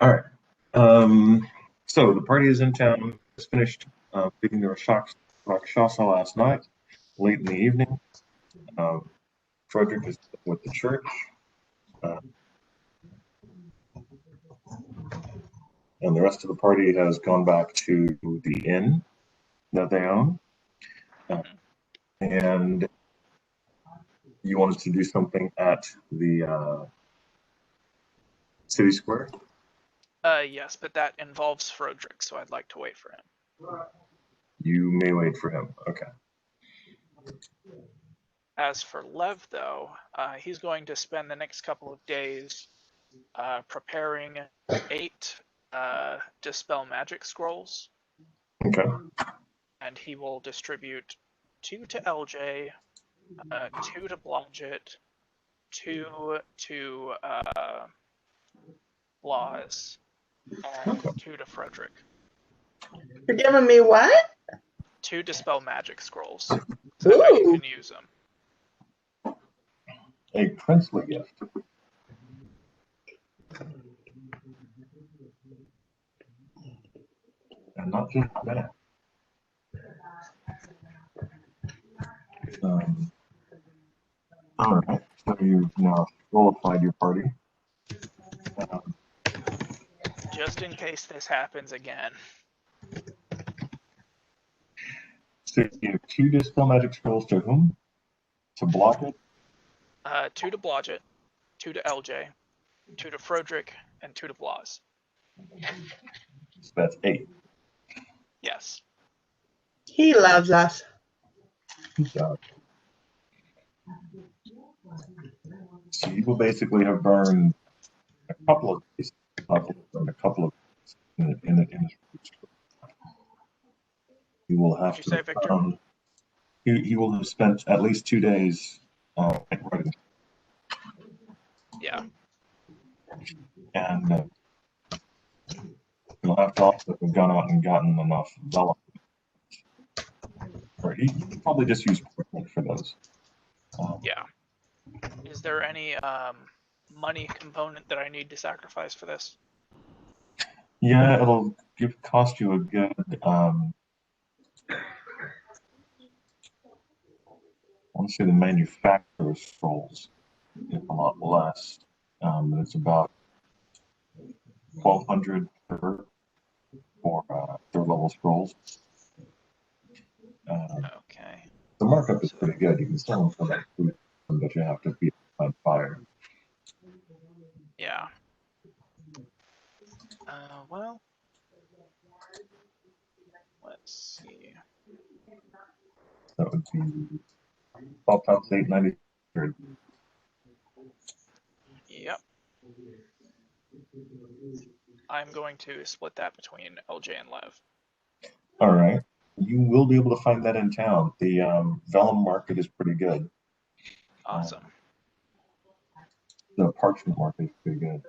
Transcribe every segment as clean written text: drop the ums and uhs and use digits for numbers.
All right. So the party is in town. Just finished beating the Rakshasa last night, late in the evening. Um, Frederick is with the church, uh, and the rest of the party has gone back to the inn that they own. Uh, Mhm. and you wanted to do something at the city square? Yes, but that involves Frodrick, so I'd like to wait for him. You may wait for him. Okay. As for Lev, though, he's going to spend the next couple of days preparing 8 Dispel Magic Scrolls, Okay. and he will distribute 2 to LJ, 2 to Blodgett, 2 to Laws, and Okay. 2 to Frederick. You're giving me what? 2 Dispel Magic Scrolls. So that way you Ooh. can use them. A princely gift. And not just that. Um, all right. So you've now qualified your party. Um, Just in case this happens again. so you have two dispel magic scrolls to whom? To block it? 2 to Blodgett, 2 to LJ, 2 to Frodrick, and 2 to Blas. So that's 8. Yes. He loves us. Good job. So you will basically have burned a couple of days, burned a couple of days in you will What'd have you to say, have Victor? found, he will have spent at least 2 days writing. Yeah. And you'll have to also have gone out and gotten enough vellum. Or he probably just used Portland for those. Yeah. Is there any money component that I need to sacrifice for this? Yeah, it'll cost you a good I want to say the manufacturer's scrolls is a lot less. It's about 1,200 for third level scrolls. Okay. The markup is So, pretty good. You can sell them for like 3, but you have to be on fire. yeah. Well, let's see. That would be 12 times 890. Yep. I'm going to split that between LJ and Lev. All right. You will be able to find that in town. The vellum market is pretty good. Awesome. The parchment market is pretty good.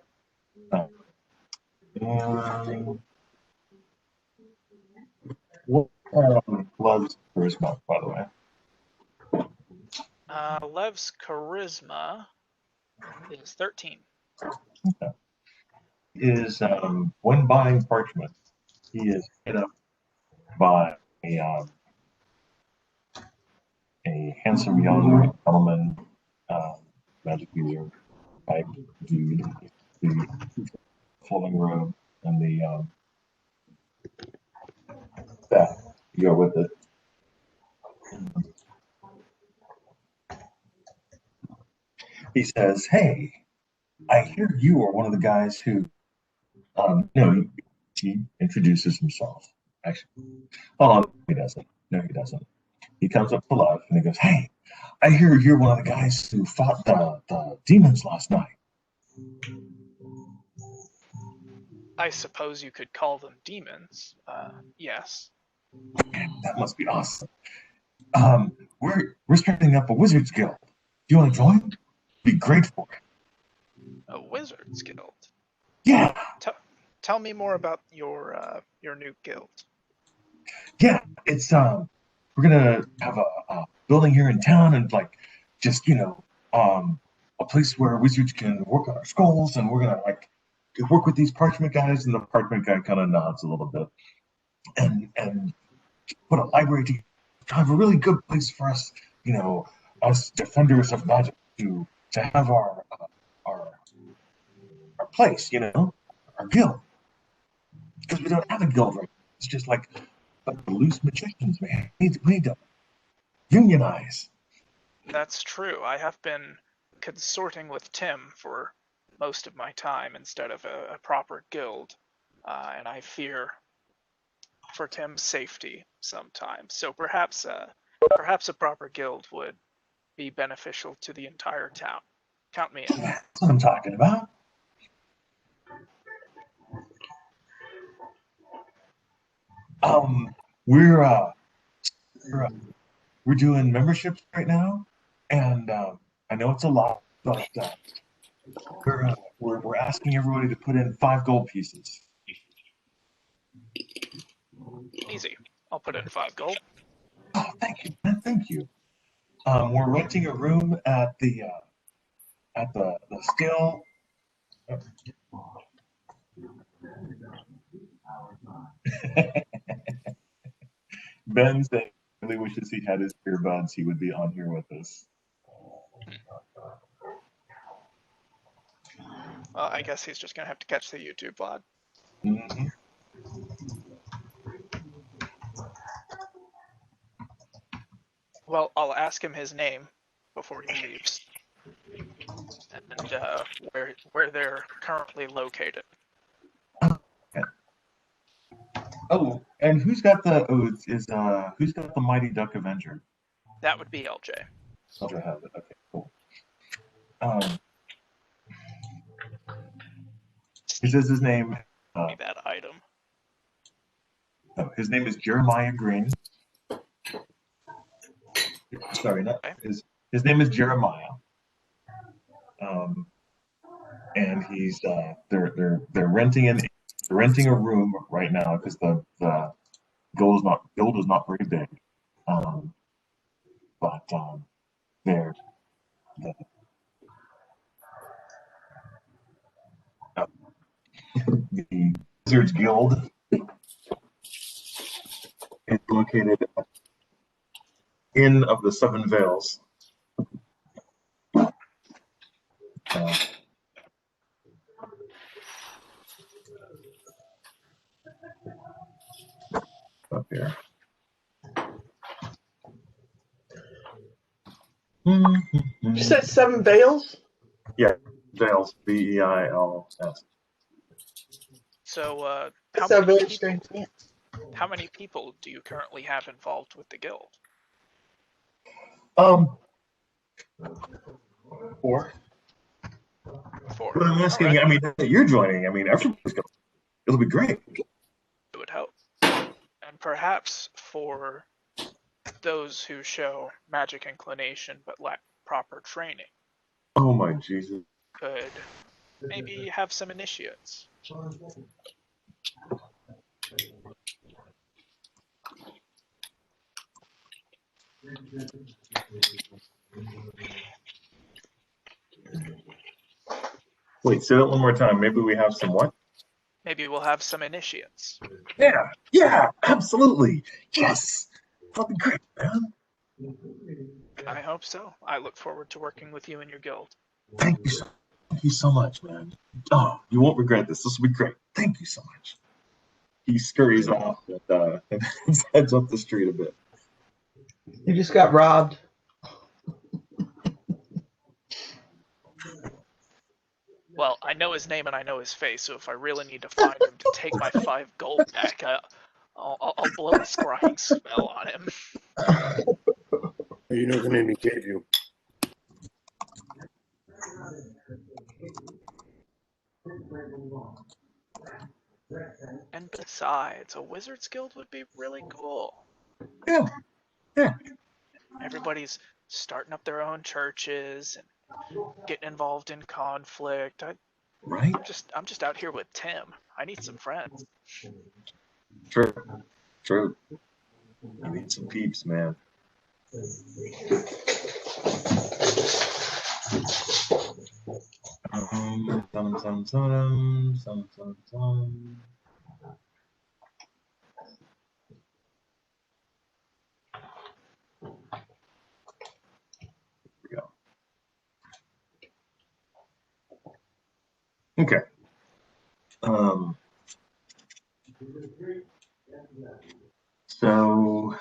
And what Love's charisma, by the way? Lev's charisma is 13. Okay. Is when buying parchment, he is hit up by a handsome young gentleman, magic user type dude, the flowing robe and the that to go with it. He says, "Hey, I hear you are one of the guys who." No, he introduces himself. Actually, oh, he doesn't. No, he doesn't. He comes up to Love and he goes, "Hey, I hear you're one of the guys who fought the demons last night." I suppose you could call them demons. Yes. That must be awesome. We're starting up a wizards guild. Do you want to join? Be great for it. A wizard's guild. Yeah, Tell me more about your new guild. yeah. It's we're gonna have a building here in town and like just a place where wizards can work on our scrolls, and we're gonna like work with these parchment guys, and the parchment guy kind of nods a little bit, and put a library to have a really good place for us, us defenders of magic to have our our place, our guild, because we don't have a guild right now. It's just like loose magicians, man. We need to unionize. That's true. I have been consorting with Tim for most of my time instead of a proper guild, and I fear for Tim's safety sometimes. So perhaps a proper guild would be beneficial to the entire town. Count me in. That's what I'm talking about. We're we're doing memberships right now, and I know it's a lot, but we're asking everybody to put in 5 gold pieces. Easy. I'll put in 5 gold. Oh, thank you, man. Thank you. We're renting a room at the skill. Ben said he really wishes he had his earbuds. He would be on here with us. Well, I guess he's just gonna have to catch the YouTube VOD. Mm-hmm. Well, I'll ask him his name before he leaves, and where they're currently located. Oh, and who's got the who's got the Mighty Duck Avenger? That would be LJ. LJ has it. Okay, cool. He says his name. That item. No, his name is Jeremiah Green. Sorry, not Okay. his name is Jeremiah. And he's they're renting a room right now because the guild is not very big. But they're the Wizards Guild is located at Inn of the Seven Veils. Up here. You said 7 Veils? Yeah, Veils, Veils. So, That's a very strange name. how many people do you currently have involved with the guild? 4. 4. But I'm asking, Right. I mean, you're joining. I mean, everybody's going. It'll be great. It would help. And perhaps for those who show magic inclination but lack proper training, Oh my Jesus! could maybe have some initiates. Wait, say that one more time. Maybe we have some what? Maybe we'll have some initiates. Yeah, absolutely. Yes, that'll be great, man. I hope so. I look forward to working with you and your guild. Thank you so much, man. Oh, you won't regret this. This will be great. Thank you so much. He scurries off and heads up the street a bit. You just got robbed. Well, I know his name and I know his face, so if I really need to find him to take my 5 gold back, I'll blow a scrying spell on him. You know the name he gave you. And besides, a wizard's guild would be really cool. Yeah. Everybody's starting up their own churches and getting involved in conflict. Right? I'm just out here with Tim. I need some friends. True. You need some peeps, man. we go. Okay. So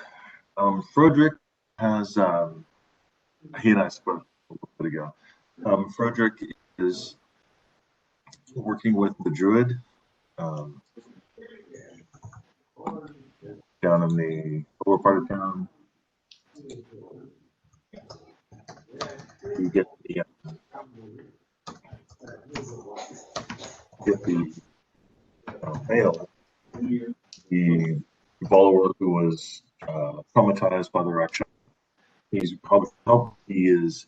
Frederick has he and I spoke a little bit ago. Frederick is working with the druid um, down in the lower part of town. You get the male, the follower who was traumatized by the Raksha. He's probably he is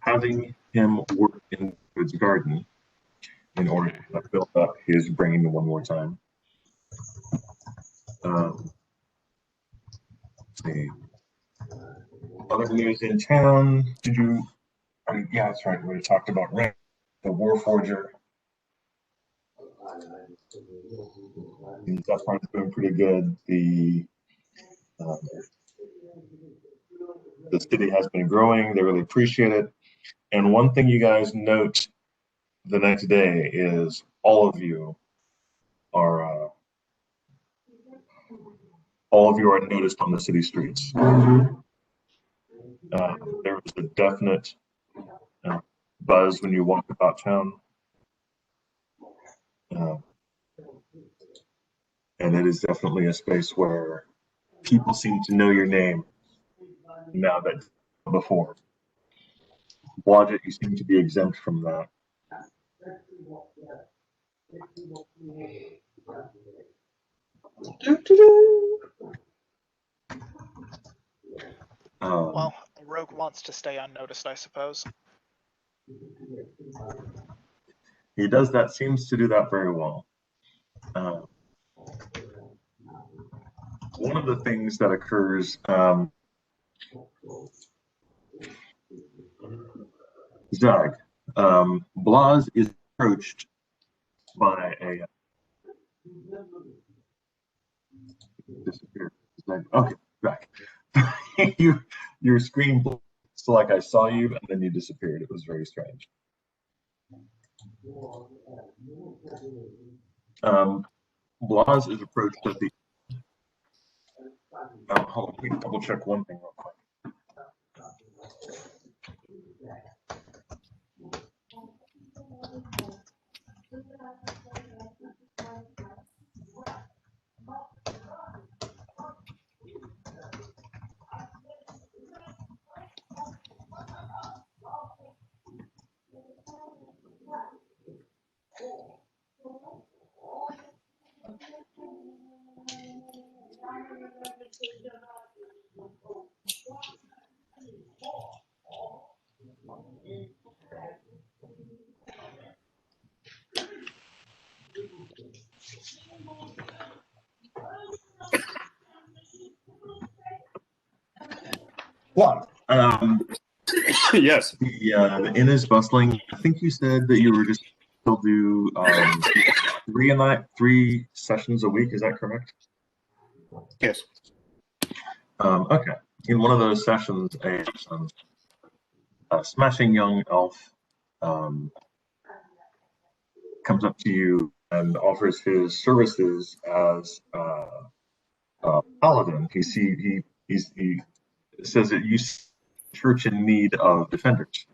having him work in his garden in order to build up his brain one more time. Let's see. Other news in town. Did you? I mean, yeah, that's right. We talked about Ren, the Warforger. That part's doing pretty good. The city has been growing. They really appreciate it. And one thing you guys note the next day is all of you are noticed on the city streets. There was a definite buzz when you walk about town. And it is definitely a space where people seem to know your name now that before. Blodgett, you seem to be exempt from that. Well, a rogue wants to stay unnoticed, I suppose. He does that, seems to do that very well. One of the things that occurs, Zag, Blas is approached by a disappeared. Okay, back. Your screen blinked like I saw you, and then you disappeared. It was very strange. Blas is approached at the. Hold on, let me double check one thing real quick. What? Yes. The inn is bustling. I think you said that you were just still do 3 sessions a week. Is that correct? Yes. Okay. In one of those sessions, a smashing young elf comes up to you and offers his services as a paladin. He says that you see a church in need of defenders.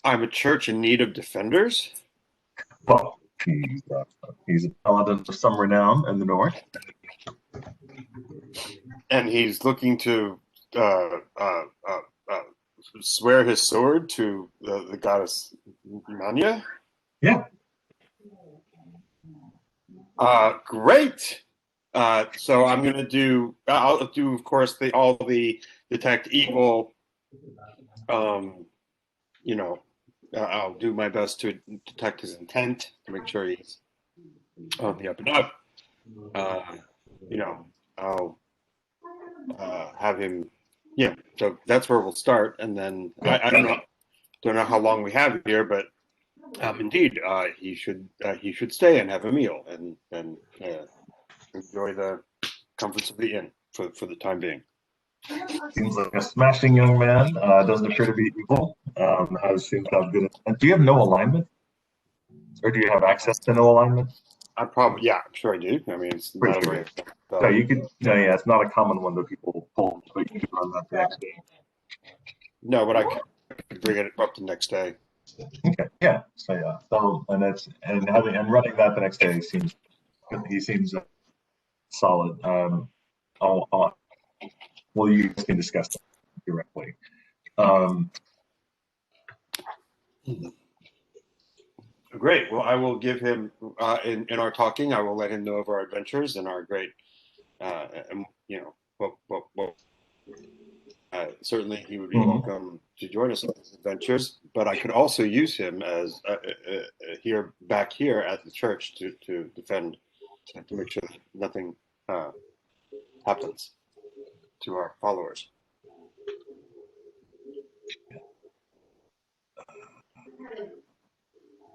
I'm a church in need of defenders. Well, he's a paladin of some renown in the north. And he's looking to swear his sword to the goddess Manya. Yeah. Great. So I'm going to do. I'll do, of course, all the detect evil. I'll do my best to detect his intent to make sure he's on the up and up. I'll have him. Yeah. So that's where we'll start, and then I don't know. don't know how long we have here, but indeed, he should stay and have a meal and enjoy the comforts of the inn for the time being. Seems like a smashing young man. Doesn't appear to be evil. Seems to have good. Do you have no alignment, or do you have access to no alignment? I'm sure I do. I mean, it's Pretty not a sure. very. No, you could. No, yeah, it's not a common one that people pull, but you could run that the next day. No, but I could bring it up the next day. Okay, yeah. So yeah, so and running that the next day seems he seems solid. Well, you guys can discuss that directly. Great. Well, I will give him in our talking. I will let him know of our adventures and our great, certainly he would be welcome to join us on these adventures. But I could also use him as back here at the church to defend, to make sure that nothing happens to our followers.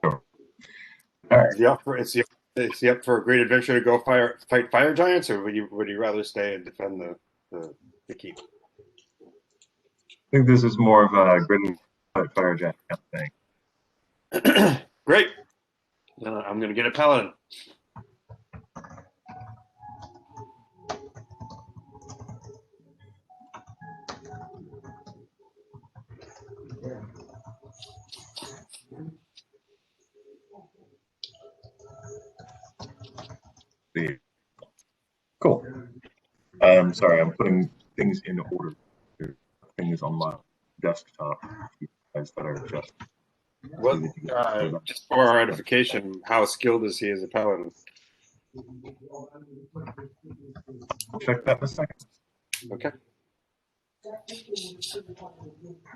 Sure. All right. Is he up for a great adventure to go fight fire giants, or would you rather stay and defend the keep? I think this is more of a grid fire jet kind of thing. Great. I'm going to get a paladin. Cool. Sorry, I'm putting things in order. Things on my desktop. You guys that are just. Well, just for our edification, how skilled is he as a paladin? I'll check that in a second. Okay.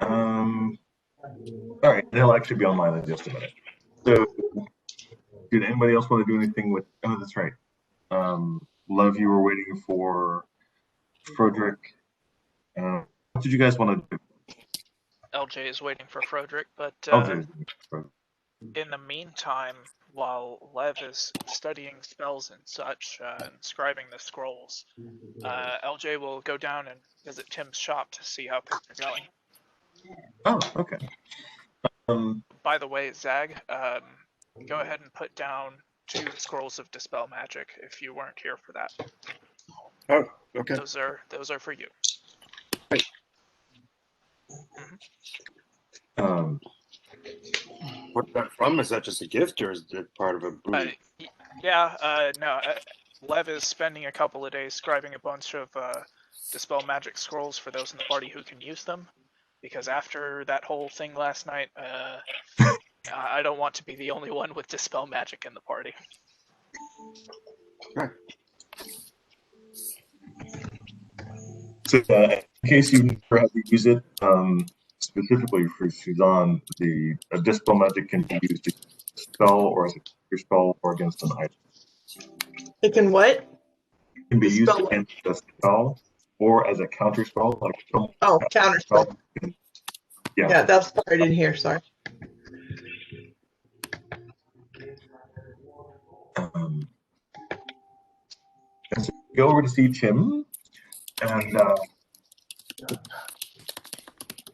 All right, they'll actually be online in just a minute. So, did anybody else want to do anything with? Oh, that's right. Love, you were waiting for Frederick. What did you guys want to do? LJ is waiting for Frederick, but in the meantime, while Lev is studying spells and such, and scribing the scrolls, LJ will go down and visit Tim's shop to see how things are going. Oh, okay. By the way, Zag, go ahead and put down 2 scrolls of Dispel Magic if you weren't here for that. Oh, okay. Those are for you. Great. What's that from? Is that just a gift, or is it part of a booty? No. Lev is spending a couple of days scribing a bunch of Dispel Magic scrolls for those in the party who can use them. Because after that whole thing last night, I don't want to be the only one with Dispel Magic in the party. Right. So, in case you never had to use it, specifically for Suzanne, a Dispel Magic can be used to spell or as a counter spell or against an item. It can what? It can be used against a spell or as a counter spell, like counter spell. Yeah, that's part I didn't hear. Sorry. And so go over to see Tim, and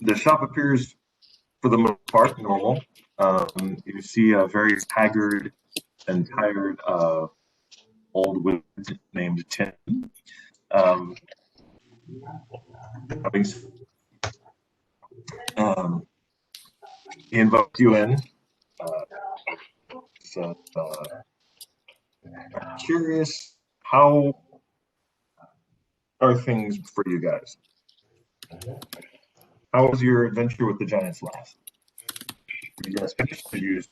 the shop appears, for the most part, normal. You see a very haggard and tired old wizard named Tim. He invokes you in. I'm curious, how are things for you guys? How was your adventure with the giants last? You guys finished to use?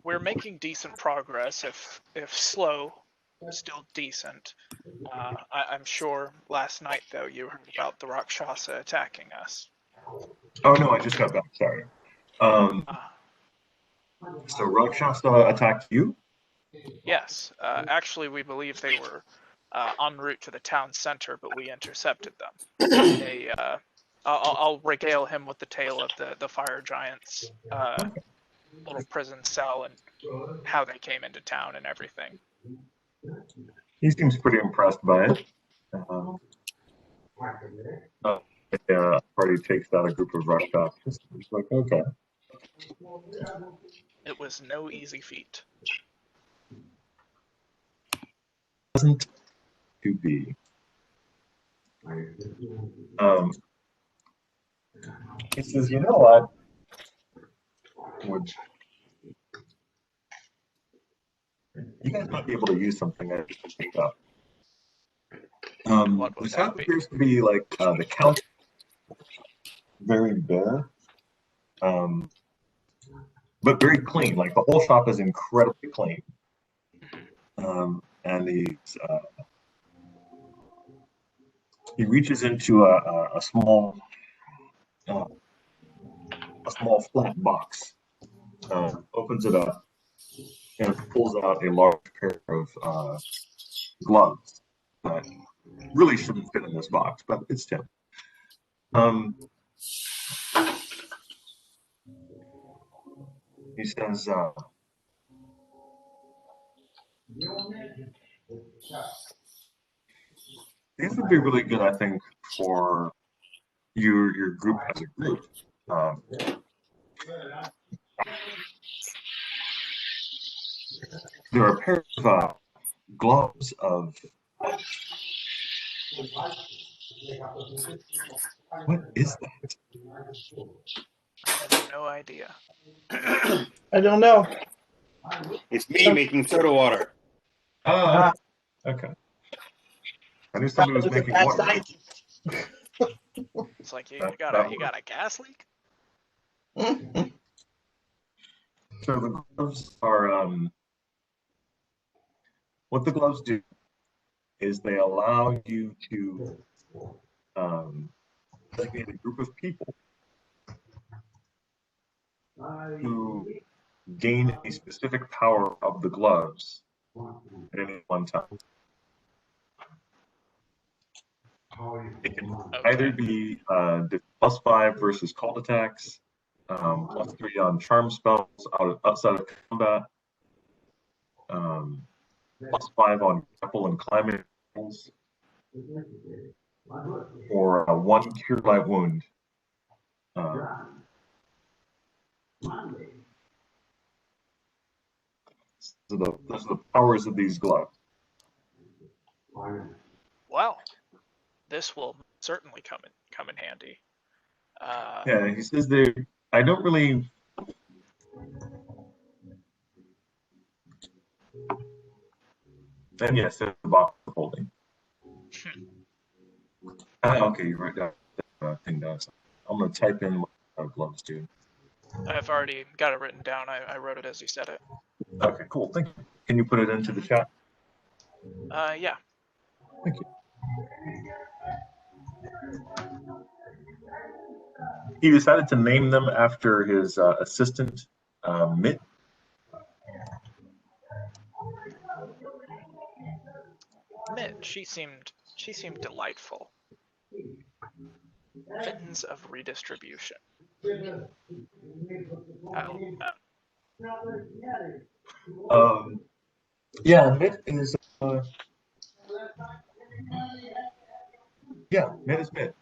We're making decent progress, if slow, still decent. I'm sure last night, though, you heard about the Rakshasa attacking us. Oh no, I just got back. Sorry. So Rakshasa attacked you? Yes. Actually, we believe they were en route to the town center, but we intercepted them. I'll regale him with the tale of the fire giants' little prison cell and how they came into town and everything. He seems pretty impressed by it. Party takes out a group of rush doctors. He's like, okay. It was no easy feat. Wasn't to be. He says, you know what? You guys might be able to use something I just picked up. This house appears to be like the count, very bare, but very clean. Like the whole shop is incredibly clean. And he reaches into a small flat box, opens it up, and pulls out a large pair of gloves that really shouldn't fit in this box, but it's Tim. He says, these would be really good, I think, for your group as a group. There are a pair of gloves of. What is that? I have no idea. I don't know. It's me making soda water. Okay. I knew somebody was making water. It's like you got a gas leak. So the gloves are what the gloves do is they allow you to designate a group of people who gain a specific power of the gloves at any one time. It can either be +5 versus cold attacks, +3 on charm spells outside of combat, +5 on grapple and climbing spells, or 1 cure light wound. So those are the powers of these gloves. Well, this will certainly come in handy. Yeah, he says I don't really. And yes, there's the box of holding. Okay, you write that thing down. I'm going to type in what gloves do. I've already got it written down. I wrote it as you said it. Okay, cool. Thank you. Can you put it into the chat? Yeah. Thank you. He decided to name them after his assistant, Mitt. Mitt, she seemed delightful. Mittens of redistribution. Yeah, Mitt is. Yeah, Mitt is Mitt.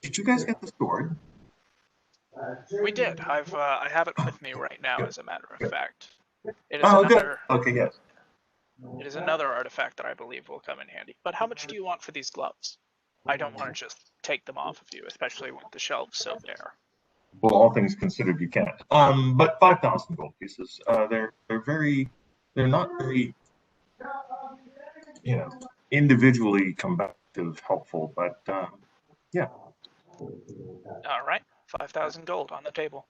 Did you guys get the sword? We did. I have it with me right now, as a matter of fact. It is good. Okay, yes. It is another artifact that I believe will come in handy. But how much do you want for these gloves? I don't want to just take them off of you, especially with the shelves so bare. Well, all things considered, you can't. But 5,000 gold pieces. They're not very, individually combative helpful, but yeah. All right, 5,000 gold on the table.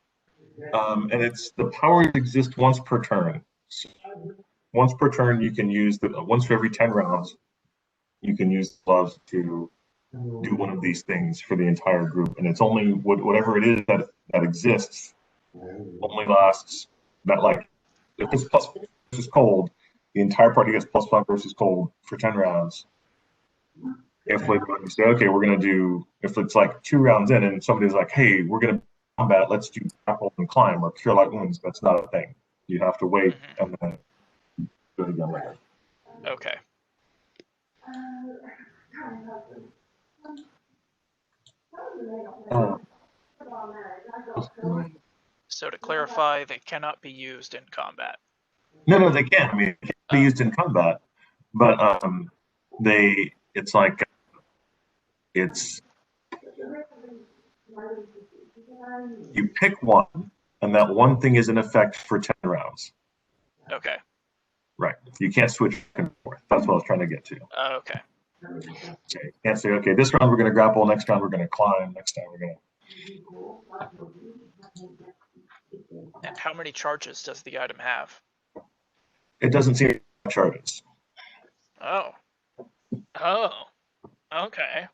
And it's the powers exist once per turn. So once per turn, you can use once for every 10 rounds, you can use the gloves to do one of these things for the entire group, and it's only whatever it is that exists only lasts that, like, if it's +5 versus cold, the entire party gets +5 versus cold for 10 rounds, if like you say, okay, we're gonna do, if it's like 2 rounds in and somebody's like, hey, we're gonna combat, let's do grapple and climb or cure light wounds, that's not a thing. You have to wait and then do it again later. Okay. So to clarify, they cannot be used in combat. No, they can. I mean, it can be used in combat, but it's like, you pick one, and that one thing is in effect for 10 rounds. Okay. Right. You can't switch back and forth. That's what I was trying to get to. Okay. You can't say, okay, this round we're going to grapple, next round we're going to climb, next time we're going to. And how many charges does the item have? It doesn't seem to have charges. Oh. Okay.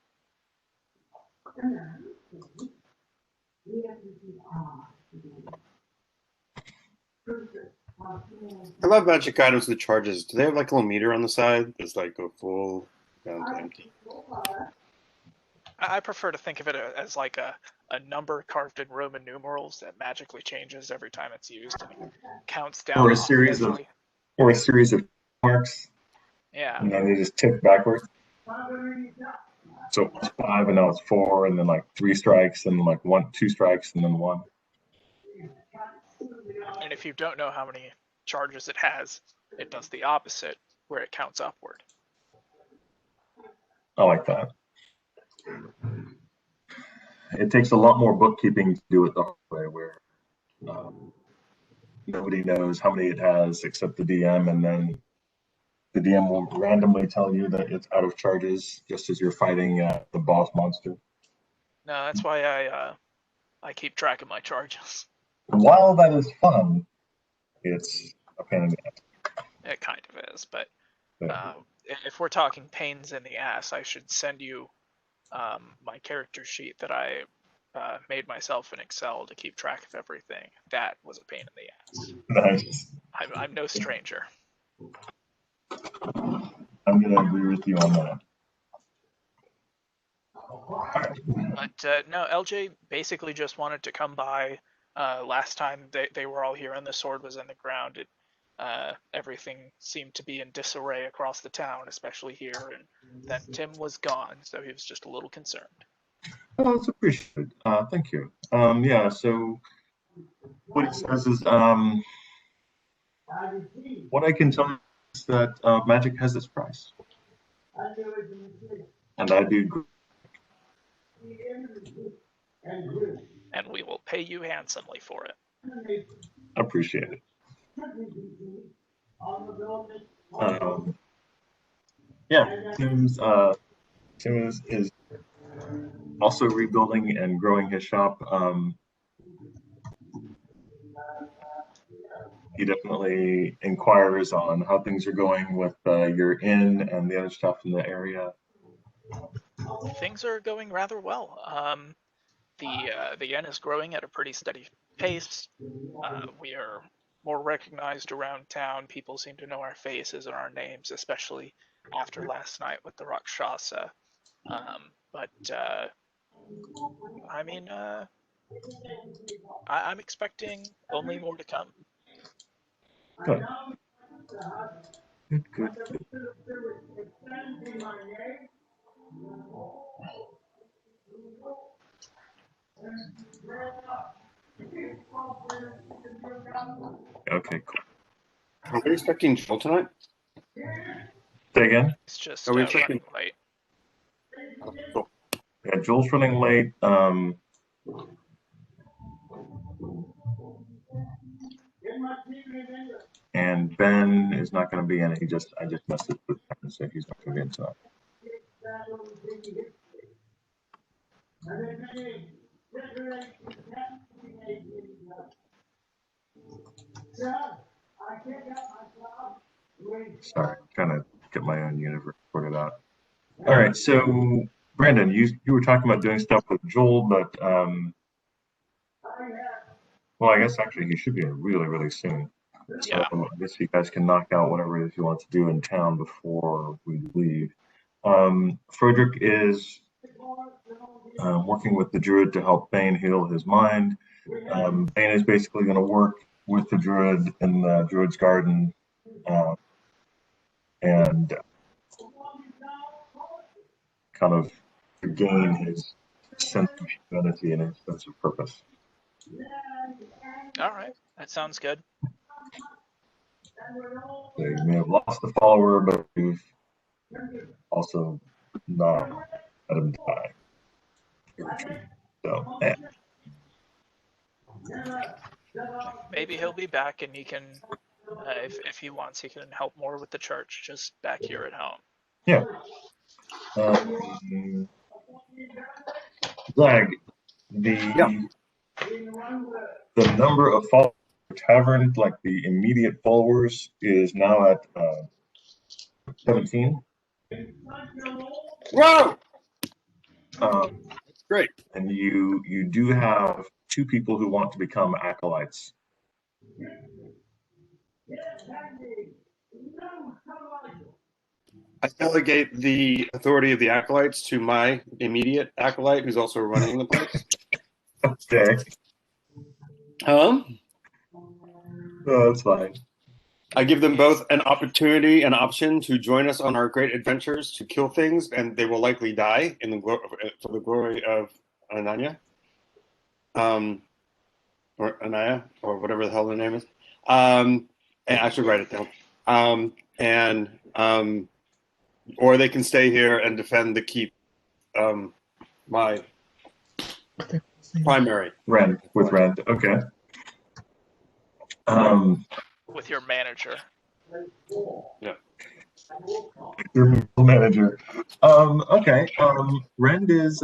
I love magic items with charges. Do they have like a little meter on the side that's like go full down to empty? I prefer to think of it as like a number carved in Roman numerals that magically changes every time it's used and counts down. Or a series of marks. Yeah. And then they just tick backwards. So it was 5 and now it's 4, and then like 3 strikes, and then like 2 strikes, and then 1. And if you don't know how many charges it has, it does the opposite, where it counts upward. I like that. It takes a lot more bookkeeping to do it the hard way, where nobody knows how many it has except the DM, and then the DM will randomly tell you that it's out of charges just as you're fighting the boss monster. No, that's why I keep track of my charges. And while that is fun, it's a pain in the ass. It kind of is, but if we're talking pains in the ass, I should send you my character sheet that I made myself in Excel to keep track of everything. That was a pain in the ass. Nice. I'm no stranger. I'm going to agree with you on that. But no, LJ basically just wanted to come by. Last time they were all here and the sword was in the ground, everything seemed to be in disarray across the town, especially here, and then Tim was gone, so he was just a little concerned. Oh, that's appreciated. Thank you. Yeah, so what he says is, what I can tell you is that magic has its price. And I do. And we will pay you handsomely for it. Appreciate it. Yeah, Tim is also rebuilding and growing his shop. He definitely inquires on how things are going with your inn and the other stuff in the area. Things are going rather well. The inn is growing at a pretty steady pace. We are more recognized around town. People seem to know our faces and our names, especially after last night with the Rakshasa. But I mean, I'm expecting only more to come. Good. Good. Okay, cool. Are we expecting Joel tonight? Say again? It's just Are we running late. Oh, cool. Yeah, Joel's running late. And Ben is not going to be in it. I just messaged with him, so he's not going to be in tonight. Sorry, I'm trying to get my own universe sorted out. All right, so Brandon, you were talking about doing stuff with Joel, but well, I guess actually he should be in really, really soon. So Yeah. I guess you guys can knock out whatever it is you want to do in town before we leave. Frederick is working with the druid to help Bane heal his mind. Bane is basically going to work with the druid in the druid's garden and kind of regain his sense of humanity and his sense of purpose. All right, that sounds good. So you may have lost a follower, but you've also not let him die. So, yeah. Maybe he'll be back and he can, if he wants, he can help more with the church just back here at home. Yeah. Zag, the number of followers in the tavern, like the immediate followers, is now at 17. Whoa! Great. And you do have 2 people who want to become acolytes. I delegate the authority of the acolytes to my immediate acolyte, who's also running the place. Okay. That's fine. I give them both an opportunity, an option to join us on our great adventures to kill things, and they will likely die in the for the glory of Ananya, or Anaya, or whatever the hell the name is. And I should write it down. Or they can stay here and defend the keep. My primary. Rend, with Rend. Okay. With your manager. Yeah. Your manager. Okay. Rend is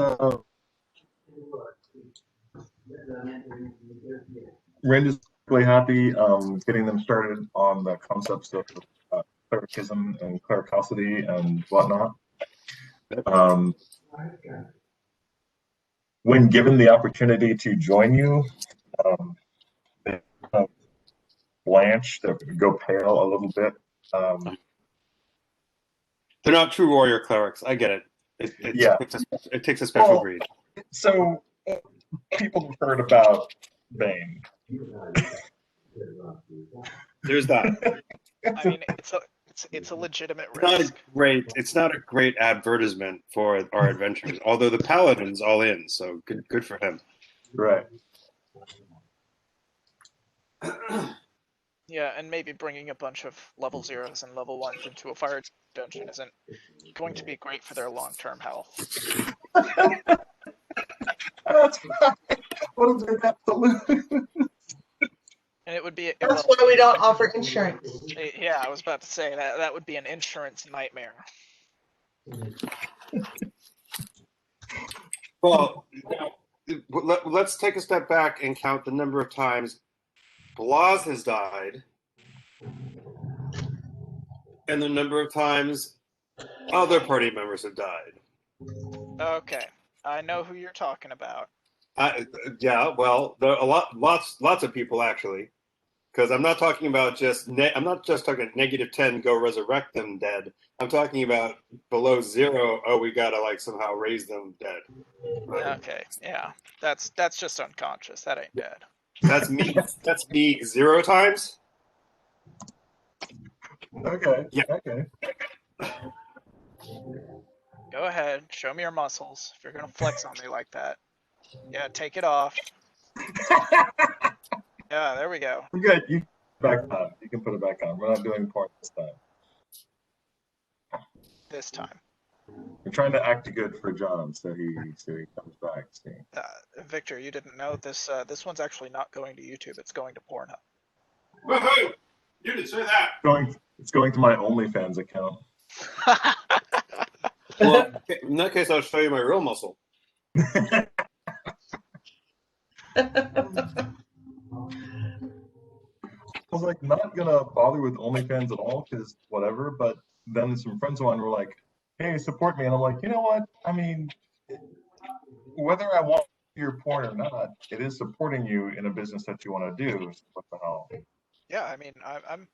really happy getting them started on the concepts of clericism and clericosity and whatnot. When given the opportunity to join you, they blanch, they go pale a little bit. They're not true warrior clerics. I get it. It takes a special breed. So people have heard about Bane. There's that. I mean, it's a legitimate It's risk. it's not a great advertisement for our adventures. Although the paladin's all in, so good for him. Right. Yeah, and maybe bringing a bunch of level 0s and level 1s into a fire dungeon isn't going to be great for their long-term health. That's fine. What do they have to lose? And it would be. That's why we don't offer insurance. Yeah, I was about to say that would be an insurance nightmare. Well, let's take a step back and count the number of times Blaz has died and the number of times other party members have died. Okay, I know who you're talking about. Yeah, well, there are lots of people actually, because I'm not talking about I'm not just talking -10, go resurrect them dead. I'm talking about below 0. Oh, we gotta somehow raise them dead. Right? Okay, yeah, that's just unconscious. That ain't dead. That's me. That's me 0 times. Okay. Yeah. Okay. Go ahead, show me your muscles. If you're gonna flex on me like that, yeah, take it off. Yeah, there we go. We're good. You back on. You can put it back on. We're not doing porn this time. This time. We're trying to act good for John, so he comes back. See. Victor, you didn't know this. This one's actually not going to YouTube. It's going to Pornhub. Woohoo! You didn't say that. It's going to my OnlyFans account. Well, in that case, I'll show you my real muscle. I was like not gonna bother with OnlyFans at all because whatever, but then some friends of mine were like, "Hey, support me," and I'm like, you know what? I mean, whether I want your porn or not, it is supporting you in a business that you want to do. So what the hell? Yeah, I mean, I'm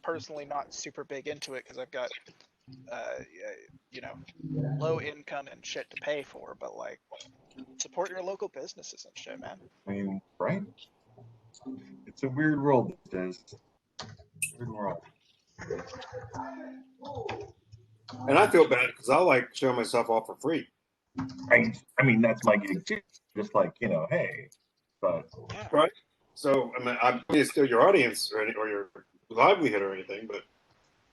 personally not super big into it because I've got you know, low income and shit to pay for, but like support your local businesses and shit, man. I mean, right? It's a weird world these days. Weird world. And I feel bad because I like showing myself off for free. I mean, that's my gig too. Just like, hey, but Yeah. Right. So I mean, I'm still your audience or your livelihood or anything, but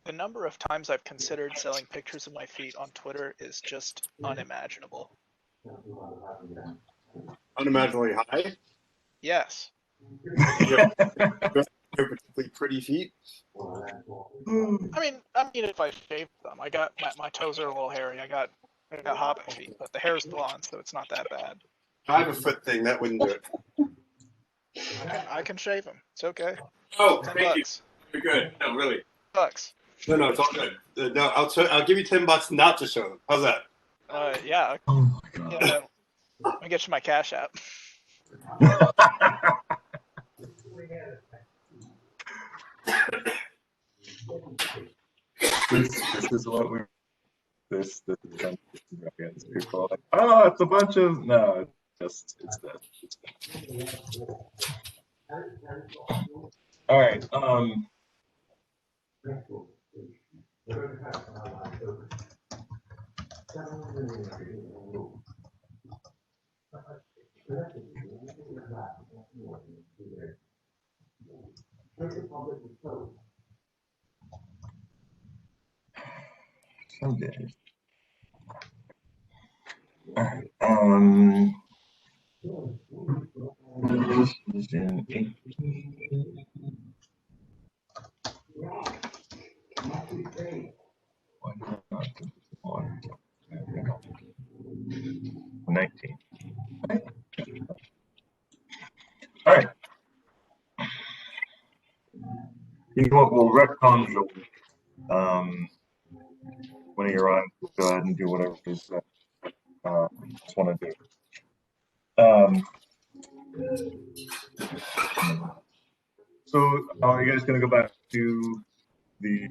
The number of times I've considered selling pictures of my feet on Twitter is just unimaginable. unimaginably high. Yes. You're particularly pretty feet. I mean, if I shave them, I got my toes are a little hairy. I got hobbit feet, but the hair's blonde, so it's not that bad. I have a foot thing that wouldn't do it. I can shave them. It's okay. Oh, $10. thank you. You're good. No, really. $10. No, it's all good. No, I'll give you $10 not to show them. How's that? Yeah. oh my god. Yeah, let me get you my Cash App. This is what we're. This is people are like, oh, it's a bunch of no, it's this. All right. Some days. All right. This is in 18. Why not? 19. All right. You know what? We'll retcon the when you're on. Go ahead and do whatever you just want to do. So are you guys going to go back to the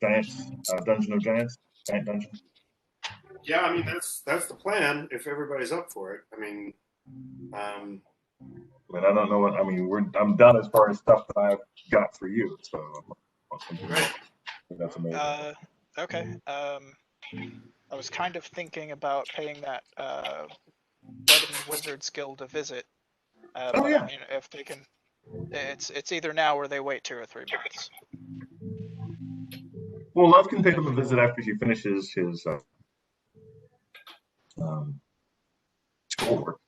Giants Dungeon of Giants? Giant Dungeon? Yeah, I mean that's the plan if everybody's up for it. I mean, I don't know what I mean. I'm done as far as stuff that I've got for you. So that's amazing. Okay. I was kind of thinking about paying that Blood and Wizards Guild a visit. Oh yeah. If they can, it's either now or they wait 2 or 3 months. Well, Love can pay them a visit after he finishes his schoolwork.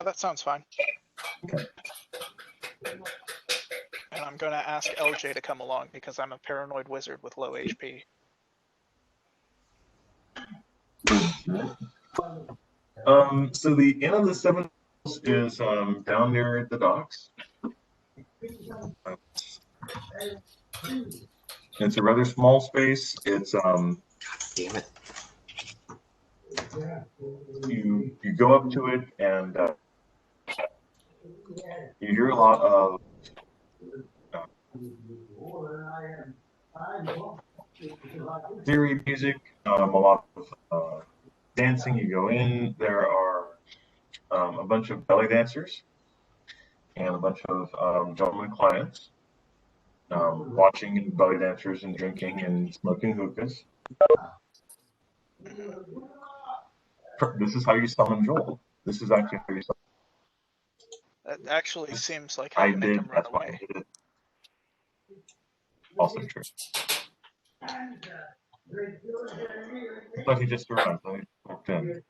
Oh, that sounds fine. Okay. And I'm going to ask LJ to come along because I'm a paranoid wizard with low HP. So the Inn of the Seven is down near the docks. It's a rather small space. It's Damn it. You go up to it and you hear a lot of theory music, a lot of dancing. You go in, there are a bunch of belly dancers and a bunch of gentlemen clients watching belly dancers and drinking and smoking hookahs. This is how you summon Joel. This is actually how you summon. That actually seems like how you make him run That's why I away. did it. Also true. But he just arrived. I walked in.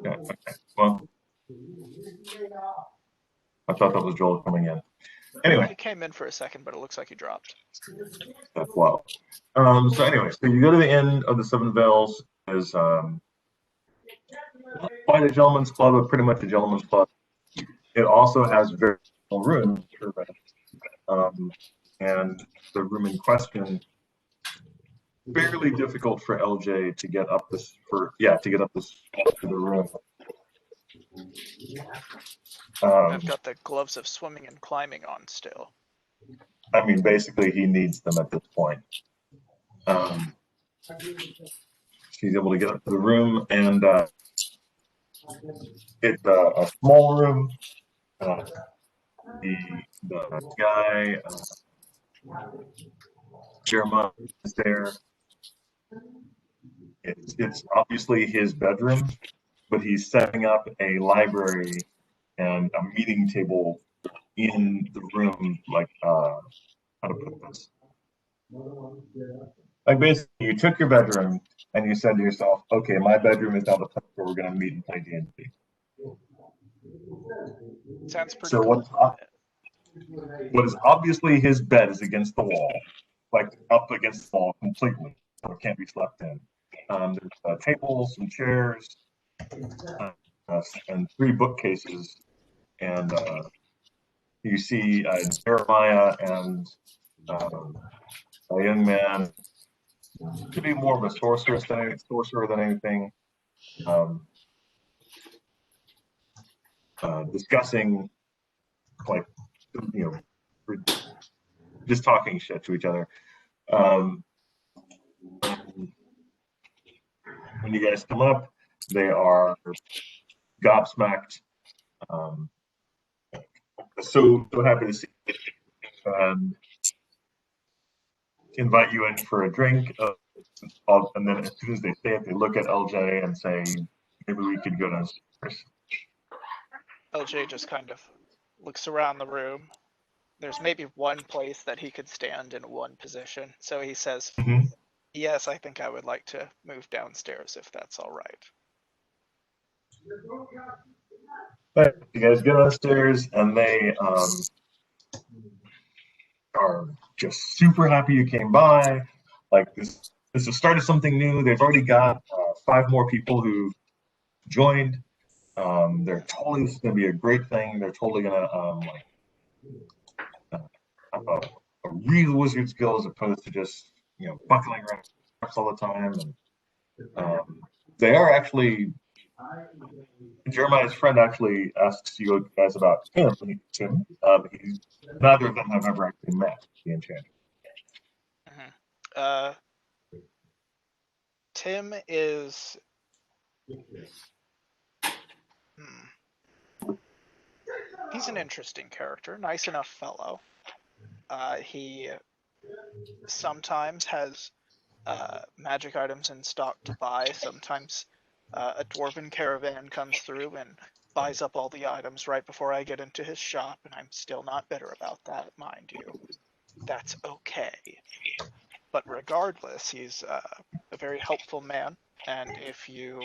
Yeah, okay. Well, I thought that was Joel coming in. Anyway. He came in for a second, but it looks like he dropped. That's wild. So anyway, so you go to the Inn of the Seven Veils. Is quite a gentleman's club, but pretty much a gentleman's club. It also has very small rooms, and the room in question fairly difficult for LJ to get up this to the room. I've got the gloves of swimming and climbing on still. I mean, basically, he needs them at this point. She's able to get up to the room, and it's a small room. The guy, Jeremiah, is there. It's obviously his bedroom, but he's setting up a library and a meeting table in the room, like how to put this? Like basically, you took your bedroom and you said to yourself, "Okay, my bedroom is now the place where we're going to meet and play D&D." Sounds pretty So cool. what is obviously his bed is against the wall, like up against the wall completely, so it can't be slept in. There's tables, some chairs, and 3 bookcases, and you see Jeremiah and a young man, could be more of a sorcerer than anything, discussing, like, just talking shit to each other. When you guys come up, they are gobsmacked. So happy to see you, and invite you in for a drink. And then as soon as they say it, they look at LJ and say, "Maybe we could go downstairs." LJ just kind of looks around the room. There's maybe one place that he could stand in one position, so he says, "Yes, I think I would like to move downstairs if that's all right." But you guys get downstairs, and they are just super happy you came by. Like, this is the start of something new. They've already got 5 more people who joined. They're totally, this is going to be a great thing. They're totally going to have a real wizard skill as opposed to just buckling around all the time. And they are actually. Jeremiah's friend actually asks you guys about Tim. Neither of them have ever actually met the enchanter. Tim is. He's an interesting character, nice enough fellow. He sometimes has magic items in stock to buy. Sometimes a dwarven caravan comes through and buys up all the items right before I get into his shop, and I'm still not bitter about that, mind you. That's okay. But regardless, he's a very helpful man, and if you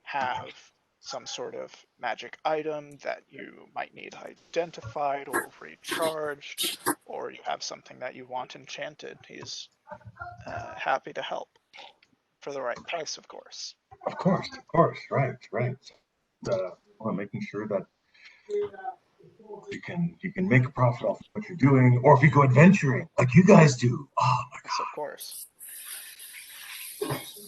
have some sort of magic item that you might need identified or recharged, or you have something that you want enchanted, he's happy to help for the right price, of course. Of course, right. Making sure that you can make a profit off of what you're doing, or if you go adventuring like you guys do. Oh my god! Of course.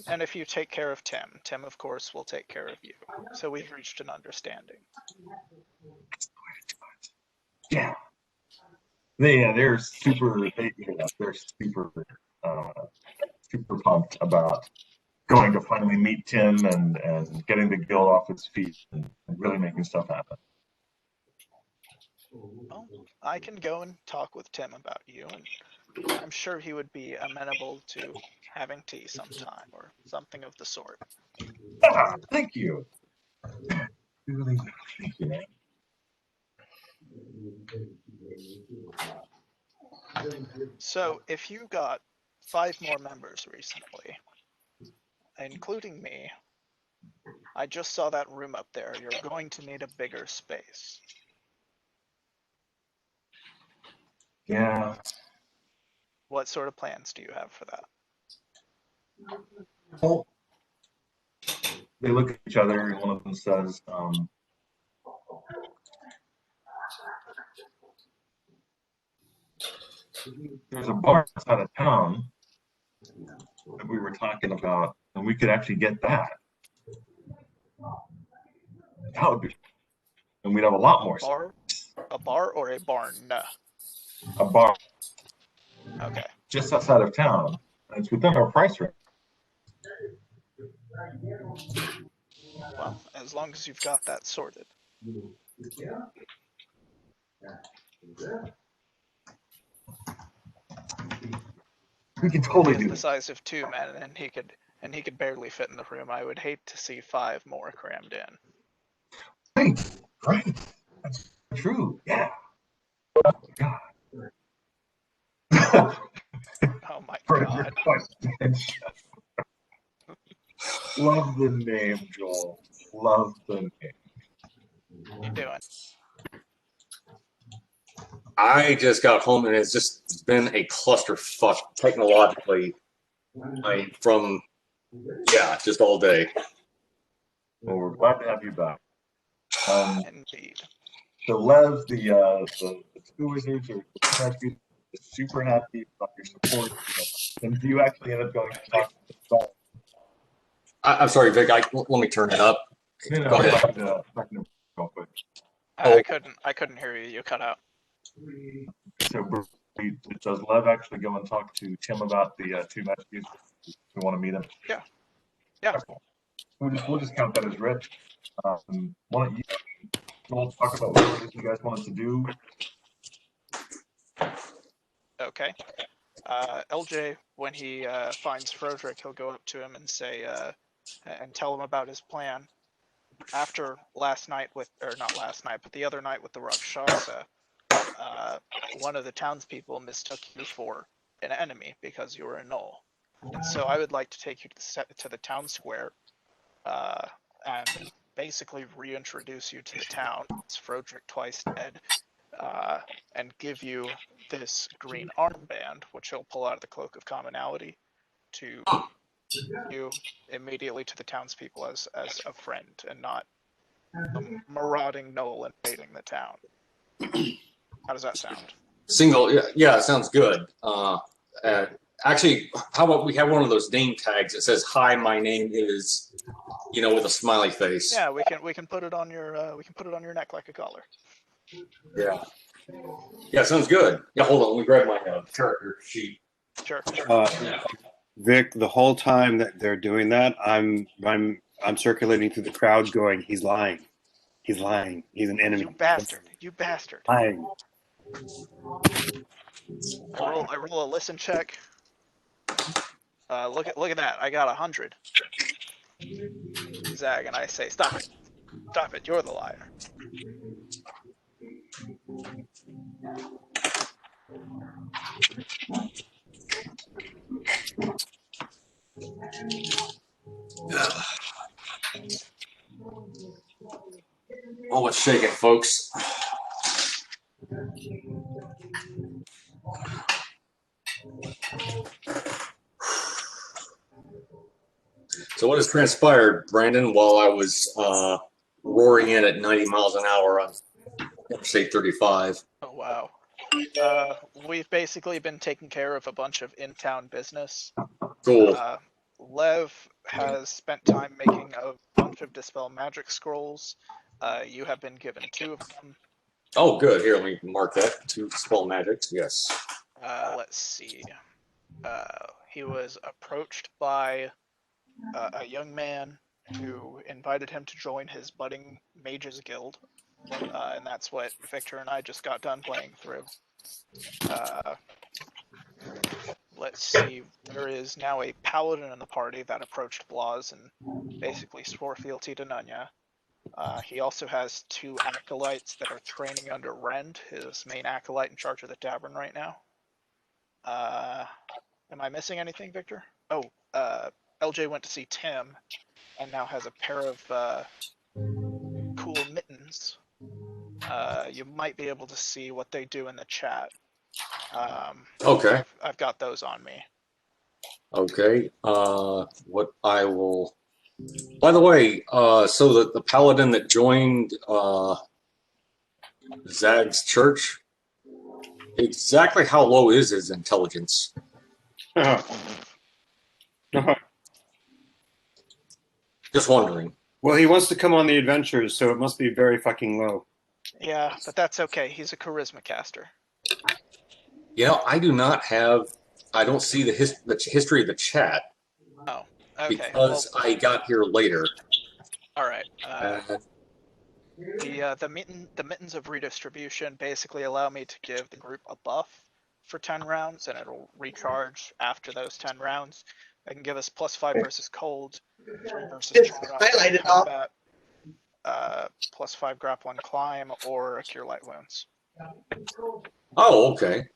And if you take care of Tim, Tim of course will take care of you. So we've reached an understanding. Yeah. They're super. They're super pumped about going to finally meet Tim and getting the guild off its feet and really making stuff happen. Well, I can go and talk with Tim about you, and I'm sure he would be amenable to having tea sometime or something of the sort. Thank you. Really, thank you, man. So, if you got 5 more members recently, including me, I just saw that room up there. You're going to need a bigger space. Yeah. What sort of plans do you have for that? Well, they look at each other, and one of them says, "There's a bar outside of town that we were talking about, and we could actually get that. That would be, and we'd have a lot more. A bar or a barn? A bar. Okay. Just outside of town, It's within our price range. Well, as long as you've got that sorted. We can totally He is do the it. size of 2 men, and he could barely fit in the room. I would hate to see 5 more crammed in. Right. That's true. Yeah. God. Oh my Frederick god. Twice. Love the name, Joel. Love the name. What are you doing? I just got home and it's just been a clusterfuck technologically. Just all day. Well, we're glad to have you back. Indeed. So Lev, the two wizards are super happy about your support. And you actually end up going to talk to them. I'm sorry, Vic. Let me turn it up. No, Go ahead. Real quick. I couldn't hear you. You cut out. So does Lev actually go and talk to Tim about the 2 messages? We want to meet him. Yeah. Yeah. Cool. We'll just count that as read. Why don't you talk about what it is you guys wanted to do? Okay. LJ, when he finds Froderick, he'll go up to him and say, and tell him about his plan. After last night not last night, but the other night with the Rakshasa, one of the townspeople mistook you for an enemy because you were a gnoll. And so I would like to take you to the town square and basically reintroduce you to the town. It's Froderick Twice dead. And give you this green armband, which he'll pull out of the Cloak of Commonality, to you immediately to the townspeople as a friend and not a marauding gnoll invading the town. How does that sound? Yeah, it sounds good. Actually, how about we have one of those name tags that says, "Hi, my name is," with a smiley face. Yeah, we can put it on your neck like a collar. Yeah. Yeah, sounds good. Yeah, hold on. Let me grab my character sheet. Sure. Vic, the whole time that they're doing that, I'm circulating through the crowd, going, "He's lying. He's lying. He's an enemy. You bastard. You bastard." Lying. I roll a listen check. Look at that. I got 100. Zag, and I say, "Stop it. Stop it. You're the liar." Oh, let's shake it, folks. So what has transpired, Brandon, while I was roaring in at 90 miles an hour on Interstate 35? Oh, wow. We've basically been taking care of a bunch of in-town business. Cool. Lev has spent time making a bunch of Dispel Magic scrolls. You have been given 2 of them. Oh, good. Here, let me mark that. 2 Dispel Magics, yes. Let's see. He was approached by a young man who invited him to join his budding mages guild. And that's what Victor and I just got done playing through. Let's see, there is now a paladin in the party that approached Blaz and basically swore fealty to Nunya. He also has 2 acolytes that are training under Rend, his main acolyte in charge of the tavern right now. Am I missing anything, Victor? Oh, LJ went to see Tim and now has a pair of cool mittens. You might be able to see what they do in the chat. Okay. I've got those on me. Okay. What I will. By the way, so the paladin that joined Zag's church, exactly how low is his intelligence? Just wondering. Well, he wants to come on the adventures, so it must be very fucking low. Yeah, but that's okay. He's a charisma caster. I do not have. I don't see the history of the chat. Oh, okay. Because I got here later. All right. The mittens of redistribution basically allow me to give the group a buff for 10 rounds, and it'll recharge after those 10 rounds. It can give us +5 versus cold, 3 versus Just highlight it off. combat, +5 grapple and climb, or a cure light wounds. Oh, okay.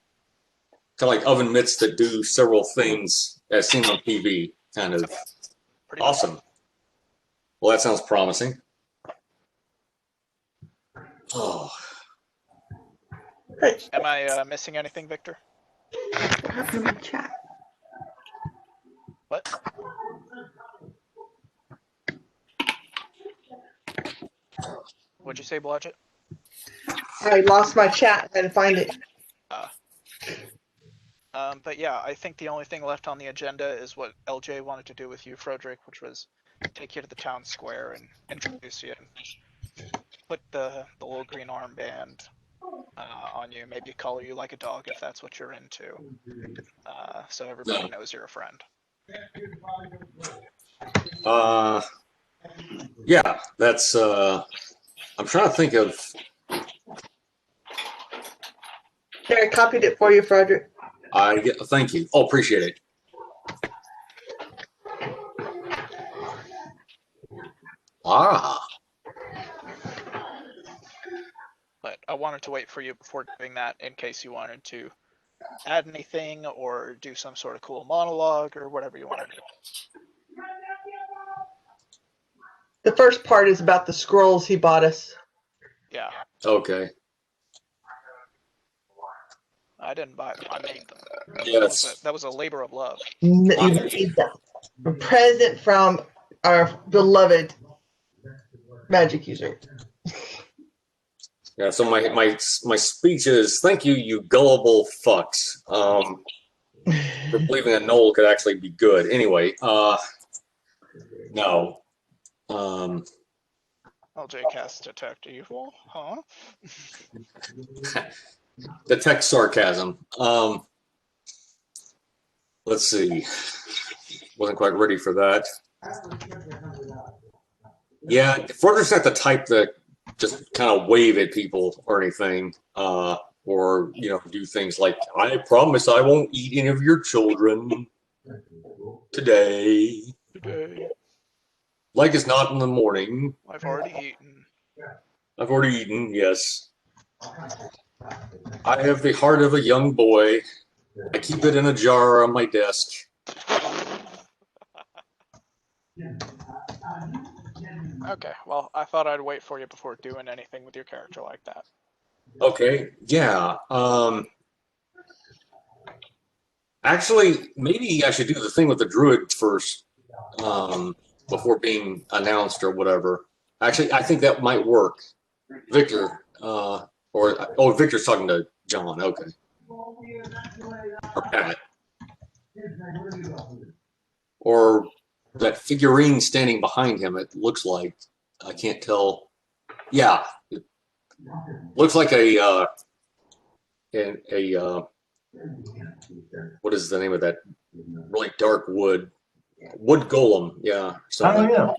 Kind of like oven mitts that do several things as seen on TV. Kind of Pretty awesome. much. Well, that sounds promising. Oh. Am I missing anything, Victor? Chat. What? What'd you say, Blodgett? I lost my chat. I had to find it. But yeah, I think the only thing left on the agenda is what LJ wanted to do with you, Frederick, which was take you to the town square and introduce you and put the little green armband on you, maybe color you like a dog if that's what you're into, so everybody knows you're a friend. Yeah, that's I'm trying to think of. There, I copied it for you, Frederick. Thank you. Oh, appreciate it. But I wanted to wait for you before doing that in case you wanted to add anything or do some sort of cool monologue or whatever you want to do. The first part is about the scrolls he bought us. Yeah. Okay. I didn't buy them. I made them. Yes. That was a labor of love. A present from our beloved magic user. Yeah. So my speech is thank you, you gullible fucks, for believing a knoll could actually be good. Anyway, no. LJ cast detect evil, huh? Detect sarcasm. Let's see. Wasn't quite ready for that. Yeah, Frederick's not the type that just kind of wave at people or anything, or do things like "I promise I won't eat any of your children today." Like it's not in the morning. I've already eaten. I've already eaten. Yes. I have the heart of a young boy. I keep it in a jar on my desk. Okay, well, I thought I'd wait for you before doing anything with your character like that. Okay, yeah. Actually, maybe I should do the thing with the druid first, before being announced or whatever. Actually, I think that might work. Victor, Victor's talking to John. Okay. Or Pat. Or that figurine standing behind him, it looks like. I can't tell. Yeah. It looks like a what is the name of that really dark wood golem? Yeah. Oh, yeah.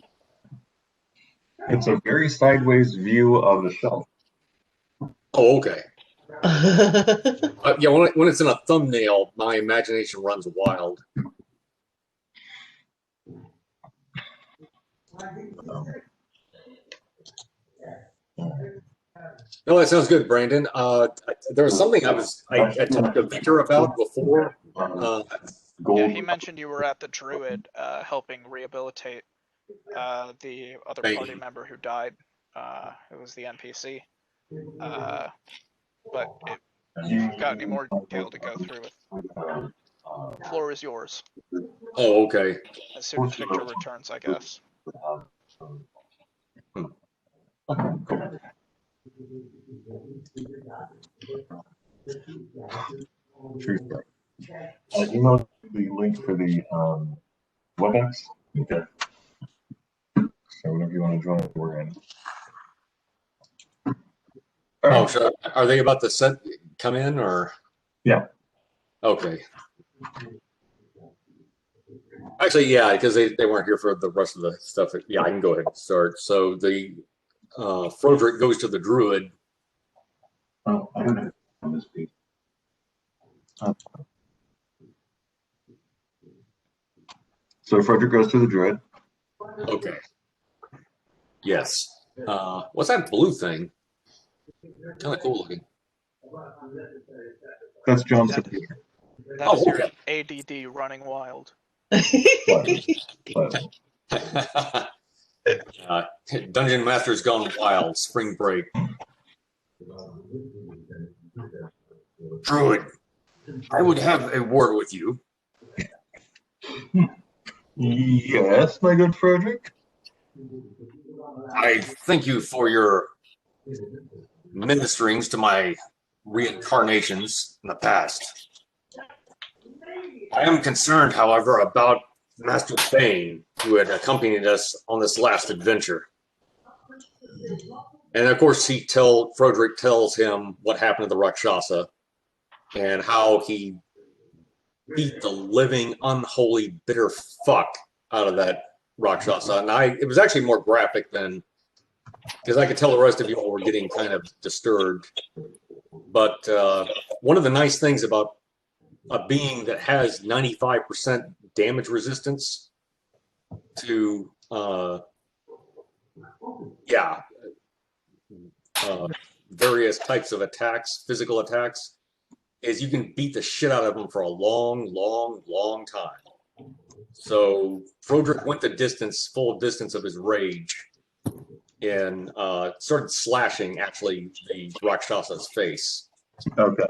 It's a very sideways view of the shelf. Oh, okay. Yeah, when it's in a thumbnail, my imagination runs wild. No, that sounds good, Brandon. There was something I talked to Victor about before. Yeah, he mentioned you were at the Druid helping rehabilitate the other party member who died. It was the NPC. But if you've got any more detail to go through with, the floor is yours. Oh, okay. As soon as Victor returns, I guess. True story. Email the link for the WebEx. Okay. So whenever you want to join, we're in. Oh, so are they about to come in or? Yeah. Okay. Actually, yeah, because they weren't here for the rest of the stuff. Yeah, I can go ahead and start. So the Froderick goes to the druid. Oh, I don't know on this page. So Frederick goes to the druid. Okay. Yes. What's that blue thing? Kind of cool looking. That's John's computer. That's your okay. ADD running wild. Dungeon Master's gone wild. Spring break. Druid, I would have a word with you. Yes, my good Frederick. I thank you for your ministerings to my reincarnations in the past. I am concerned, however, about Master Bane, who had accompanied us on this last adventure. And of course, Frederick tells him what happened to the Rakshasa and how he beat the living, unholy, bitter fuck out of that Rakshasa. And it was actually more graphic than, because I could tell the rest of you all were getting kind of disturbed. But one of the nice things about a being that has 95% damage resistance to, various types of attacks, physical attacks, is you can beat the shit out of them for a long, long, long time. So Froderick went the distance, full distance of his rage, and started slashing, actually, the Rakshasa's face. Okay.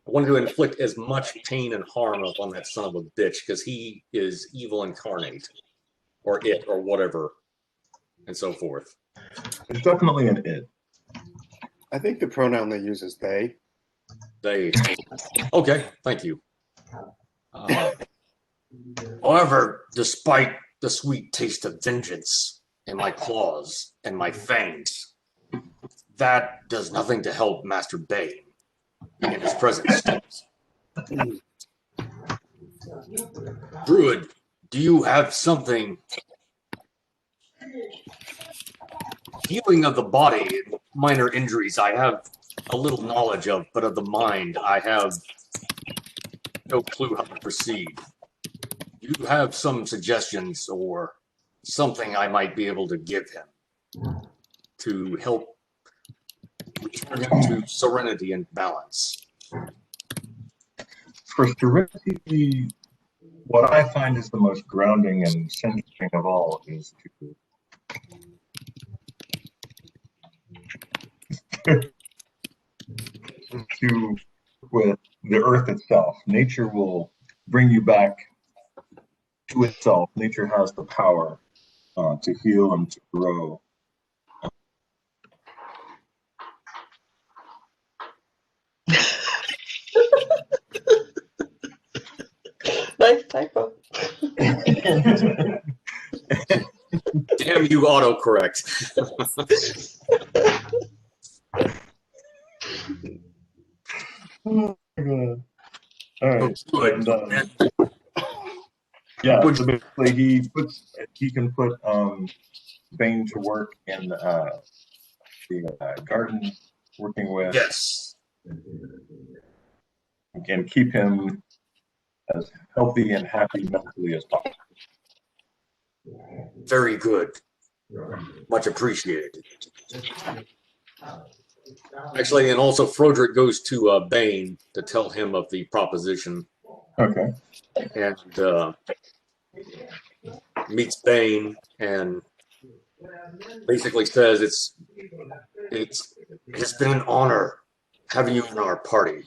I wanted to inflict as much pain and harm upon that son of a bitch, because he is evil incarnate, or it, or whatever, and so forth. It's definitely an it. I think the pronoun they use is they. They. Okay, thank you. However, despite the sweet taste of vengeance in my claws and my fangs, that does nothing to help Master Bane in his present state. Druid, do you have something? Healing of the body, minor injuries, I have a little knowledge of, but of the mind, I have no clue how to proceed. Do you have some suggestions or something I might be able to give him to help return him to serenity and balance? For serenity, what I find is the most grounding and centering of all is to with the earth itself. Nature will bring you back to itself. Nature has the power to heal and to grow. Nice typo. Damn you, autocorrect. Oh my God. All right. Good. And, yeah, so basically he can put Bane to work in the garden, working with, Yes, and keep him as healthy and happy mentally as possible. very good. Much appreciated. Actually, and also Froderick goes to Bane to tell him of the proposition. Okay. And meets Bane and basically says it's been an honor having you in our party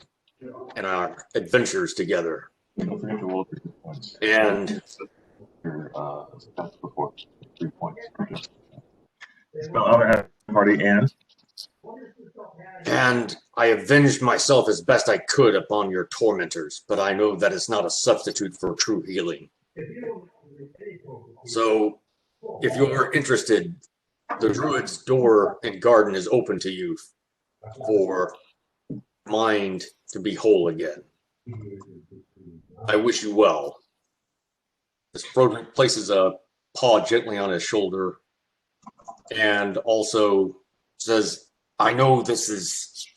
and our adventures together. Don't forget to roll 3 points. And That's before 3 points. Spell out a party and I avenged myself as best I could upon your tormentors, but I know that is not a substitute for true healing. So, if you're interested, the Druid's door and garden is open to you for mind to be whole again. I wish you well. This Frodrick places a paw gently on his shoulder and also says, I know this is,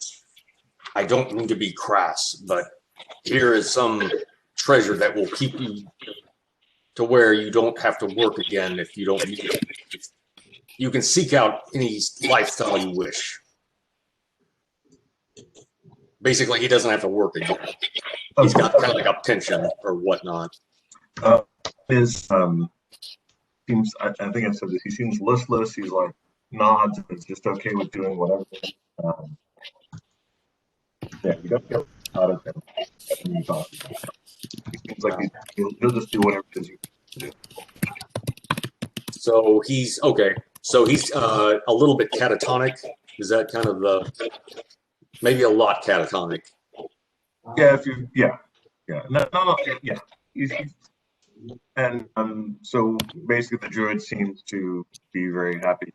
I don't mean to be crass, but here is some treasure that will keep you to where you don't have to work again if you don't need it. You can seek out any lifestyle you wish. Basically, he doesn't have to work again. He's got kind of like a pension or whatnot. Seems, I think I've said this, he seems listless. He's like nods and is just okay with doing whatever. Yeah, you don't get out of him. He seems like he'll just do whatever it is you do. So he's okay. So he's a little bit catatonic. Is that kind of the maybe a lot catatonic? Yeah, if you yeah. No, yeah. He's and so basically the druid seems to be very happy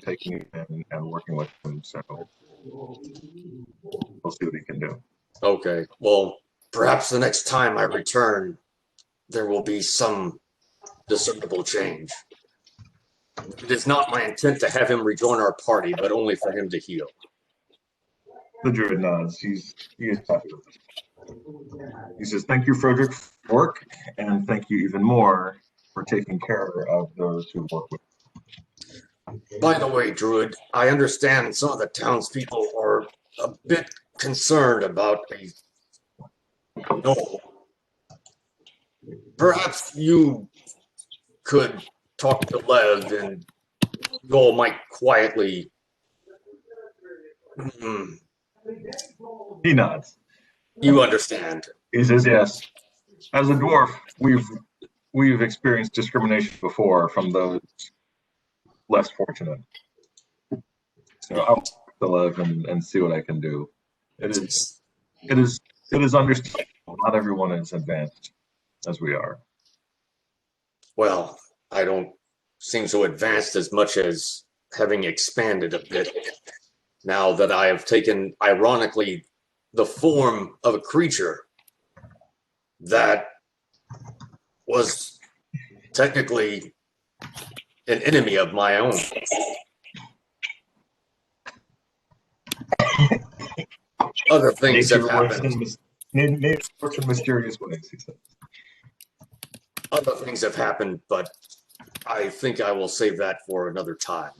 taking him and working with him. So we'll see what he can do. Okay. Well, perhaps the next time I return, there will be some discernible change. It is not my intent to have him rejoin our party, but only for him to heal. The druid nods. He is happy with it. He says, "Thank you, Frederick, for your work, and thank you even more for taking care of those who work with you." By the way, Druid, I understand some of the townspeople are a bit concerned about a no. Perhaps you could talk to Lev and you all might quietly. He nods. You understand. He says, "Yes. As a dwarf, we've experienced discrimination before from those less fortunate. So I'll live and see what I can do. It is understandable. Not everyone is advanced as we are." Well, I don't seem so advanced as much as having expanded a bit now that I have taken, ironically, the form of a creature that was technically an enemy of my own. Other things have happened. Nature works in mysterious ways, he said. Other things have happened, but I think I will save that for another time.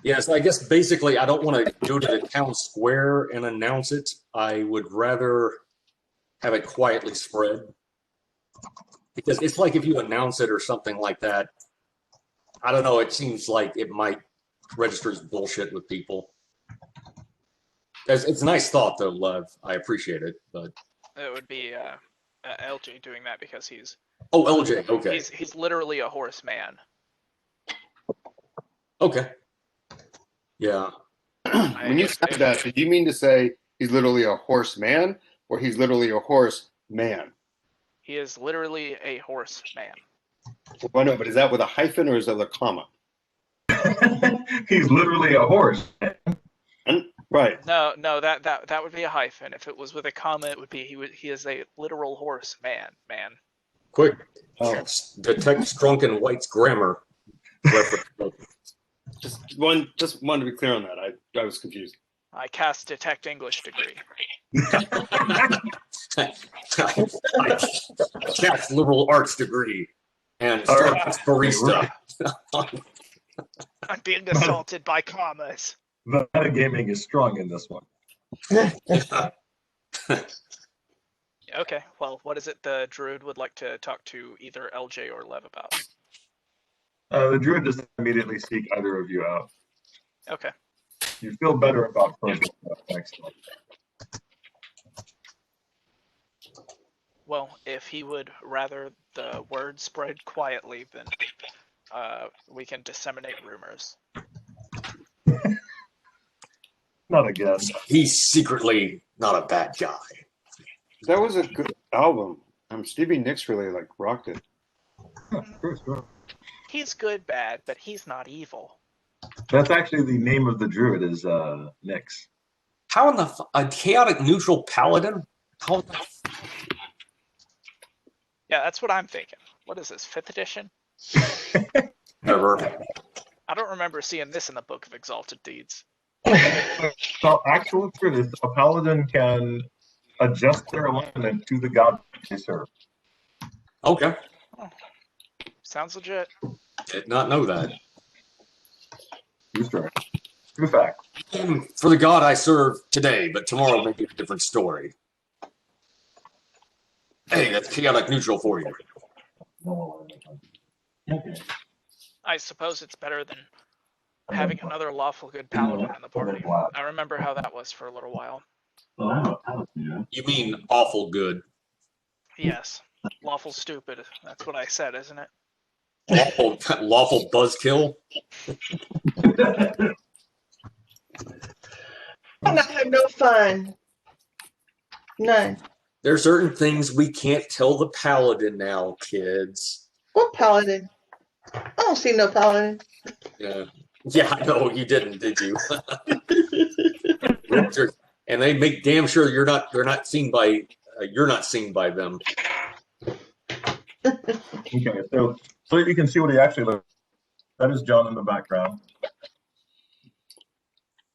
Yes, I guess basically I don't want to go to the town square and announce it. I would rather have it quietly spread. Because it's like if you announce it or something like that, I don't know, it seems like it might register as bullshit with people. It's a nice thought though, Lev. I appreciate it, but it would be LJ doing that because he's LJ, okay. He's literally a horseman. Okay. Yeah. When you said that, did you mean to say he's literally a horseman or he's literally a horse man? He is literally a horseman. Well, no, but is that with a hyphen or is that with a comma? He's literally a horse. Right. No, that would be a hyphen. If it was with a comma, it would be he is a literal horseman, man. Quick, detect drunken white's grammar. Just wanted to be clear on that. I was confused. I cast detect English degree. I cast liberal arts degree and start barista. I'm being assaulted by commas. The metagaming is strong in this one. Okay, well, what is it the druid would like to talk to either LJ or Lev about? The druid doesn't immediately seek either of you out. Okay. You feel better about further next time. Well, if he would rather the word spread quietly, then we can disseminate rumors. Not again. He's secretly not a bad guy. That was a good album. Stevie Nicks really rocked it. Sure. He's good, bad, but he's not evil. That's actually the name of the druid is Nyx. How in the a chaotic neutral paladin? How? Yeah, that's what I'm thinking. What is this, 5th edition? Never. I don't remember seeing this in the Book of Exalted Deeds. So actual truth is a paladin can adjust their alignment to the god they serve. Okay. Oh, sounds legit. Did not know that. True story. True fact. For the god I serve today, but tomorrow may be a different story. Hey, that's chaotic neutral for you. Okay. I suppose it's better than having another lawful good paladin in the party. I remember how that was for a little while. Well, I'm a paladin, You mean awful good. Yes. Lawful stupid. That's what I said, isn't it? Lawful buzzkill. And I have no fun. None. There are certain things we can't tell the paladin now, kids. What paladin? I don't see no paladin. Yeah, I know you didn't, did you? And they make damn sure they're not seen by you're not seen by them. Okay, so you can see what he actually looks. That is John in the background.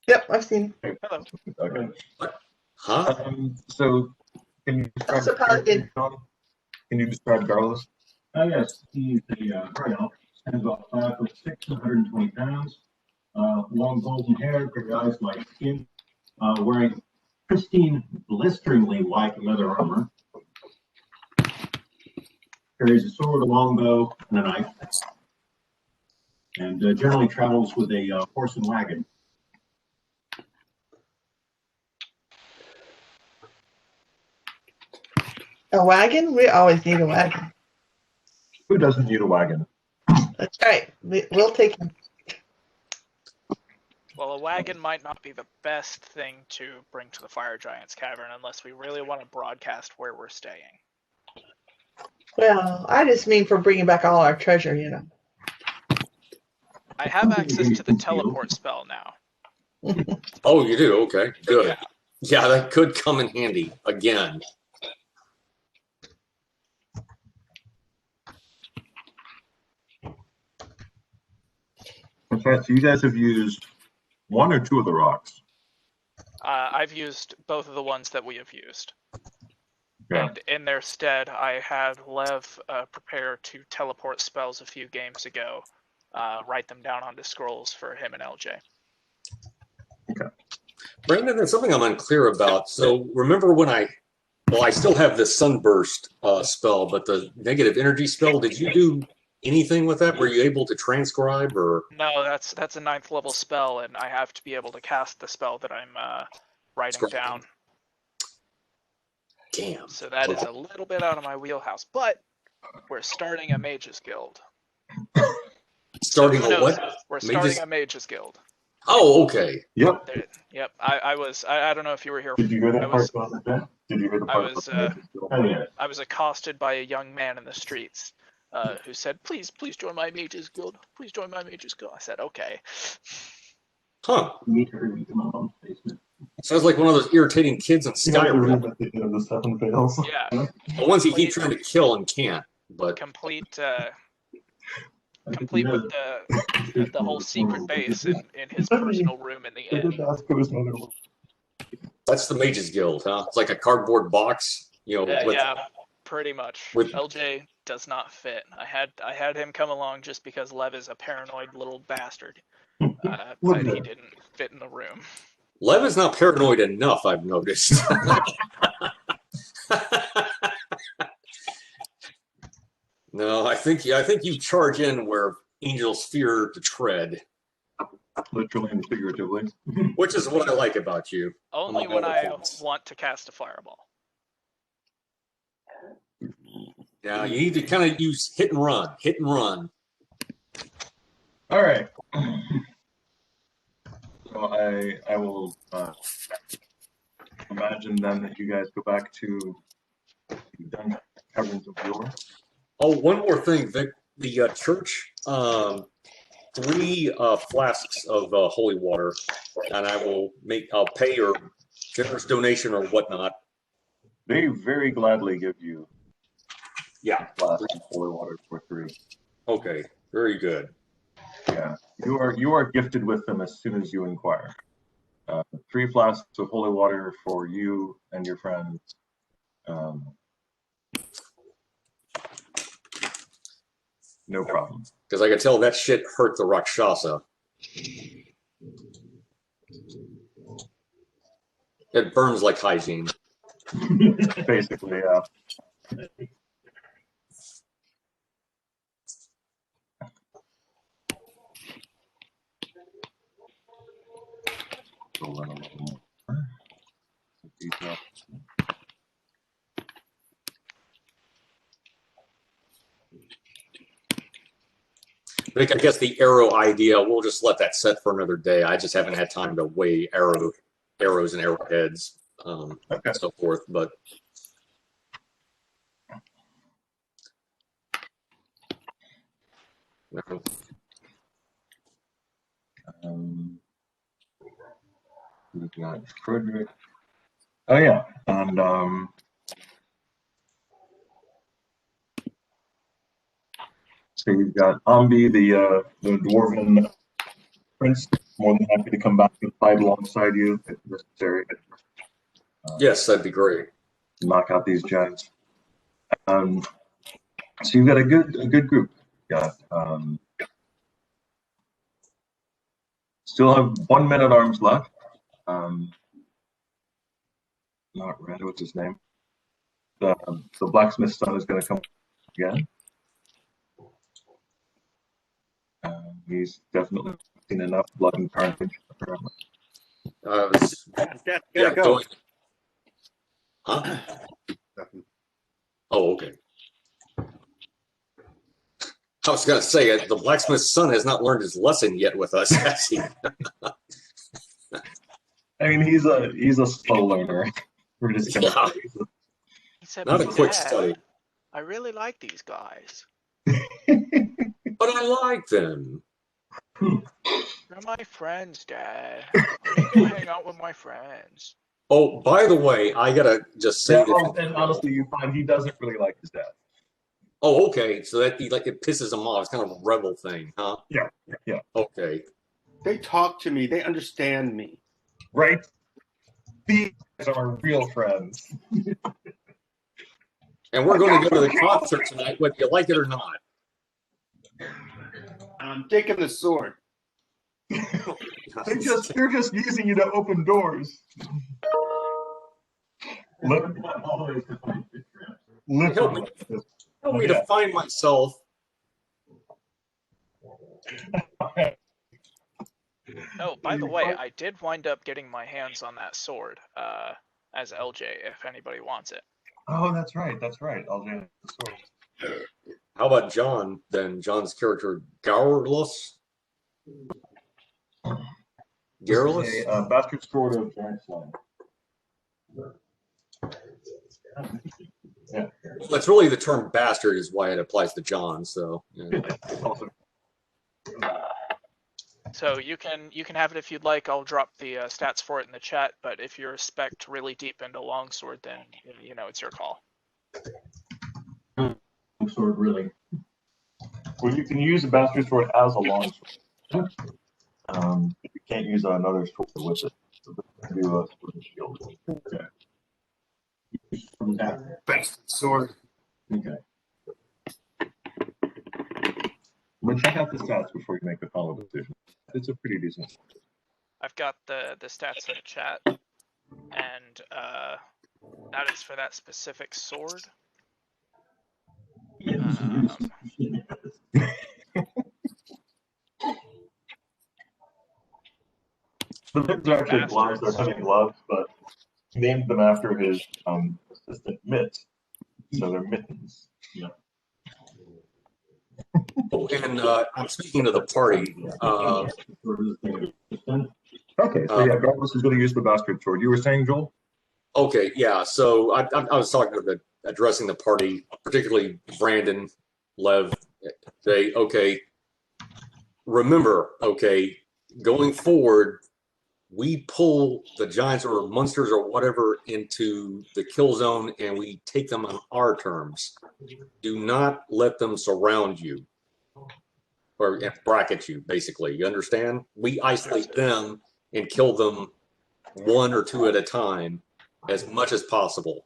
Yep, I've seen him. Hello. Okay. Huh? So can you describe That's a paladin. John? Can you describe Garlus? Yes, he's a gray elf. Stands about 5'6", 120 pounds. Long golden hair, gray eyes, light skin. Wearing pristine, blisteringly white leather armor. Carries a sword, a longbow, and a knife. And generally travels with a horse and wagon. A wagon? We always need a wagon. Who doesn't need a wagon? That's right. We'll take him. Well, a wagon might not be the best thing to bring to the Fire Giant's Cavern unless we really want to broadcast where we're staying. Well, I just mean for bringing back all our treasure, you know. I have access to the teleport spell now. Oh, you do? Okay, good. Yeah, that could come in handy again. Okay, so you guys have used one or two of the rocks. I've used both of the ones that we have used. Yeah. And in their stead, I had Lev prepare 2 teleport spells a few games ago. Write them down onto scrolls for him and LJ. Okay. Brandon, there's something I'm unclear about. So remember when I still have the sunburst spell, but the negative energy spell, did you do anything with that? Were you able to transcribe or? No, that's a 9th level spell, and I have to be able to cast the spell that I'm writing down. Damn. So that is a little bit out of my wheelhouse, but we're starting a Mages Guild. Starting So who a knows? what? We're starting a Mages Guild. Oh, okay. Yep. Yep. I don't know if you were here. Did you hear that I part was- about that? Did you hear the I part was, about Oh, yeah. I was accosted by a young man in the streets who said, please join my Mages Guild. Please join my Mages Guild. I said, okay. Huh. Meet her in my mom's basement. Sounds like one of those irritating kids in Skyrim. The 7 fails. Yeah. The ones you keep trying to kill and can't. But Complete with the whole secret base in his personal room in the I did inn. ask who his mother was. that's the Mages Guild, huh? It's like a cardboard box, you know. Yeah, pretty much. with- LJ does not fit. I had him come along just because Lev is a paranoid little bastard, but he didn't fit in the room. Lev is not paranoid enough, I've noticed. No, I think you charge in where angels fear to tread, Literally and figuratively. which is what I like about you. Only when I want to cast a fireball. Yeah, you need to kind of use hit and run. All right. So I will imagine then that you guys go back to the dungeon caverns of yore. Oh, one more thing, Vic. the church 3 flasks of holy water, and I'll pay your generous donation or whatnot. They very gladly give you Yeah. flask of holy water for 3. Okay. Very good. Yeah, you are gifted with them as soon as you inquire. 3 flasks of holy water for you and your friends. No problem. Because I can tell that shit hurt the Rakshasa. It burns like hygiene. Basically, yeah. We'll run a little more. Detail. I think, I guess the arrow idea, we'll just let that set for another day. I just haven't had time to weigh arrows and arrowheads, and so forth. But we've got Frederick. Oh yeah, and so you've got Ambi, the dwarven prince, more than happy to come back and fight alongside you if necessary. yes, that'd be great. Knock out these giants. So you've got a good group. Got still have 1 man-at-arms left. Not Red, what's his name? The blacksmith's son is going to come again. He's definitely seen enough blood and carnage. Yeah, go. Huh? Oh, okay. I was going to say, the blacksmith's son has not learned his lesson yet with us, has he? I mean, he's a slow learner. We're just gonna say He said, not a quick "Dad, study. I really like these guys. But I like them. They're my friends, Dad. I need to hang out with my friends." Oh, by the way, I gotta just say that. And honestly, you find he doesn't really like his dad. Oh, okay. So that it pisses him off. It's kind of a rebel thing, huh? Yeah. Okay. They talk to me. They understand me. Right? These are real friends. And we're going to go to the concert tonight, whether you like it or not. I'm taking the sword. They're just using you to open doors. Literally. Help me to find myself. Oh, by the way, I did wind up getting my hands on that sword as LJ, if anybody wants it. Oh, that's right. LJ has the sword. How about John, then? John's character, Garrulus? Garrulus? A bastard sword of giant slime. Yeah. Well, it's really the term bastard is why it applies to John, so. Yeah. So you can have it if you'd like. I'll drop the stats for it in the chat. But if you're spec'd really deep into longsword, then it's your call. Sword, really. Well, you can use a bastard sword as a long sword. You can't use another sword with it. So do a sword and shield. Okay. From that. Best sword. Okay. But check out the stats before you make the final decision. It's a pretty decent sword. I've got the stats in the chat, and that is for that specific sword. The mitts are actually gloves. They're heavy gloves, but he named them after his assistant Mitt. So they're mittens. Yeah. Oh, and I'm speaking to the party. Okay, so yeah, Garrulus is going to use the bastard sword. You were saying, Joel? Okay, yeah. So I was talking to addressing the party, particularly Brandon, Lev, Say, okay, remember, okay, going forward, we pull the giants or monsters or whatever into the kill zone and we take them on our terms. Do not let them surround you or bracket you, basically. You understand? We isolate them and kill them one or two at a time as much as possible.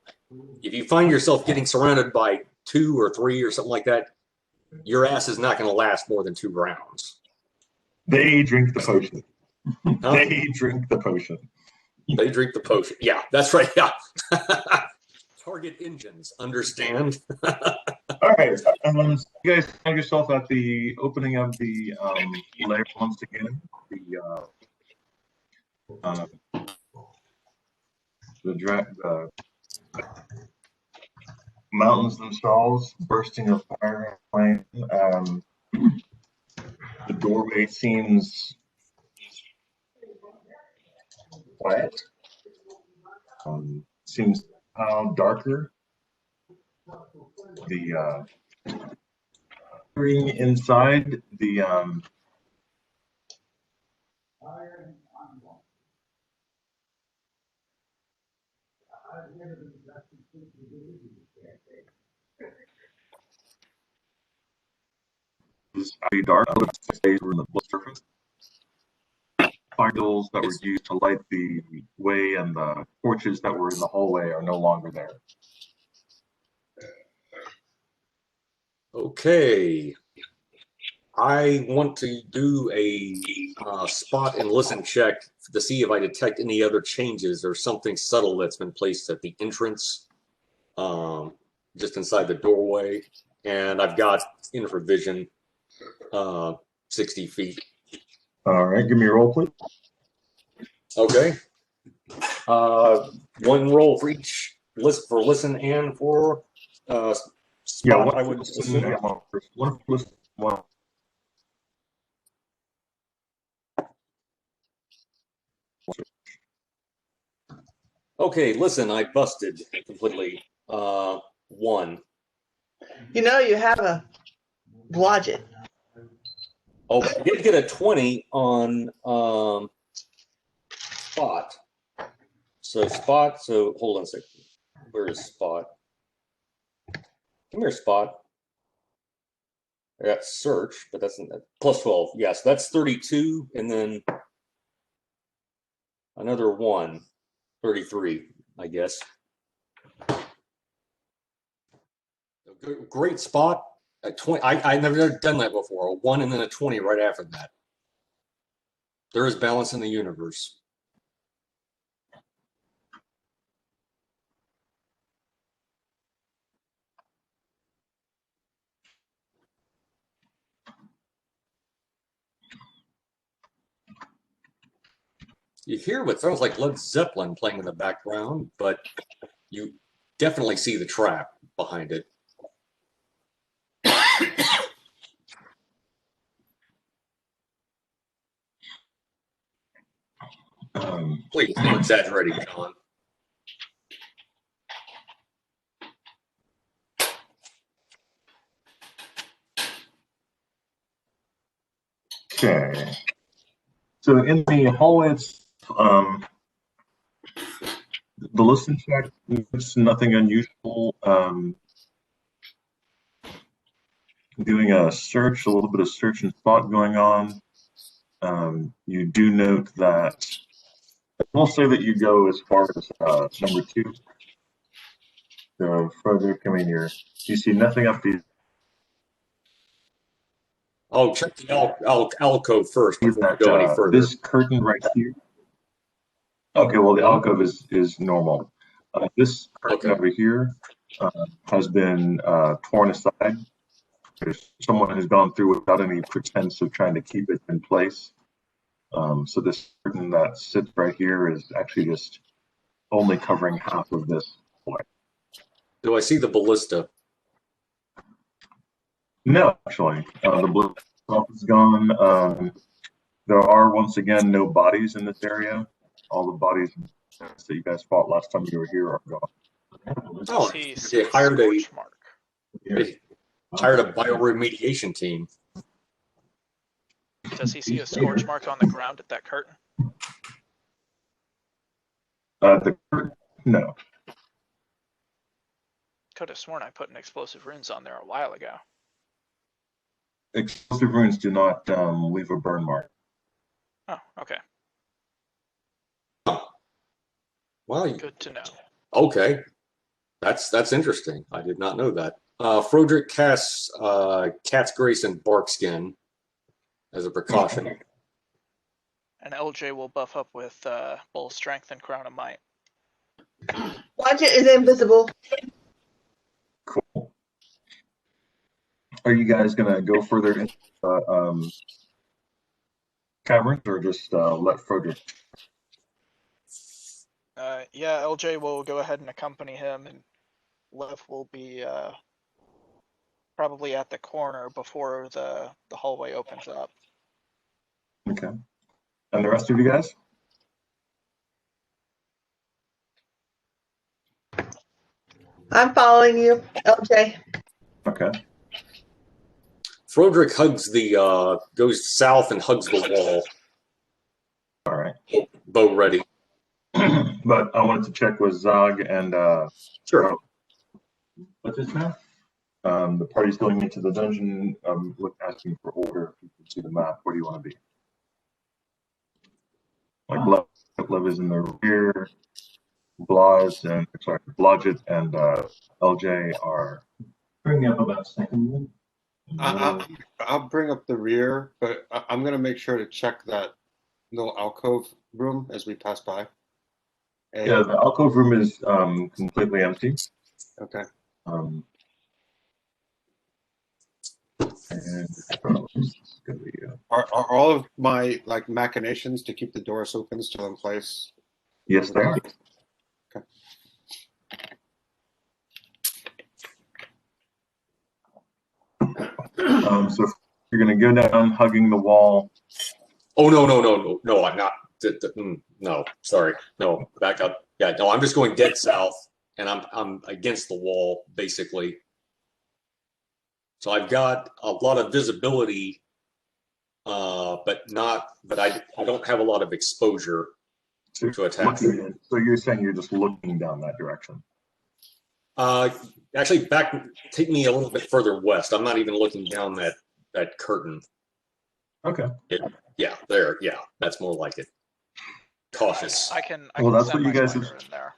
If you find yourself getting surrounded by 2 or 3 or something like that, your ass is not going to last more than 2 rounds. They drink the potion. Huh? They drink the potion. They drink the potion. Yeah, that's right. Yeah. Target engines, understand? All right. You guys find yourself at the opening of the lair once again. The mountains themselves bursting of fire and flame. The doorway seems quiet. Seems darker. The inside the is pretty dark. Stays in the surface. Fires that were used to light the way and the torches that were in the hallway are no longer there. Okay. I want to do a spot and listen check to see if I detect any other changes or something subtle that's been placed at the entrance, just inside the doorway. And I've got infravision 60 feet. All right, give me a roll, please. Okay. One roll for each listen and for spot. Yeah, I would assume. One for listen, one. Okay, listen, I busted completely. 1. You know, you have a blodgett. Oh, I did get a 20 on spot. So spot, so hold on a second. Where is spot? Come here, spot. I got search, but that's plus 12. Yes, that's 32, and then another 1, 33, I guess. Great spot. A 20. I've never done that before. A 1 and then a 20 right after that. There is balance in the universe. You hear what sounds like Led Zeppelin playing in the background, but you definitely see the trap behind it. Please, no exaggerating, John. Okay. So in the hallway, the listen check, it's nothing unusual. Doing a search, a little bit of search and spot going on. You do note that, I'll say that you go as far as number 2. So further coming here, you see nothing up the. Oh, check the alcove first before you go any further. This curtain right here. Okay, well the alcove is normal. This curtain over here has been torn aside. Someone has gone through without any pretense of trying to keep it in place. So this curtain that sits right here is actually just only covering half of this hallway. Do I see the ballista? No, actually, the blue is gone. There are once again no bodies in this area. All the bodies that you guys fought last time you were here are gone. Oh, He they hired a mark. hired a bioremediation team. Does he see a scorch mark on the ground at that curtain? No. Could have sworn I put an explosive runes on there a while ago. Explosive runes do not leave a burn mark. Oh, okay. Well, Good to know. okay, that's interesting. I did not know that. Frodrick casts Cat's Grace and Bark Skin as a precaution. And LJ will buff up with Bull Strength and Crown of Might. Watch it is invisible. Cool. Are you guys gonna go further into caverns, or just let Frodrick? Yeah, LJ will go ahead and accompany him, and Lev will be probably at the corner before the hallway opens up. Okay. And the rest of you guys? I'm following you, LJ. Okay. Frodrick hugs goes south and hugs the wall. All right. Bow ready. But I wanted to check with Zog and Sure. what's his name? The party's going into the dungeon. Asking for order. If you can see the map, where do you want to be? Like Lev is in the rear. Blodgett and LJ are. Bring me up about second. I'll bring up the rear, but I'm going to make sure to check that little alcove room as we pass by. And, Yeah, the alcove room is completely empty. Okay. And Are all of my machinations to keep the doors open still in place? Yes, they are. Okay. So you're going to go down hugging the wall. Oh no! I'm not. No, sorry. No, back up. Yeah, no, I'm just going dead south, and I'm against the wall basically. So I've got a lot of visibility, but I don't have a lot of exposure to attack. So you're saying you're just looking down that direction? Actually, take me a little bit further west. I'm not even looking down that curtain. Okay. Yeah, there. Yeah, that's more like it. Cautious. I can Well, that's send what you my guys spider in there.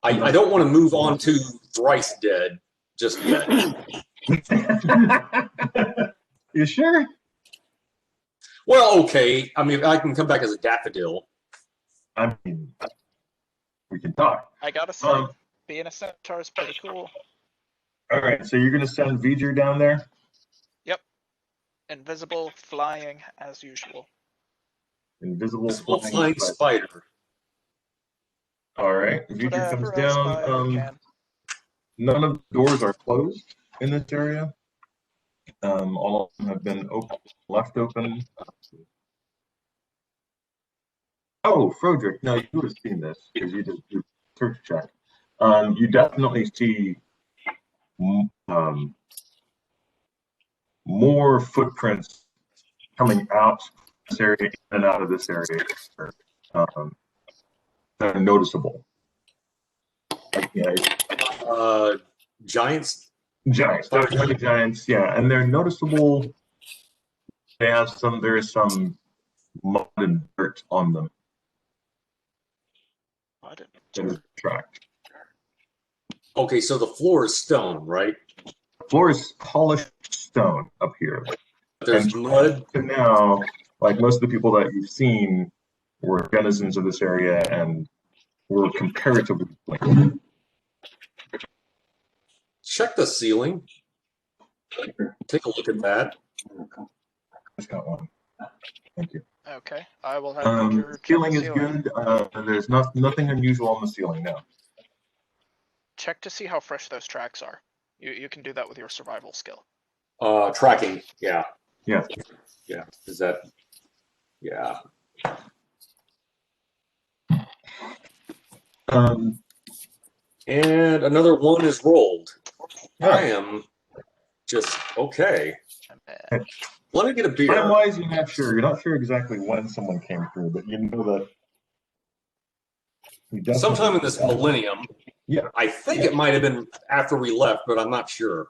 I don't want to move on to Thrice Dead just yet. You sure? Well, okay. I mean, I can come back as a daffodil. I mean, we can talk. I gotta say, being a centaur is pretty cool. All right, so you're going to send V'ger down there? Yep. Invisible, flying, as usual. Invisible Flying spider. All right, V'ger comes Whatever a spider down. can. None of the doors are closed in this area. All of them have been left open. Oh, Frodrick, no, you would have seen this because you did your search check. You definitely see more footprints coming out this area, in and out of this area, that are noticeable. Giants. Giants, yeah, and they're noticeable. There is some mud and dirt on them. Mud and That is tracked. Okay, so the floor is stone, right? The floor is polished stone up here. There's mud. Now, like most of the people that you've seen were denizens of this area and were comparatively clean. Check the ceiling. Take a look at that. Just got one. Thank you. Okay, I will have your ceiling is good. There's nothing unusual on the ceiling now. Check to see how fresh those tracks are. You can do that with your survival skill. Tracking. Yeah. Yeah. Yeah. Is that? Yeah. And another one is rolled. I am just okay. Let me get a beer. Time-wise, you're not sure. You're not sure exactly when someone came through, but you know that sometime in this millennium. Yeah, I think it might have been after we left, but I'm not sure.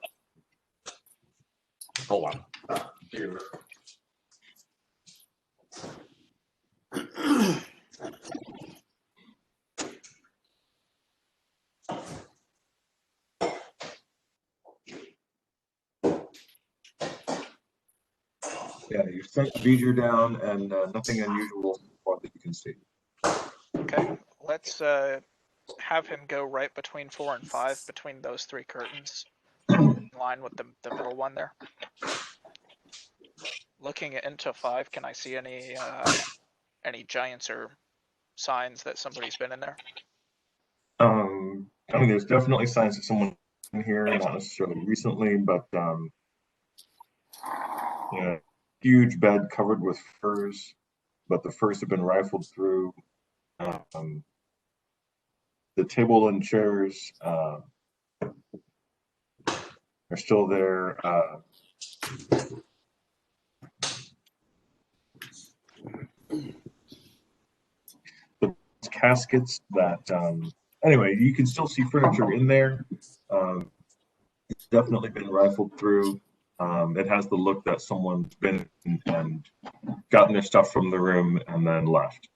Hold on. Here. Yeah, you sent V'ger down, and nothing unusual that you can see. Okay, let's have him go right between 4 and 5, between those 3 curtains, in line with the middle one there. Looking into 5, can I see any giants or signs that somebody's been in there? I mean, there's definitely signs that someone in here, not necessarily recently, but yeah, huge bed covered with furs, but the furs have been rifled through. The table and chairs are still there. The caskets that, anyway, you can still see furniture in there. It's definitely been rifled through. It has the look that someone's been and gotten their stuff from the room and then left.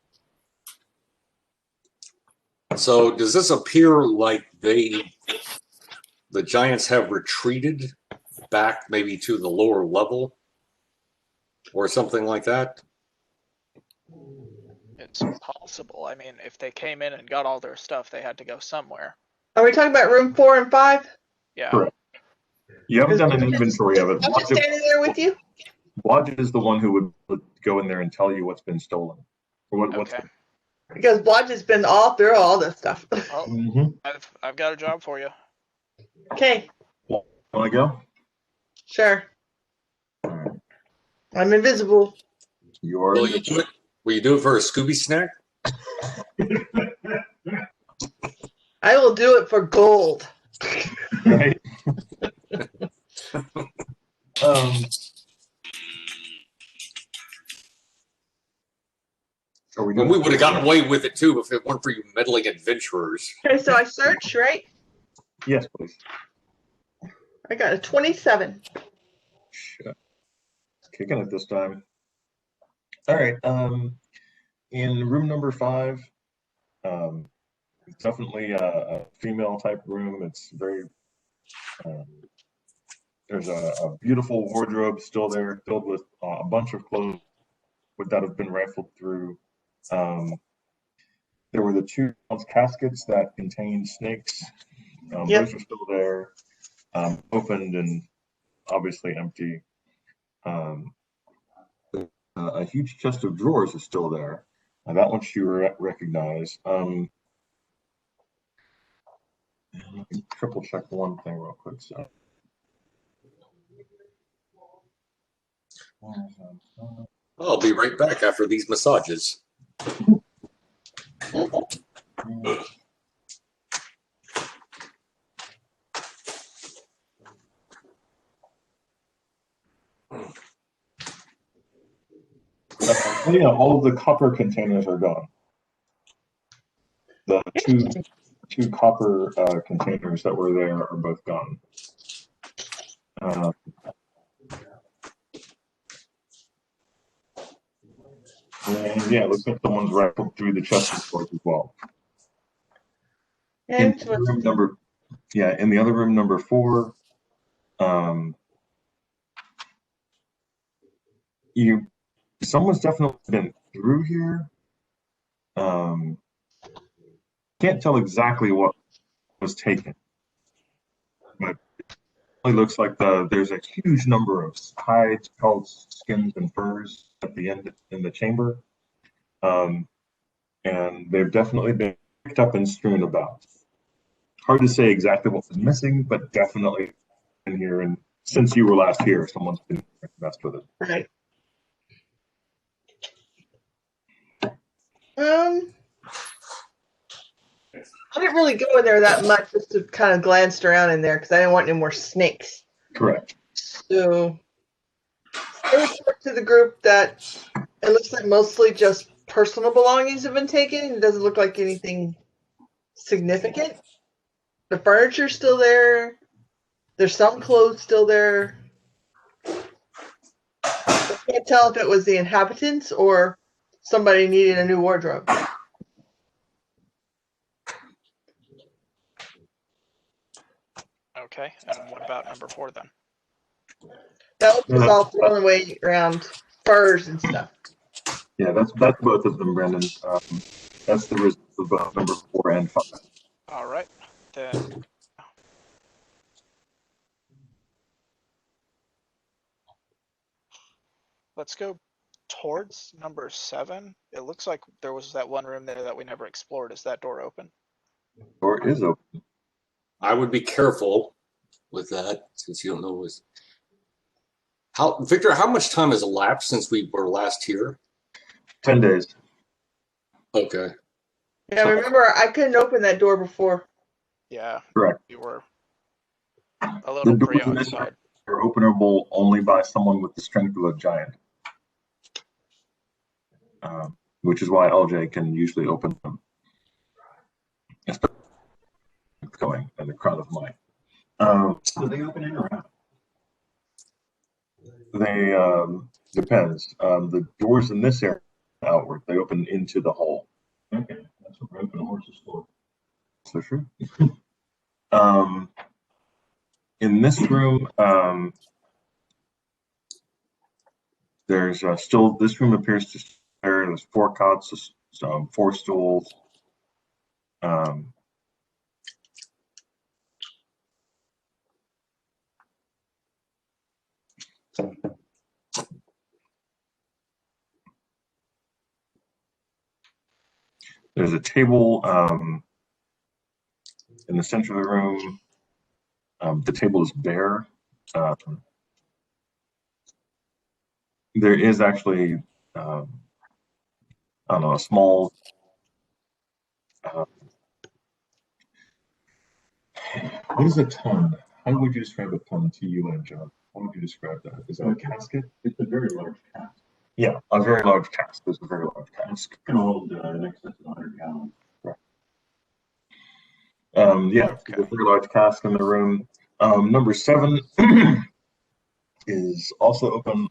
So does this appear like the giants have retreated back maybe to the lower level or something like that? It's possible. I mean, if they came in and got all their stuff, they had to go somewhere. Are we talking about room 4 and 5? Yeah. Correct. You haven't done an inventory of it. I'm just standing there with you. Blodge is the one who would go in there and tell you what's been stolen. Or what's Okay. Because Blodge has been all through all this stuff. Well, I've got a job for you. Okay, Want to go? sure. I'm invisible. You are. Will you do it? Will you do it for a Scooby snack? I will do it for gold. Right. Well, we would have gotten away with it too if it weren't for you meddling adventurers. Okay, so I search, right? Yes, please. I got a 27. Shit. Kicking it this time. All right. In room number 5, it's definitely a female type room. It's very. There's a beautiful wardrobe still there, filled with a bunch of clothes that have been rifled through. There were the 2 caskets that contained snakes. Yep. Those are still there, opened and obviously empty. A huge chest of drawers is still there. That one you recognize. Let me triple check one thing real quick. So. I'll be right back after these massages. Yeah, all of the copper containers are gone. The two copper containers that were there are both gone. And yeah, it looks like someone's rifled through the chest of drawers as well. In the other room number 4, someone's definitely been through here. Can't tell exactly what was taken, but it really looks like there's a huge number of hides, pelts, skins, and furs at the end in the chamber, and they've definitely been picked up and strewn about. Hard to say exactly what was missing, but definitely in here. And since you were last here, someone's been messed with it. Right. I didn't really go in there that much, just to kind of glanced around in there because I didn't want any more snakes. Correct. So I report to the group that it looks like mostly just personal belongings have been taken. It doesn't look like anything significant. The furniture's still there. There's some clothes still there. I can't tell if it was the inhabitants or somebody needing a new wardrobe. Okay, and what about number 4 then? That was all thrown away around furs and stuff. Yeah, that's both of them, Brendan. That's the results of both number 4 and 5. All right, then. Let's go towards number 7. It looks like there was that one room there that we never explored. Is that door open? Door is open. I would be careful with that since you don't know what's. Victor, how much time has elapsed since we were last here? 10 days. Okay. Yeah, remember, I couldn't open that door before. Yeah, Correct. you were a The little doors in this room preoccupied. are openable only by someone with the strength of a giant. Which is why LJ can usually open them. Especially going and the crowd of might. So they open in or out? They depends. The doors in this area outward, they open into the hole. Okay, that's what we open a horse's store. So true. In this room, there's still, this room appears to there's 4 cots, 4 stools. There's a table in the center of the room. The table is bare. There is actually, I don't know, a small. What is a ton? How would you describe a ton to you and John? How would you describe that? Is that a casket? It's a very large cask. Yeah, a very large cask. There's a very large cask. It can hold in excess of 100 gallons. Right. Yeah, Okay. there's a very large cask in the room. Number 7 is also open.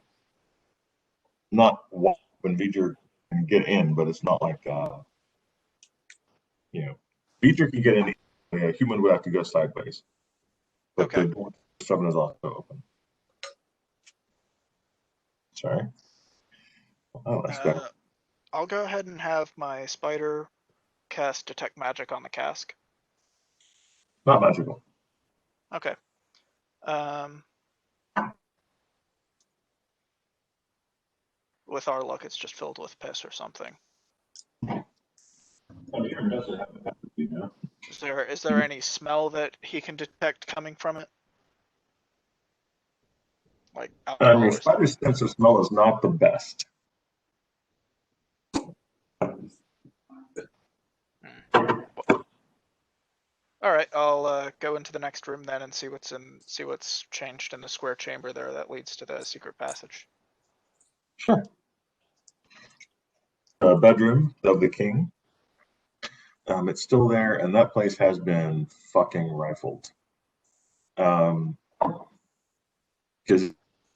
Not when V'ger can get in, but it's not like V'ger can get in. A human would have to go sideways. But Okay. the door 7 is also open. Sorry. Oh, that's better. I'll go ahead and have my spider cast detect magic on the cask. Not magical. Okay. With our luck, it's just filled with piss or something. Is there any smell that he can detect coming from it? Like alcohol Your or spider's something? sense of smell is not the best. All right, I'll go into the next room then and see what's changed in the square chamber there that leads to the secret passage. Sure. Bedroom of the king. It's still there, and that place has been fucking rifled. Because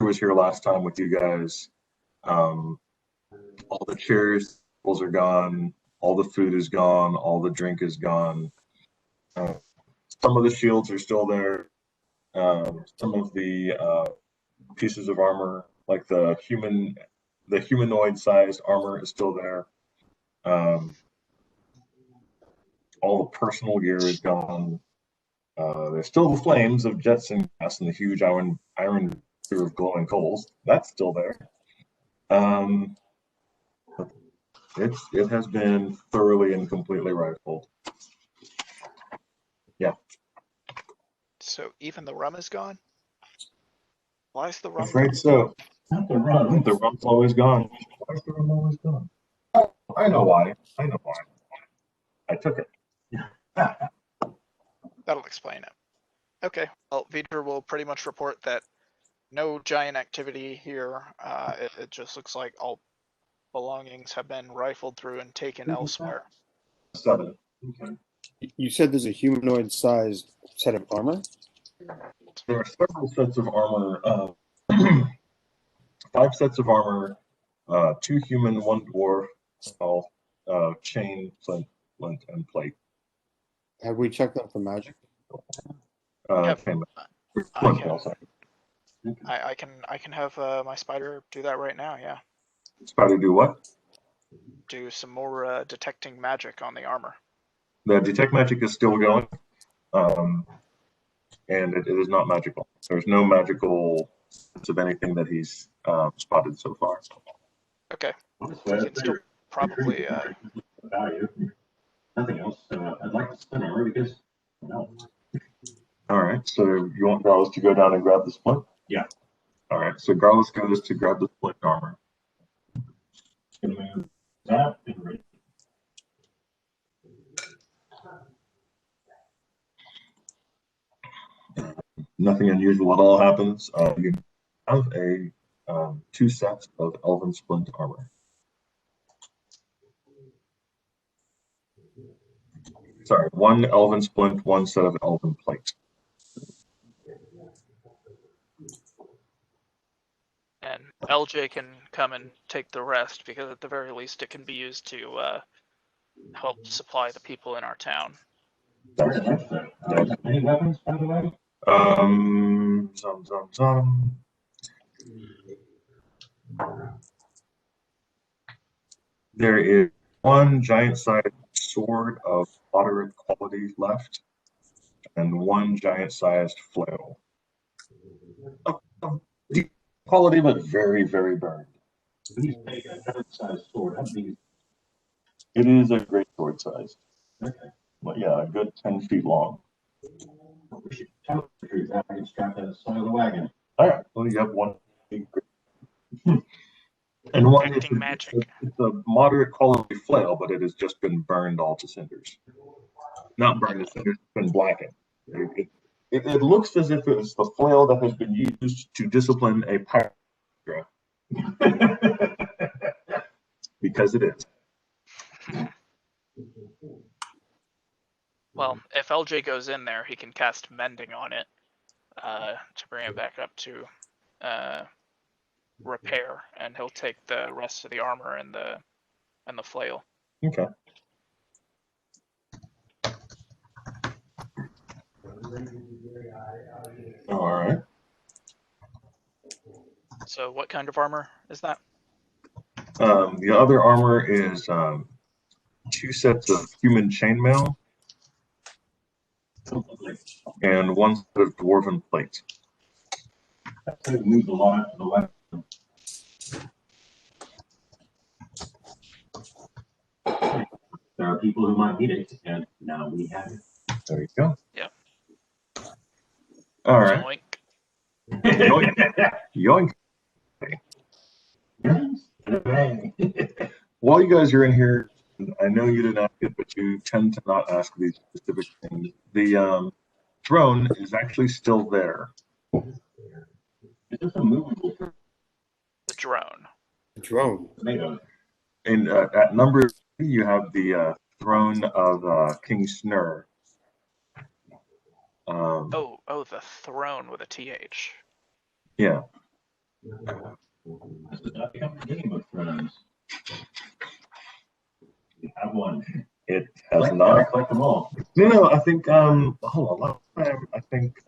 I was here last time with you guys. All the chairs, tables are gone. All the food is gone. All the drink is gone. Some of the shields are still there. Some of the pieces of armor, like the humanoid-sized armor, is still there. All the personal gear is gone. There's still the flames of Jetson gas and the huge iron of glowing coals. That's still there. It has been thoroughly and completely rifled. Yeah. So even the rum is gone? Why is the I'm rum afraid gone? so. Not the rum. The rum's always gone. Why is the rum always gone? Oh, I know why. I took it. That'll explain it. Okay, well, V'ger will pretty much report that No giant activity here. It just looks like all belongings have been rifled through and taken elsewhere. 7. Okay. You said there's a humanoid-sized set of armor. There are several sets of armor. 5 sets of armor. 2 human, 1 dwarf. All chain, flint, and plate. Have we checked them for magic? Yep. Chain, I flint, can, also. I can have my spider do that right now. Yeah, Spider do what? do some more detecting magic on the armor. The detect magic is still going, and it is not magical. There's no magical sense of anything that he's spotted so far. Okay, Honestly, we I can still figured probably. value. Nothing else. I'd like to spend armor because no. All right, so you want Garlis to go down and grab the splint? Yeah. All right, so Garlis goes to grab the splint armor. Gonna move that and ready. Nothing unusual at all happens. You have a 2 sets of elven splint armor. Sorry, 1 elven splint, 1 set of elven plate. And LJ can come and take the rest because at the very least it can be used to help supply the people in our town. Very much so. Any weapons, by the way? Zum. There is 1 giant-sized sword of moderate quality left, and 1 giant-sized flail. Of deep quality, but very, very burned. Please take a giant-sized sword. How big is It is a great sword size. it? Okay. But yeah, a good 10 feet long. We should tell the truth. I can strap that aside of the wagon. All right, well, you have 1 big, and 1 is Detecting magic. it's a moderate quality flail, but it has just been burned all to cinders. Not burned to cinders, it's been blackened. It looks as if it was the flail that has been used to discipline a pirate, because it is. Well, if LJ goes in there, he can cast mending on it to bring it back up to repair, and he'll take the rest of the armor and the flail. Okay. All right. So what kind of armor is that? The other armor is 2 sets of human chainmail and 1 set of dwarven plate. That's how you move a lot of the weapon. There are people who might need it, and now we have it. There you go. Yep. All right. Yoink. Yoink. While you guys are in here, I know you didn't ask it, but you tend to not ask these specific things. The throne is actually still there. Is this a movable drone? The drone. Drone. Tomato. And at number 3, you have the throne of King Snur. Oh, the throne with a TH. Yeah. This is not becoming a game of Thrones. We have one. It has Collect, not. collect them all. No, I think hold on. Last time I think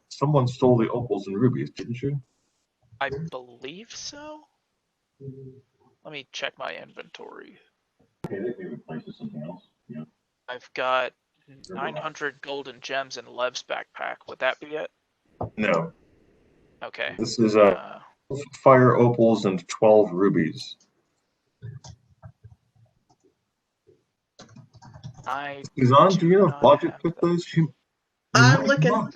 someone stole the opals and rubies, didn't you? I believe so. Let me check my inventory. Okay, they can replace with something else. Yeah. I've got 900 golden gems in Lev's backpack. Would that be it? No. Okay. This is fire opals and 12 rubies. Suzanne, do you have logic with those? I'm looking.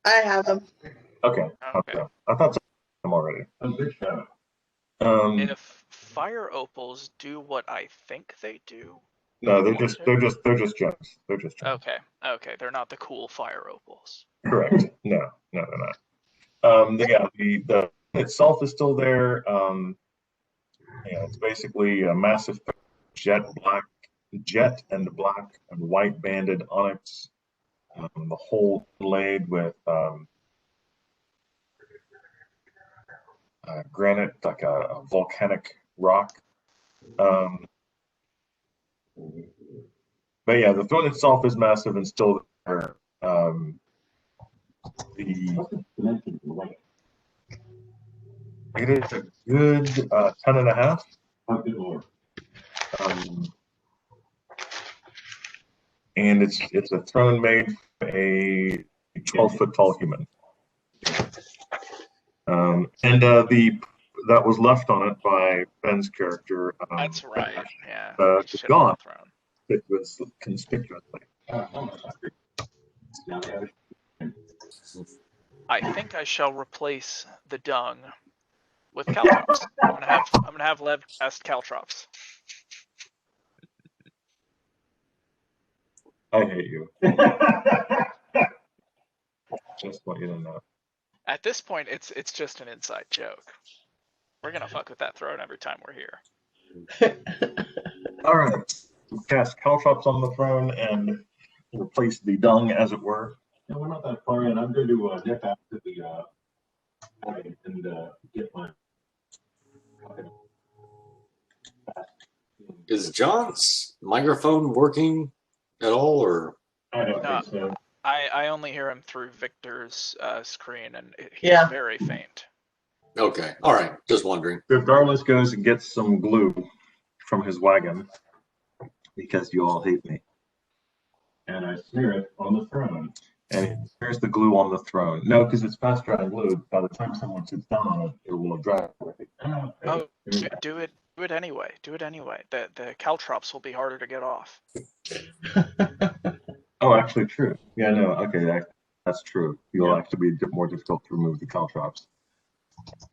I have them. Okay. I thought some already. A good show. If fire opals do what I think they do, No, they're just gems. They're just gems. Okay, they're not the cool fire opals. Correct. No, they're not. The itself is still there. It's basically a massive jet and black and white banded onyx. The whole laid with granite, like a volcanic rock. But yeah, the throne itself is massive and still there. It is a good 10 and a half. And it's a throne made for a 12-foot tall human. And that was left on it by Ben's character. That's right. Yeah. It's gone. It was conspicuously. I think I shall replace the dung with caltrops. I'm gonna have Lev cast caltrops. I hate you. Just want you to know. At this point, it's just an inside joke. We're gonna fuck with that throne every time we're here. All right. Cast caltrops on the throne and replace the dung, as it were. No, we're not that far in. I'm going to dip out to the and get my. Is John's microphone working at all, or? I don't think so. I only hear him through Victor's screen, and he's very faint. Okay, all right. Just wondering. Darlis goes and gets some glue from his wagon because you all hate me. And I smear it on the throne. And here's the glue on the throne. No, because it's fast drying glue. By the time someone sits down on it, it will have dried. Oh, do it anyway. Do it anyway. The caltrops will be harder to get off. Oh, actually, true. Yeah, no. Okay, that's true. You'll actually be more difficult to remove the caltrops.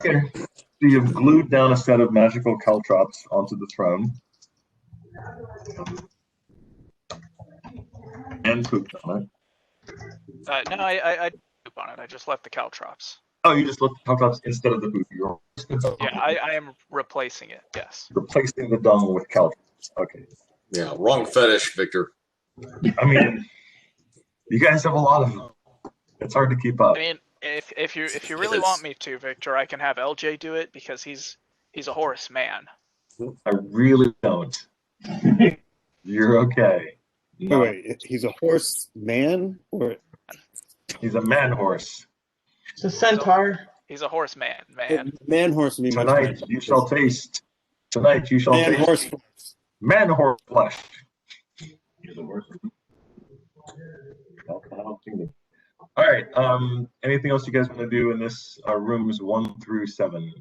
Okay, so you've glued down a set of magical caltrops onto the throne. And pooped on it. No, I poop on it. I just left the caltrops. Oh, you just left the caltrops instead of the poop. Yeah, I am replacing it. Yes. Replacing the dung with caltrops. Okay. Yeah, wrong fetish, Victor. I mean, you guys have a lot of them. It's hard to keep up. I mean, if you really want me to, Victor, I can have LJ do it because he's a horse man. I really don't. You're okay. Wait, he's a horse man, or he's a man horse? It's a centaur. He's a horse man. Man horse. Tonight you shall taste. Tonight you shall man taste. Horse. Man horse flesh. He's a horse. All right. Anything else you guys want to do in this rooms 1 through 7?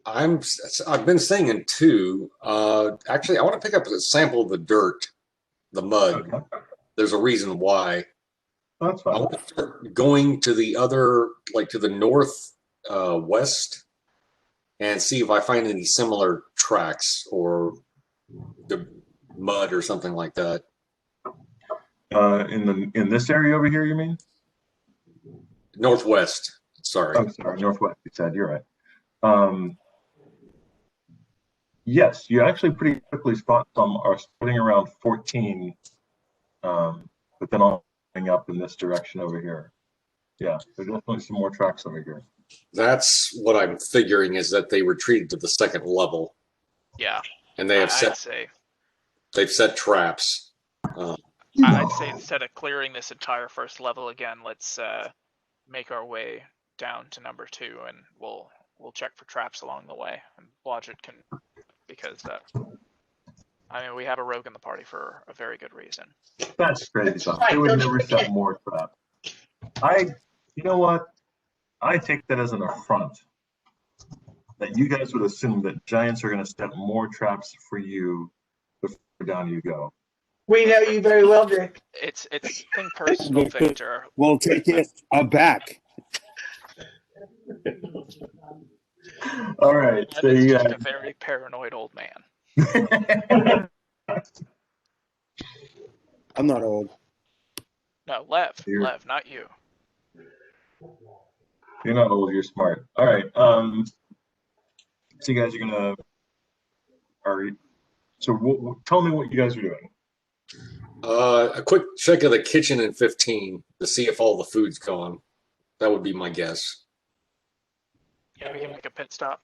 I've been saying in 2. Actually, I want to pick up a sample of the dirt, the mud. Okay. There's a reason why. That's fine. I want to start going to the other, like to the north west, and see if I find any similar tracks or the mud or something like that. In this area over here, you mean? Northwest. Sorry. I'm sorry, northwest. You said you're right. Yes, you actually pretty quickly spot some are starting around 14, but then all up in this direction over here. Yeah, there's definitely some more tracks over here. That's what I'm figuring, is that they retreated to the second level. Yeah. And they have they've set traps. I'd say instead of clearing this entire first level again, let's make our way down to number 2, and we'll check for traps along the way. And Blodgett can, because I mean, we have a rogue in the party for a very good reason. That's crazy. They would never set more traps. You know what? I take that as an affront. That you guys would assume that giants are going to set more traps for you before down you go. We know you very well, Vic. It's nothing personal, Victor. We'll take it aback. All right. That So is you just guys, a very paranoid old man. I'm not old. No, Lev. You're- Lev, not you. You're not old, you're smart. All right. So you guys are gonna tell me what you guys are doing. A quick check of the kitchen in 15 to see if all the food's gone. That would be my guess. Yeah, we can make a pit stop.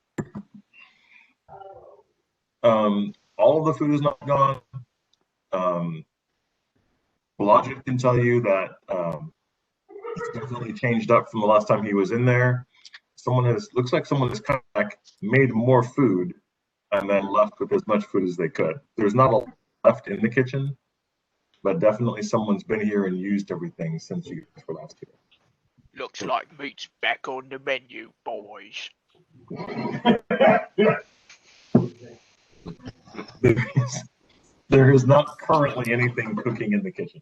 All of the food is not gone. Logic can tell you that it's definitely changed up from the last time he was in there. Looks like someone has come back, made more food, and then left with as much food as they could. There's not a lot left in the kitchen, but definitely someone's been here and used everything since you guys were last here. Looks like meat's back on the menu, boys. There is not currently anything cooking in the kitchen.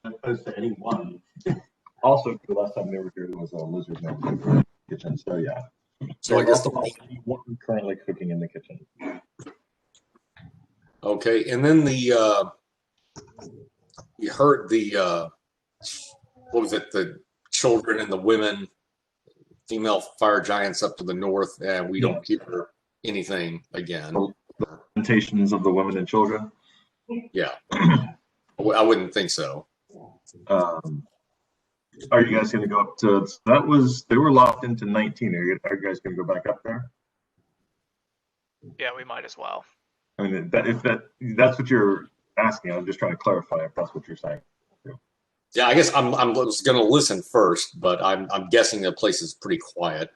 Opposed to anyone. Also, the last time they were here, there was a lizard man in the kitchen. So yeah. So I guess what currently cooking in the kitchen. okay, and then you heard the what was it? The children and the women, female fire giants up to the north, and we don't hear anything again. Presentations of the women and children. Yeah, I wouldn't think so. Are you guys going to go up to? They were locked into 19. Are you guys going to go back up there? Yeah, we might as well. I mean, that's what you're asking. I'm just trying to clarify if that's what you're saying. Yeah, I guess I'm going to listen first, but I'm guessing the place is pretty quiet.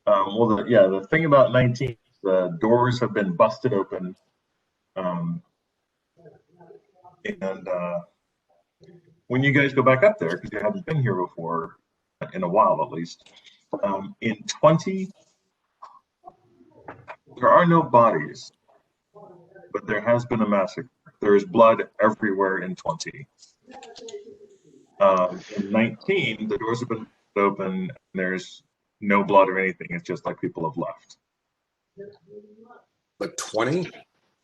The thing about 19, the doors have been busted open, and when you guys go back up there, because you haven't been here before, in a while at least, in 20, there are no bodies, but there has been a massacre. There is blood everywhere in 20. In 19, the doors have been open, and there's no blood or anything. It's just like people have left. But 20?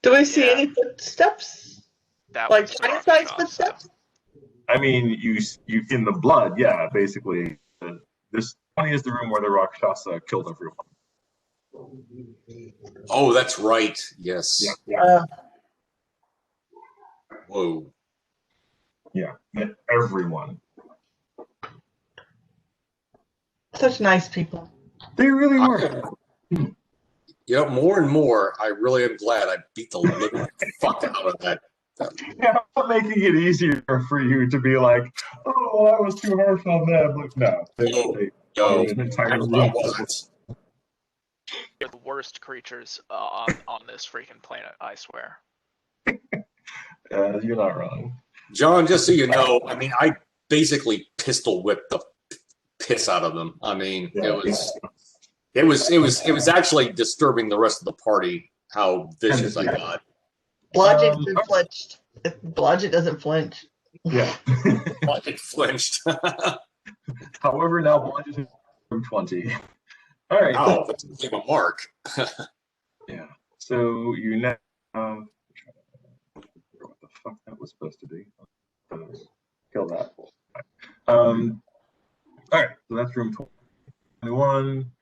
Do we see any footsteps? That Like was giant-sized Rakshasa. footsteps? I mean, you in the blood, yeah, basically. This 20 is the room where the Rakshasa killed everyone. Oh, that's right. Yes. Yeah. Whoa. Yeah, everyone. Such nice people. They really were. More and more, I really am glad I beat the living fuck out of that. Yeah, I'm making it easier for you to be like, oh, I was too harsh on them. Like, no, Yo, an entire I room. wasn't. They're the worst creatures on this freaking planet, I swear. You're not wrong. John, just so you know, I mean, I basically pistol whipped the piss out of them. I mean, it was actually disturbing the rest of the party how vicious I got. Blodgett flinched. Blodgett doesn't flinch. Yeah. It flinched. However, now Blodgett is from 20. All right. Oh, that's a mark. Yeah. So you now. What the fuck that was supposed to be? Kill that. All right. So that's room 21.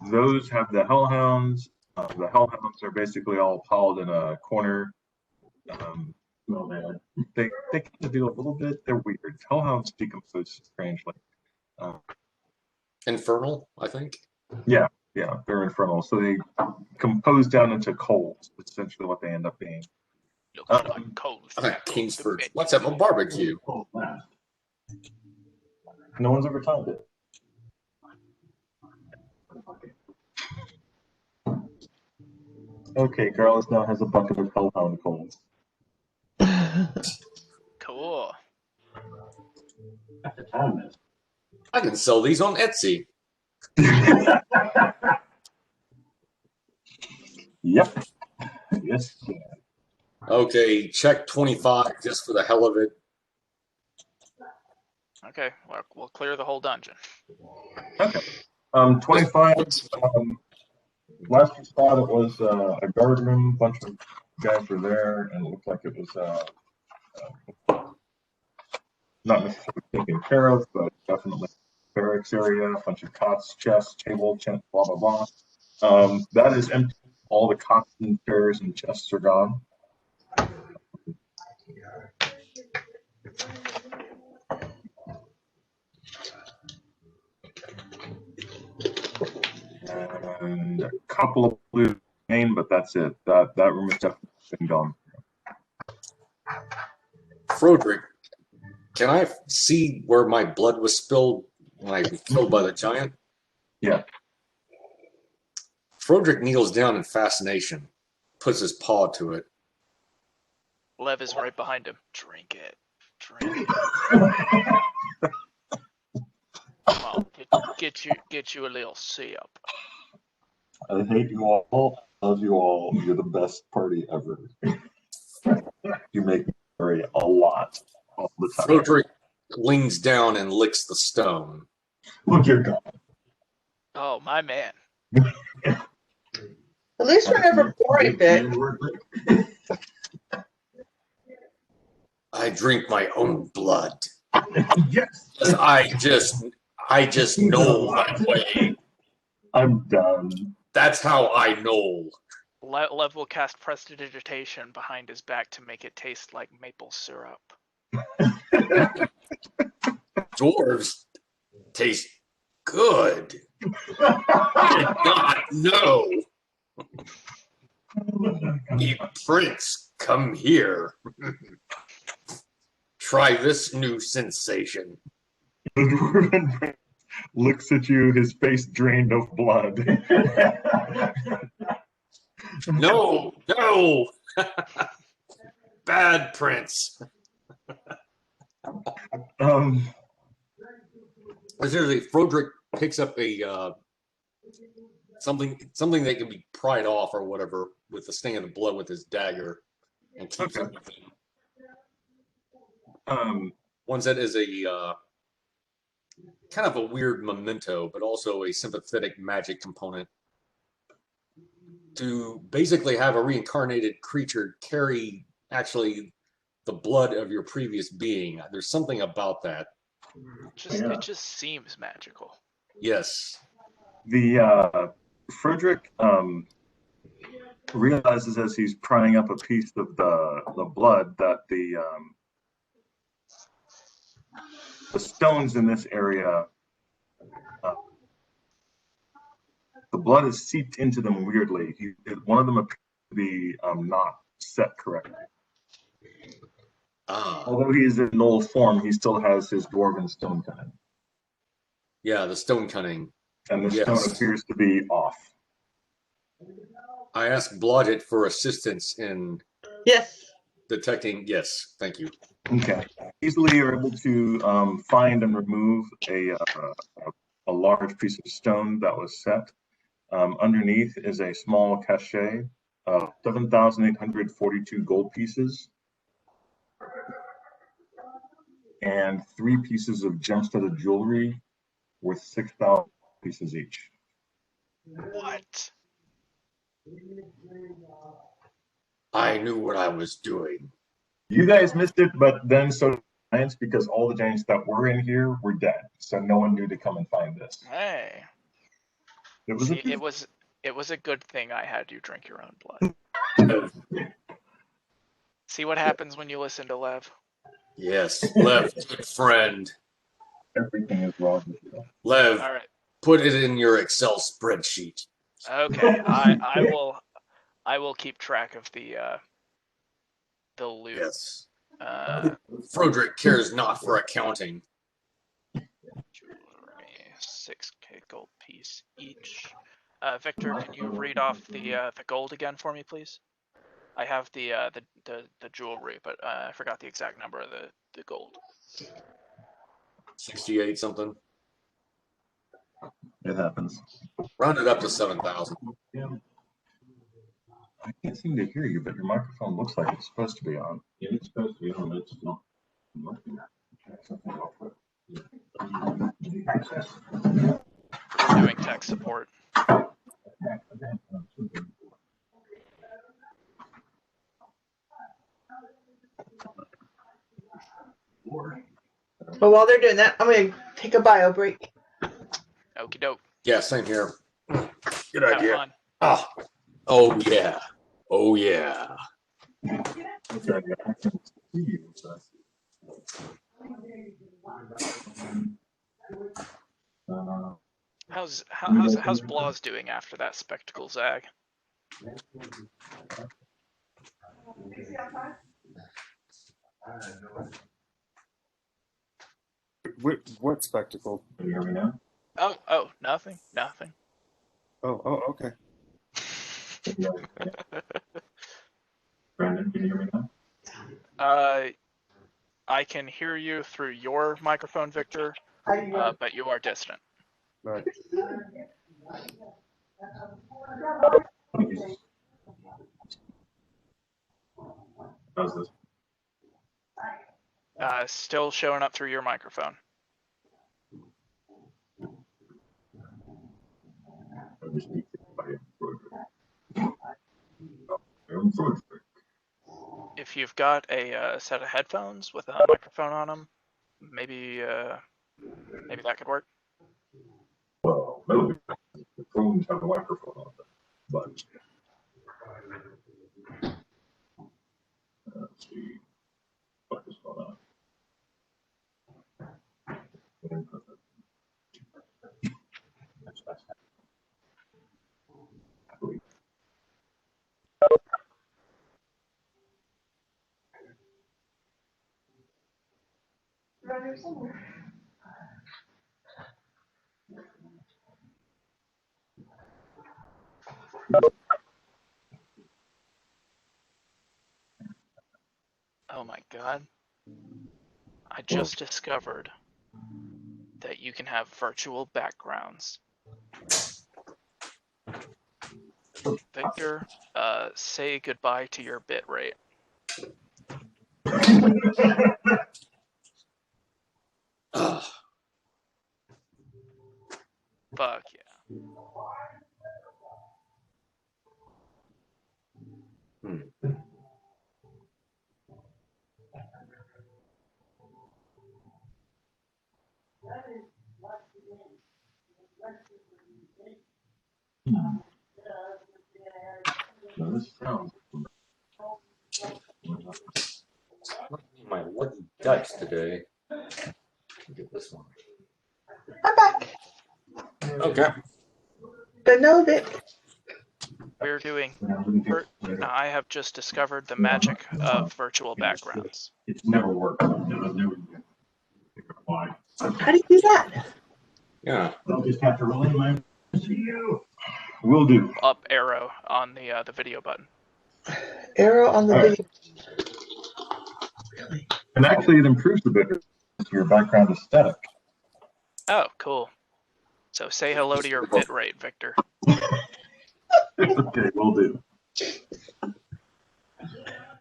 Those have the hellhounds. The hellhounds are basically all piled in a corner. They kind of do a little bit. They're weird. Hellhounds decompose strangely. Infernal, I think. Yeah, they're infernal. So they compose down into coals. That's essentially what they end up being. Looks like cold. Kingsford. Let's have a barbecue. No one's ever timed it. Okay, Carlos now has a bucket of hellhound coals. Cool. I can sell these on Etsy. Yep. Yes. Okay, check 25 just for the hell of it. Okay, we'll clear the whole dungeon. Okay. 25. Last we saw it was a guard room. A bunch of guys were there, and it looked like it was not necessarily taken care of, but definitely barracks area. A bunch of cots, chests, table, blah blah blah. That is empty. All the cots and chairs and chests are gone. And a couple of blue remain, but that's it. That room has definitely been gone. Frodrick, can I see where my blood was spilled when I was killed by the giant? Yeah. Frodrick kneels down in fascination, puts his paw to it. Lev is right behind him. Drink it. Drink it. Come on, get you a little sip. I hate you all. Love you all. You're the best party ever. You make me worry a lot all the time. Frodrick leans down and licks the stone. Look, you're gone. Oh, my man. At least we're never boring, Vic. I drink my own blood. Yes. I just know my way. I'm done. That's how I know. Lev will cast prestidigitation behind his back to make it taste like maple syrup. Dwarves taste good. I did not know. Ye prince, come here. Try this new sensation. The dwarven prince looks at you, his face drained of blood. No. Bad prince. Seriously, Frodrick picks up a something that can be pried off or whatever with the stain of the blood with his dagger and keeps it with him. One that is a kind of a weird memento, but also a sympathetic magic component to basically have a reincarnated creature carry actually the blood of your previous being. There's something about that. It just seems magical. Yes. The Frederick realizes as he's prying up a piece of the blood that the stones in this area, the blood is seeped into them weirdly. One of them appears to be not set correctly. Although he is in null form, he still has his dwarven stone cunning. Yeah, the stone cunning. And the stone appears to be off. I asked Blodgett for assistance in detecting. Yes, thank you. Okay. Easily you're able to find and remove a large piece of stone that was set. Underneath is a small cachet of 7,842 gold pieces and 3 pieces of gem-studded jewelry worth 6,000 pieces each. What? I knew what I was doing. You guys missed it, but then so did the giants, because all the giants that were in here were dead, so no one knew to come and find this. Hey. It was a good thing I had you drink your own blood. See what happens when you listen to Lev. Yes, Lev, good friend. Everything is wrong with you. Lev, all right. Put it in your Excel spreadsheet. Okay, I will keep track of the loot. Yes. Froderick cares not for accounting. 6K gold piece each. Victor, can you read off the gold again for me, please? I have the jewelry, but I forgot the exact number of the gold. 68 something. It happens. Round it up to 7,000. Yeah. I can't seem to hear you, but your microphone looks like it's supposed to be on. Yeah, it's supposed to be on, but it's not working. doing tech support. But while they're doing that, I'm going to take a bio break. Okie doke. Yeah, same here. Good Have idea. fun. Ah. Oh yeah. Oh yeah. Okay, I can see you. Uh, How's Blaws doing after that spectacle zag? What spectacle? can you hear me now? Oh, nothing. Oh, okay. Can you hear me? Brandon, can you hear me now? I can hear you through your microphone, Victor, but you are distant. Right. How's this? Still showing up through your microphone. I just need to buy a Frodrick. If you've got a set of headphones with a microphone on them, maybe that could work. Well, no, the phones have a microphone on them, but let's see what is going on. Oh my god. I just discovered that you can have virtual backgrounds. Victor, say goodbye to your bit rate. Fuck yeah. Now this sounds. My lucky dice today. Get this one. I'm back. Okay. But no, Vic. We're doing. I have just discovered the magic of virtual backgrounds. It's never worked. Never why. How do you do that? Yeah. I'll just have to relay my to you. Will do. Up arrow on the video button. Arrow on the video. Really? And actually, it improves a bit your background aesthetic. Oh, cool. So say hello to your bit rate, Victor. Okay, will do.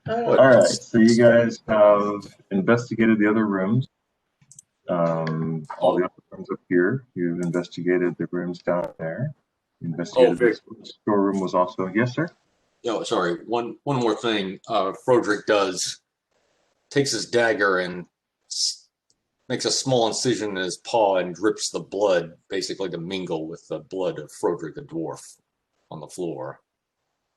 Oh, All right, so you guys have investigated the other rooms. All the other rooms up here. You've investigated the rooms down there. You investigated Okay. the storeroom was also. Yes, sir. No, sorry. One more thing. Frodrick takes his dagger and makes a small incision in his paw and drips the blood, basically to mingle with the blood of Frodrick the dwarf on the floor.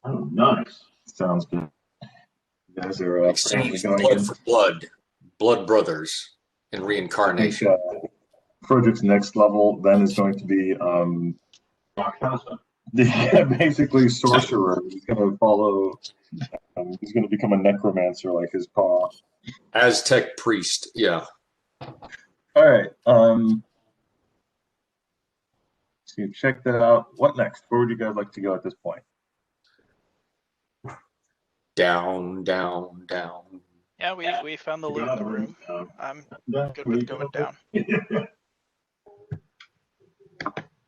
Oh, nice. Sounds good. You guys are Exchange going blood in. for blood brothers in I think reincarnation. Frodrick's next level then is going to be basically sorcerer. He's going to follow. He's going to become a necromancer like his paw. Aztec priest, yeah. All right. So you check that out. What next? Where would you guys like to go at this point? Down, down, down. Yeah, we found the loot in the room. I'm good with going down.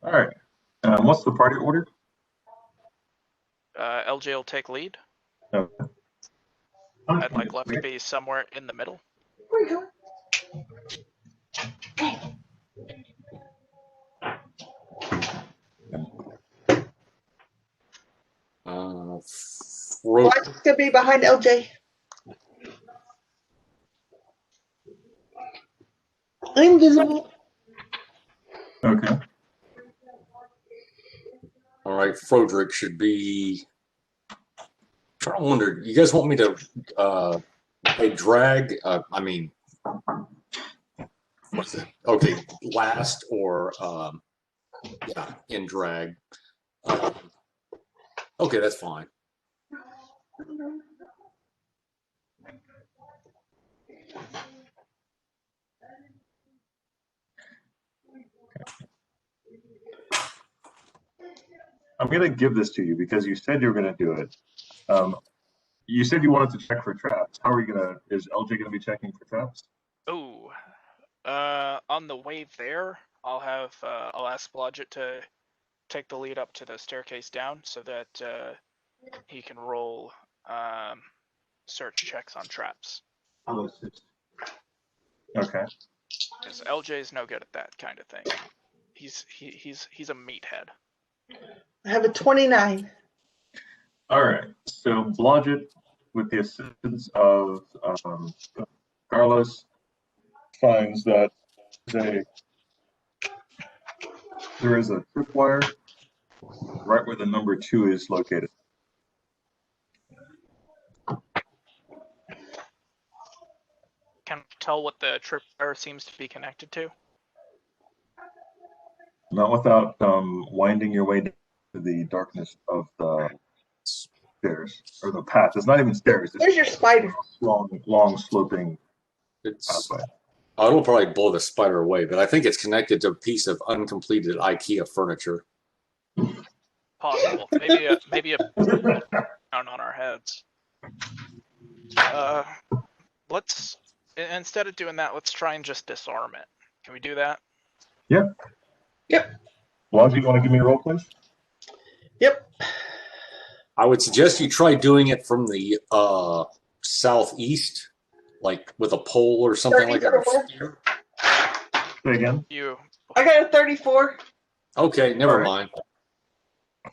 All right. What's the party order? LJ will take lead. No. I'd like left to be somewhere in the middle. where you going? Well, I'm just gonna be behind LJ. Invisible. Okay. All right, Froderick should be. I'm trying to wonder. You guys want me to a drag? I mean, what's it? Okay, last or yeah, in drag. Okay, that's fine. I'm going to give this to you because you said you were going to do it. You said you wanted to check for traps. How are you going to, is LJ going to be checking for traps? Oh, on the way there, I'll ask Blodgett to take the lead up to the staircase down so that he can roll search checks on traps. I'll assist. Okay. Because LJ's no good at that kind of thing. He's a meathead. I have a 29. All right. So Blodgett, with the assistance of Carlos, finds that there is a tripwire right where the number 2 is located. Can you tell what the tripwire seems to be connected to? Not without winding your way to the darkness of the stairs or the path. It's not even stairs. Where's your spider? Long sloping It's. pathway. It'll probably blow the spider away, but I think it's connected to a piece of uncompleted IKEA furniture. Possible. Maybe a down on our heads. Let's instead of doing that, let's try and just disarm it. Can we do that? Yep. Yep. Well, you want to give me a roll, please? Yep. I would suggest you try doing it from the southeast, like with a pole or something like that. 34. Say again. I got a 34. Okay, never mind.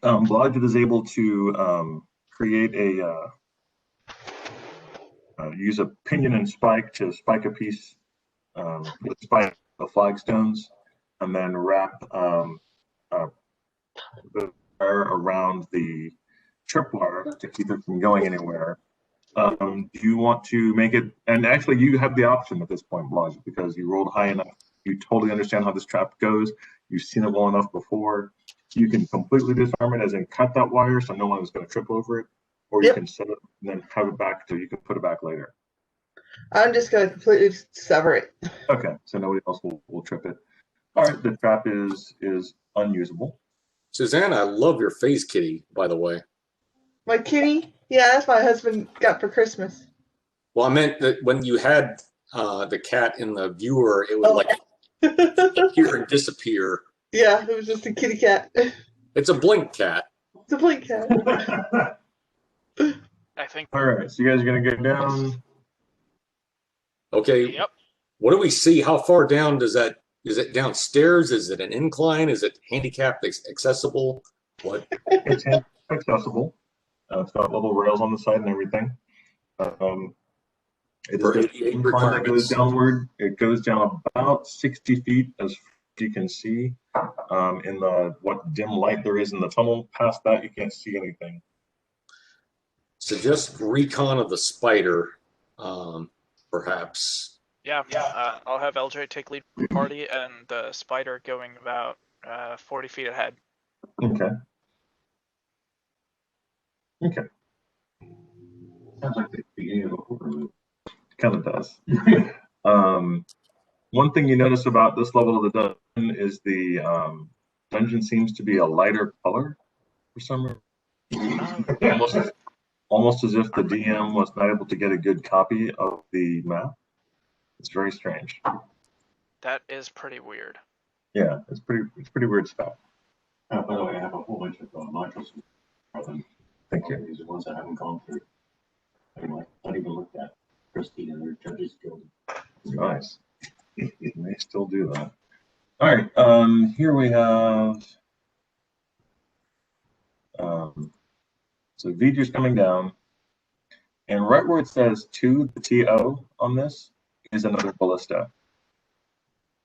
Blodgett is able to create a use a pinion and spike to spike a piece, spike the flagstones, and then wrap the wire around the tripwire to keep it from going anywhere. Do you want to make it? And actually, you have the option at this point, Blodgett, because you rolled high enough. You totally understand how this trap goes. You've seen it well enough before. You can completely disarm it, as in cut that wire so no one is going to trip over it, or you can set it and then have it back so you can put it back later. I'm just going to completely sever it. Okay, so nobody else will trip it. All right, the trap is unusable. Suzanne, I love your face kitty, by the way. My kitty? Yeah, that's my husband got for Christmas. Well, I meant that when you had the cat in the viewer, it would like appear and disappear. Yeah, it was just a kitty cat. It's a blink cat. It's a blink cat. I think. All right, so you guys are going to go down. Okay. Yep. What do we see? How far down does that? Is it downstairs? Is it an incline? Is it handicapped accessible? What? It's accessible. It's got little rails on the side and everything. It is an incline that goes downward. It goes down about 60 feet, as you can see. In the what dim light there is in the tunnel, past that you can't see anything. So just recon of the spider, perhaps. Yeah. I'll have LJ take lead for the party, and the spider going about 40 feet ahead. Okay. Sounds like the beginning of a horror movie. Kind of does. One thing you notice about this level of the dungeon is the dungeon seems to be a lighter color for some reason. Almost as if the DM was not able to get a good copy of the map. It's very strange. That is pretty weird. Yeah, it's pretty weird stuff. By the way, I have a whole bunch of modules. Thank you. These are ones I haven't gone through. Anyway, not even looked at. Christine and her Judges Guild. Nice. You may still do that. All right. Here we have. So Vidra's coming down. And right where it says "to" the TO on this is another ballista.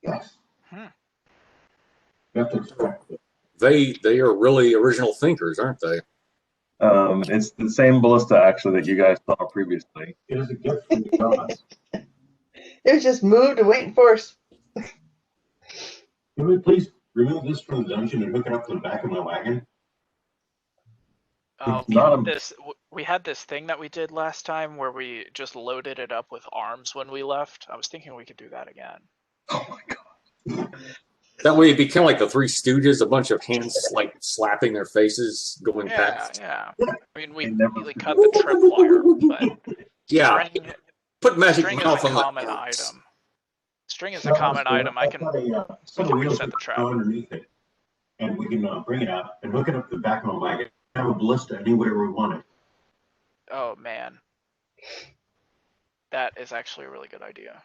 Yes. Hmm. You have to expect it. They are really original thinkers, aren't they? It's the same ballista actually that you guys saw previously. It is a gift from the gods. It was just moved and waiting for us. Can we please remove this from the dungeon and hook it up to the back of my wagon? Oh, It's not a- we had this thing that we did last time where we just loaded it up with arms when we left. I was thinking we could do that again. Oh my god! That way it'd be kind of like the Three Stooges, a bunch of hands like slapping their faces going Yeah, past. yeah. I mean, we They never immediately cut the tripwire, but Yeah, put magic string is mouth a on the common arms. item. String is a common item. I can set of wheels reset the trap. underneath it, and we can bring it out and hook it up to the back of my wagon. Have a ballista anywhere we want it. Oh man, that is actually a really good idea.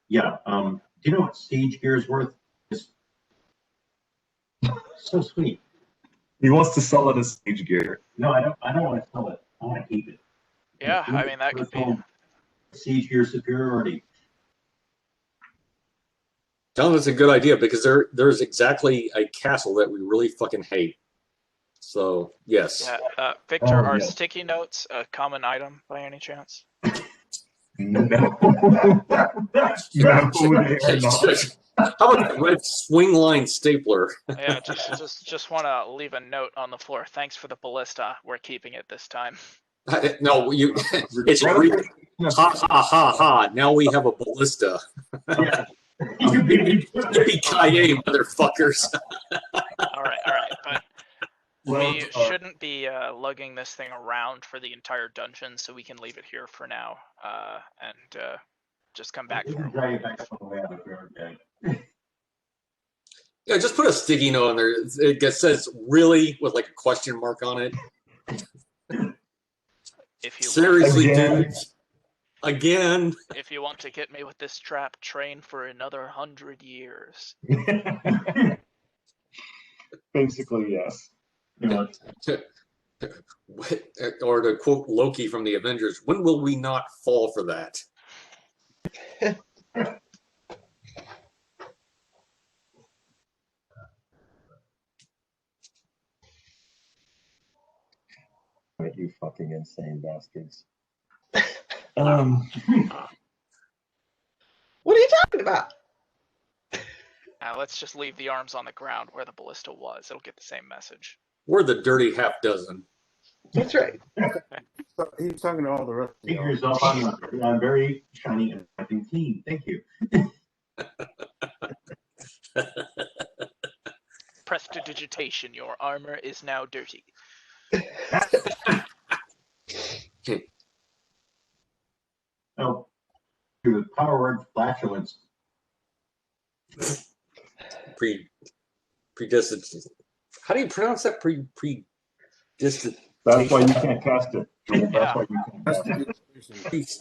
Yeah. Do you know what stage gear is worth? It's so sweet. He wants to sell it as stage gear. No, I don't. I don't want to sell it. I want to keep it. Yeah, I mean that could be. Siege gear superiority. Tell them it's a good idea because there's exactly a castle that we really fucking hate. So yes. Yeah, Victor, Oh, are yeah. sticky notes a common item by any chance? No, no, they are not. How about that red swing line stapler? Yeah, just want to leave a note on the floor. Thanks for the ballista. We're keeping it this time. No, you. It's ha ha ha ha. Now we have a ballista. Yeah. Yippee-ki-yay, motherfuckers. All right, but Well, we shouldn't be lugging this thing around for the entire dungeon, so we can leave it here for now, and just come back We for can it. drag it back up on the way out if we're okay. Yeah, just put a sticky note on there. It says "really" with like a question mark on it. If you Seriously, Again. dude. Again. if you want to get me with this trap, train for another 100 years. Basically, yes. You know, Or to quote Loki from the Avengers, when will we not fall for that? You fucking insane bastards. What are you talking about? Let's just leave the arms on the ground where the ballista was. It'll get the same message. We're the dirty half dozen. That's right. So he's talking to all the rest of figure you. yourself I'm very shiny and I think clean. Thank you. Prestidigitation. Your armor is now dirty. No, through the power word flatulence. Predestined. How do you pronounce that? Predestined. That's why you can't cast it. Joel. That's Yeah. why you can't cast it.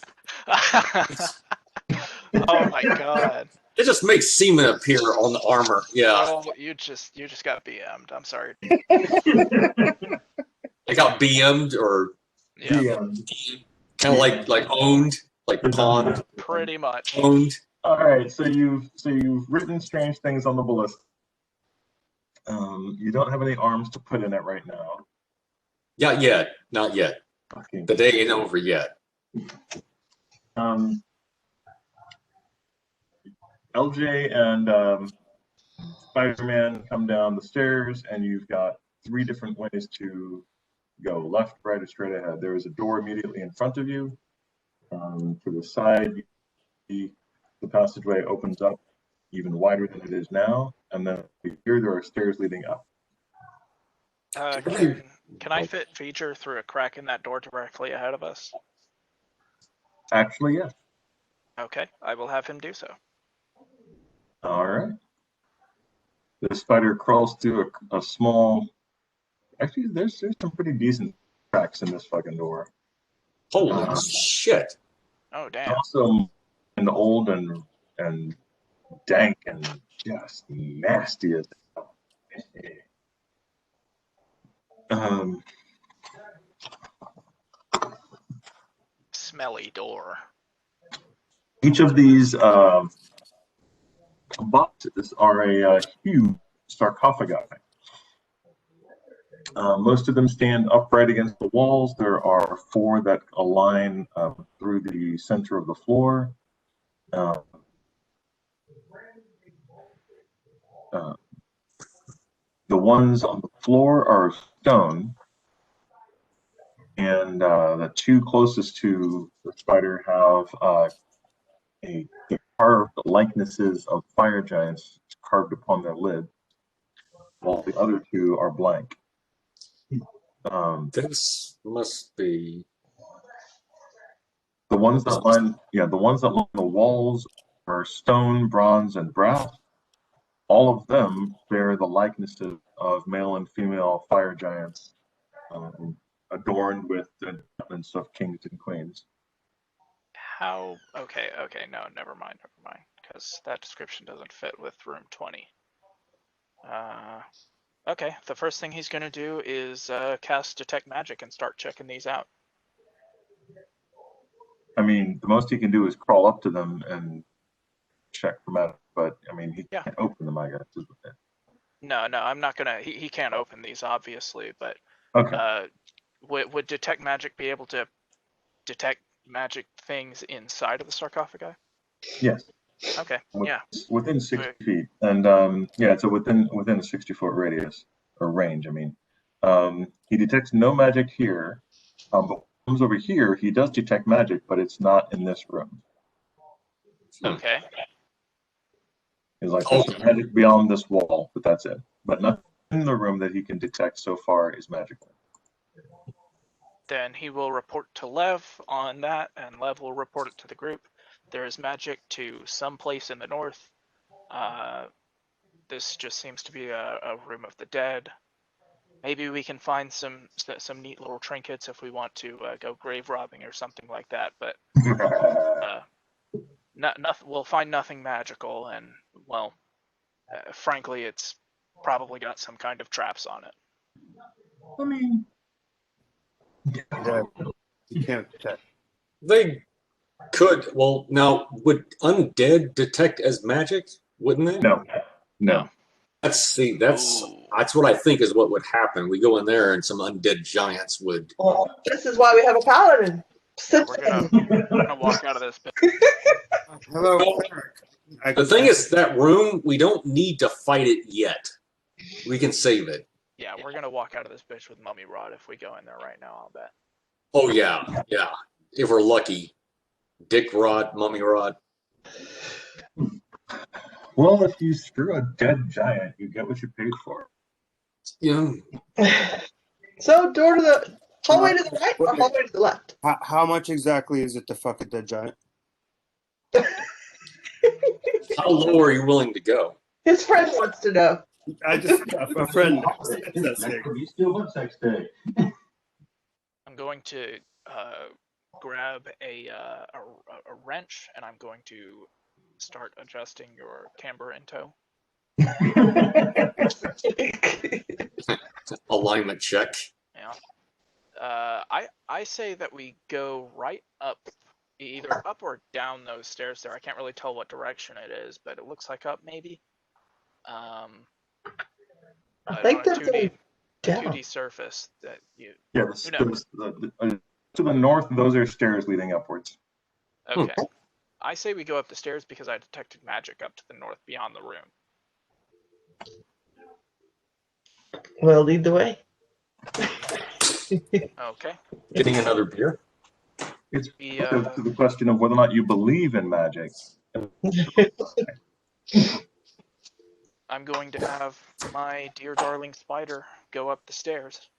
Oh my god. It just makes semen appear on the armor. Yeah, Oh, you just got BM'd. I'm sorry. I got BM'd or Yeah, Yeah. kind of like owned, like pawned, pretty much. owned. All right, so you've written strange things on the ballista. You don't have any arms to put in it right now. Not yet. Not yet. Fucking The day ain't over yet. LJ and Spider-Man come down the stairs, and you've got 3 different ways to go: left, right, or straight ahead. There is a door immediately in front of you. To the side, the passageway opens up even wider than it is now, and then here there are stairs leading up. Can I fit Feature through a crack in that door directly ahead of us? Actually, yes. Okay, I will have him do so. All right. The spider crawls through a small. Actually, there's some pretty decent cracks in this fucking door. Holy shit! Oh It's damn. also and old and dank and just nasty as hell. smelly door? Each of these boxes are a huge sarcophagi. Most of them stand upright against the walls. There are 4 that align through the center of the floor. The ones on the floor are stone, and the 2 closest to the spider have a carved likenesses of fire giants carved upon their lid, while the other 2 are blank. This must be the ones that line the walls are stone, bronze, and brass. All of them bear the likenesses of male and female fire giants, adorned with the ornaments of kings and queens. How? Okay, no, never mind, because that description doesn't fit with room 20. Okay, the first thing he's going to do is cast Detect Magic and start checking these out. I mean, the most he can do is crawl up to them and check for magic, but I mean, he can't open them, I guess. No, I'm not gonna. He can't open these, obviously, but okay. Would Detect Magic be able to detect magic things inside of the sarcophagi? Yes. Okay. Within 60 feet, and so within a 60-foot radius or range. I mean, he detects no magic here, but when he comes over here, he does detect magic, but it's not in this room. Okay. He's like, there's some magic beyond this wall, but that's it. But nothing in the room that he can detect so far is magical. Then he will report to Lev on that, and Lev will report it to the group. There is magic to some place in the north. This just seems to be a room of the dead. Maybe we can find some neat little trinkets if we want to go grave robbing or something like that. But nothing. We'll find nothing magical, and well, frankly, it's probably got some kind of traps on it. I mean, you can't detect. They could. Well, now would undead detect as magic? Wouldn't they? No. That's what I think is what would happen. We go in there and some undead giants would. Well, this is why we have a paladin. We're gonna walk out of this bit. Hello. Well, the thing is, that room, we don't need to fight it yet. We can save it. Yeah, we're gonna walk out of this bitch with Mummy Rod if we go in there right now, I'll bet. Oh yeah. If we're lucky. Dick Rod, Mummy Rod. Well, if you screw a dead giant, you get what you paid for. Yeah. So, door to the hallway to the right or hallway to the left? How much exactly is it to fuck a dead giant? How low are you willing to go? His friend wants to know. I just a friend. That could be still one sex day. I'm going to grab a wrench, and I'm going to start adjusting your camber in tow. Alignment check. Yeah. I say that we go right up, either up or down those stairs there. I can't really tell what direction it is, but it looks like up maybe. I think that's a 2D surface that you. Yeah, to the north, those are stairs leading upwards. Okay. I say we go up the stairs because I detected magic up to the north beyond the room. Well, lead the way. Okay. Getting another beer? It's to the question of whether or not you believe in magic. I'm going to have my dear darling spider go up the stairs.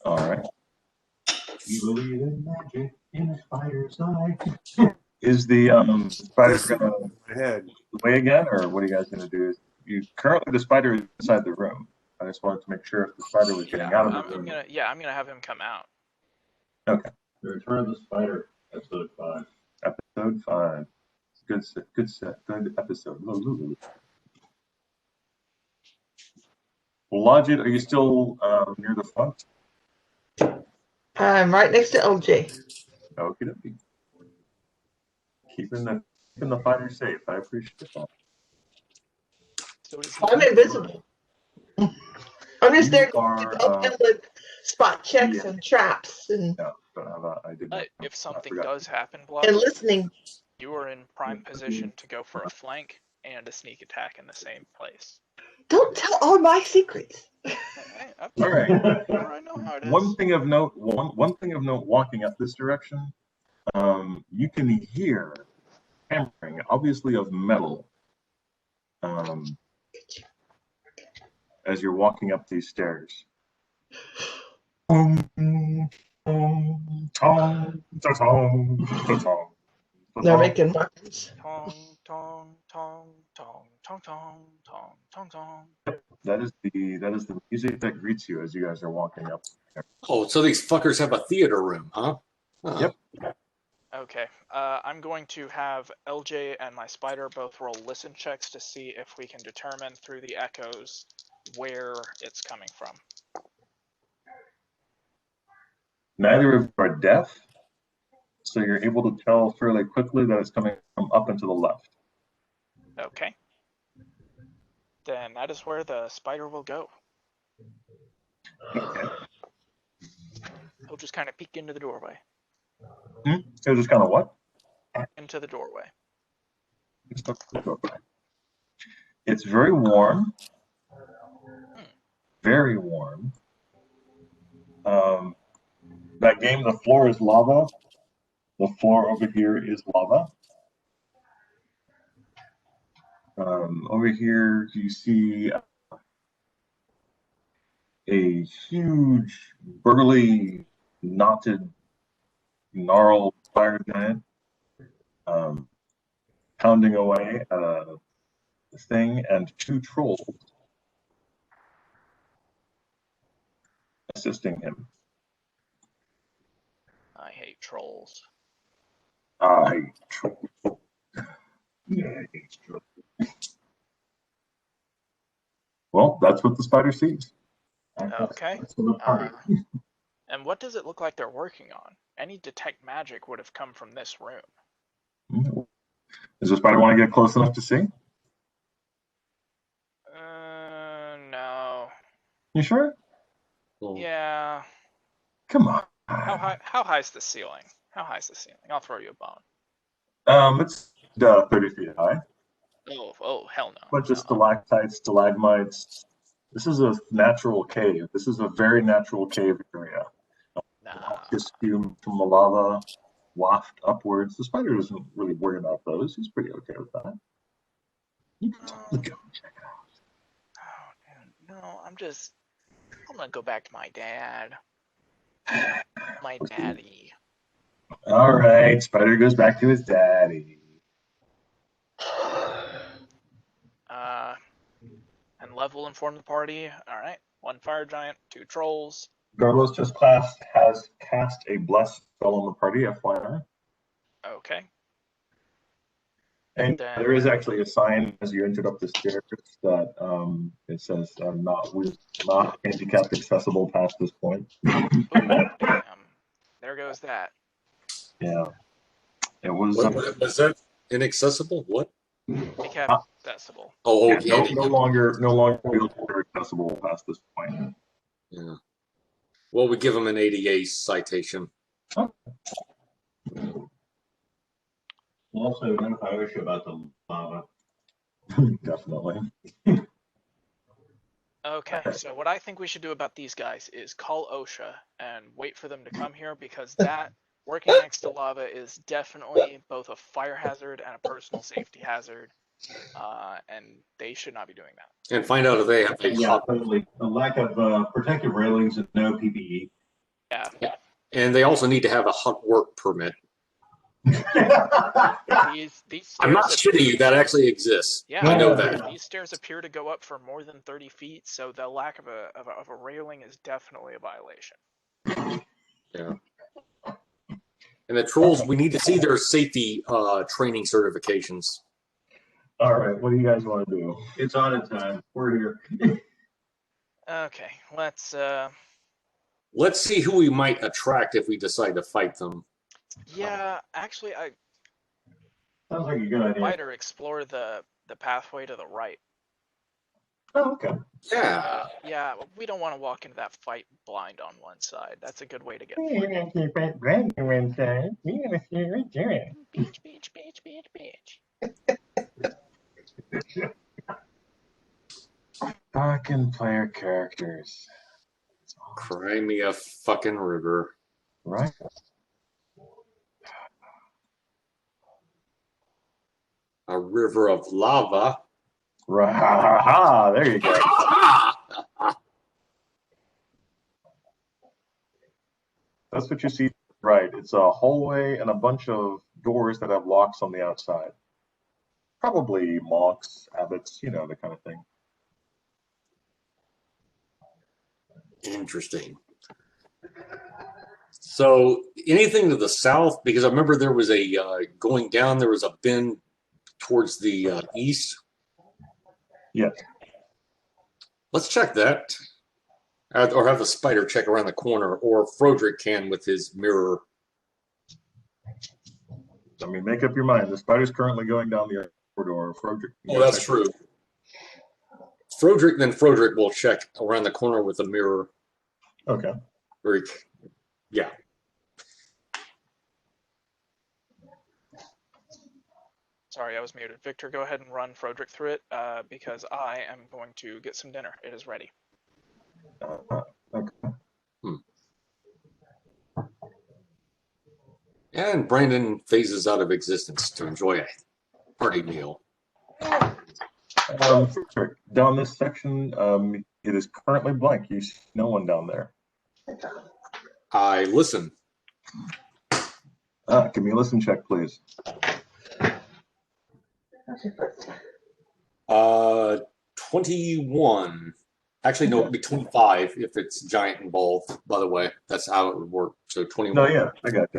All right. You believe in magic in a spider's eye. Is the spider going Ahead. away again, or what are you guys going to do? Currently the spider is inside the room. I just wanted to make sure if the spider was getting out of the room. I'm gonna have him come out. Okay. The Return of the Spider, episode 5. Episode 5. Good episode. Lodgett, are you still near the front? I'm right next to LJ. Okie dokie. Keeping the fighter safe. I appreciate that. So does I'm he. invisible. I'm just there You to are. help him with spot checks Yeah. and traps and No, don't have that. I did not. But if I something forgot. does happen, and Bluff, listening. you are in prime position to go for a flank and a sneak attack in the same place. Don't tell all my secrets. All right. I know how it is. One thing of note. One thing of note. Walking up this direction, you can hear hammering, obviously of metal, as you're walking up these stairs. They're making weapons. Tong tong tong tong tong tong tong tong tong. That is the music that greets you as you guys are walking up. Oh, so these fuckers have a theater room, huh? Yep. Okay, I'm going to have LJ and my spider both roll listen checks to see if we can determine through the echoes where it's coming from. Neither of you are deaf, so you're able to tell fairly quickly that it's coming from up and to the left. Okay. Then that is where the spider will go. Okay. He'll just kind of peek into the doorway. So just kind of what? Into the doorway. It's very warm. Very warm. That game, the floor is lava. The floor over here is lava. Over here, you see a huge, burly, knotted, gnarled fire giant pounding away at a thing, and two trolls assisting him. I hate trolls. I hate trolls. I hate trolls. Well, that's what the spider sees. Okay. That's the party. And what does it look like they're working on? Any detect magic would have come from this room. Does the spider want to get close enough to see? No. You sure? Yeah. Come on. How high's the ceiling? How high's the ceiling? I'll throw you a bone. It's 30 feet high. Oh, hell no. Bunch of stalactites, stalagmites. This is a natural cave. This is a very natural cave area. Nah. Just fume from the lava waft upwards. The spider doesn't really worry about those. He's pretty okay with that. You can totally go and check it out. Oh, dude, no, I'm gonna go back to my dad. My daddy. All right, spider goes back to his daddy. And Lev will inform the party. All right, 1 fire giant, 2 trolls. Garlos has cast a bless spell on the party, FYI. Okay. And Then, there is actually a sign as you entered up the stairs that it says not handicapped accessible past this point. Ooh, damn. There goes that. Yeah, it was. Was that inaccessible? What? Handicap accessible. Oh, Yeah, okay. no longer wheelchair accessible past this point. Yeah. Well, we give them an ADA citation. We'll also notify OSHA about the lava. Definitely. Okay, so what I think we should do about these guys is call OSHA and wait for them to come here, because that working next to lava is definitely both a fire hazard and a personal safety hazard, and they should not be doing that. And find out if they have a Yeah, totally. A lack of protective railings and no PPE. Yeah. And they also need to have a hot work permit. These stairs I'm not shitting you. That actually exists. Yeah, I know that. These stairs appear to go up for more than 30 feet, so the lack of a railing is definitely a violation. Yeah. And the trolls, we need to see their safety training certifications. All right, what do you guys want to do? It's audit time. We're here. Okay, let's Let's see who we might attract if we decide to fight them. Yeah, actually, I Sounds like a good idea. might or explore the pathway to the right. Oh, okay. Yeah. Yeah, we don't want to walk into that fight blind on one side. That's a good way to get We're through. gonna keep it red to inside. We're gonna see what we're doing. Beach, beach, beach, beach, beach. Fucking player characters. Cry me a fucking river. Right? A river of lava. Right. Ha, ha, ha. There you go. That's what you see. Right. It's a hallway and a bunch of doors that have locks on the outside. Probably monks, abbots, you know, the kind of thing. Interesting. So anything to the south, because I remember there was a going down, there was a bend towards the east. Yes. Let's check that. Or have the spider check around the corner, or Frodrick can with his mirror. I mean, make up your mind. The spider's currently going down the corridor. Frodrick. Oh, that's true. Frodrick will check around the corner with a mirror. Okay. Yeah. Sorry, I was muted. Victor, go ahead and run Frodrick through it because I am going to get some dinner. It is ready. Okay. And Brandon phases out of existence to enjoy a hearty meal. Down this section, it is currently blank. You see no one down there. I listen. Give me a listen check, please. 21. Actually, no, it'd be 25 if it's giant involved, by the way. That's how it would work. So 21. No, yeah, I got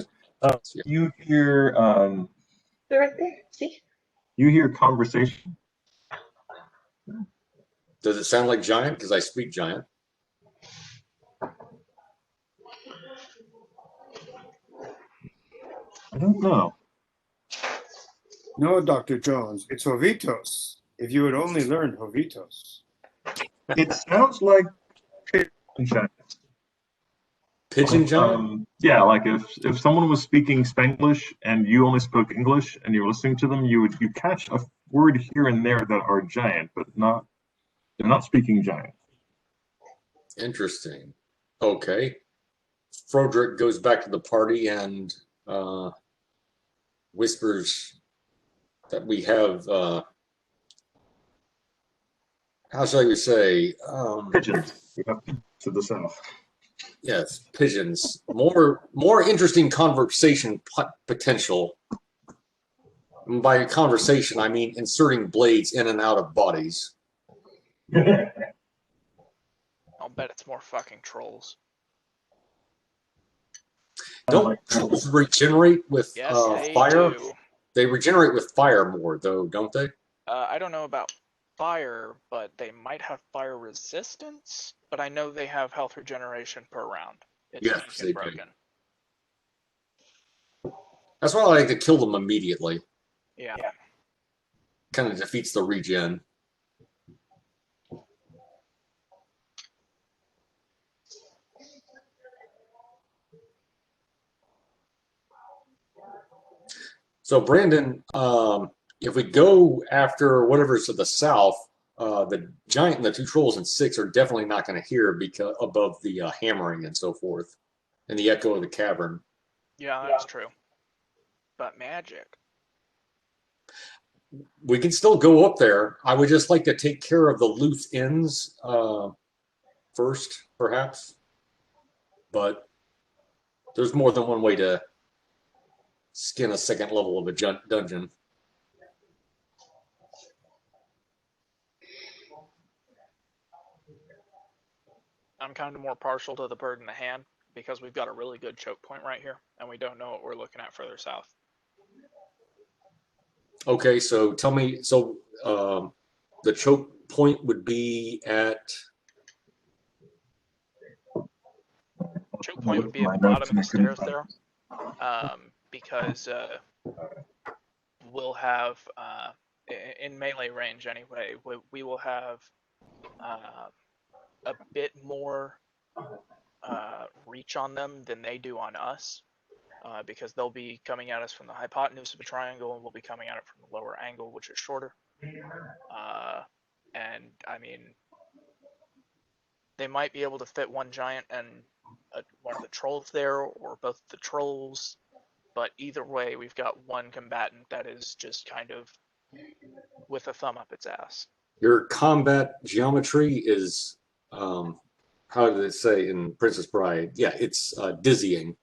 you. You hear They're right there. See? you hear conversation. Does it sound like giant? Because I speak giant. I don't know. No, Dr. Jones, it's Jovitos. If you had only learned Jovitos. It sounds like pigeon giant. Pigeon giant? Yeah, like if someone was speaking Spanglish and you only spoke English and you were listening to them, you catch a word here and there that are giant, but they're not speaking giant. Interesting. Okay. Frodrick goes back to the party and whispers that we have, how shall we say? Pigeons. We have to the south. Yes, pigeons. More interesting conversation potential. And by conversation, I mean inserting blades in and out of bodies. I'll bet it's more fucking trolls. Don't trolls regenerate with Yes, they fire? do. They regenerate with fire more, though, don't they? I don't know about fire, but they might have fire resistance. But I know they have health regeneration per round. It Yes, doesn't they get do. broken. That's why I like to kill them immediately. Yeah. Kind of defeats the regen. So, Brandon, if we go after whatever's to the south, the giant and the two trolls and 6 are definitely not going to hear because above the hammering and so forth, and the echo of the cavern. Yeah, that's true. But magic. We can still go up there. I would just like to take care of the loose ends first, perhaps. But there's more than one way to skin a second level of a dungeon. I'm kind of more partial to the bird in the hand because we've got a really good choke point right here, and we don't know what we're looking at further south. Okay, so tell me, so the choke point would be at point would be at My the bottom notes of the and I couldn't stairs find there, because we'll have, in melee range anyway, we will have a bit more reach on them than they do on us, because they'll be coming at us from the hypotenuse of a triangle, and we'll be coming at it from the lower angle, which is shorter. And I mean, they might be able to fit one giant and one of the trolls there, or both the trolls. But either way, we've got one combatant that is just kind of with a thumb up its ass. Your combat geometry is, how did it say in Princess Bride? Yeah, it's dizzying.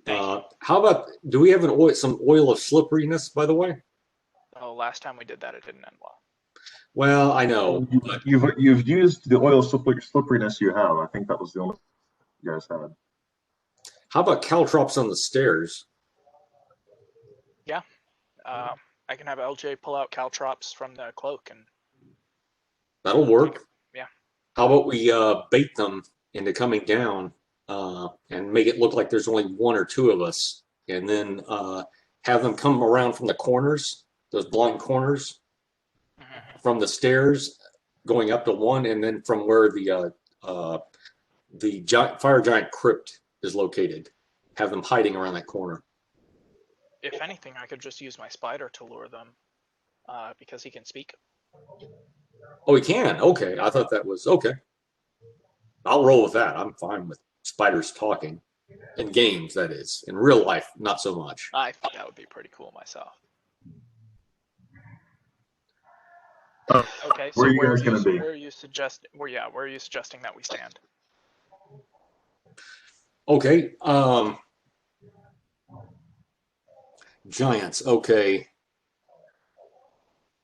How about, do we have some oil of slipperiness, by the way? Oh, last time we did that, it didn't end well. Well, I know. But You've used the oil slipperiness you have. I think that was the only you guys had. how about caltrops on the stairs? Yeah. I can have LJ pull out caltrops from the cloak and That'll work. Yeah. How about we bait them into coming down and make it look like there's only one or two of us, and then have them come around from the corners, those blind corners, from the stairs going up to one, and then from where the fire giant crypt is located, have them hiding around that corner. If anything, I could just use my spider to lure them, because he can speak. Oh, he can. Okay, I thought that was okay. I'll roll with that. I'm fine with spiders talking in games. That is, in real life, not so much. I think that would be pretty cool myself. Okay, so where are you guys gonna be? where are you suggesting that we stand? Okay. Giants. Okay.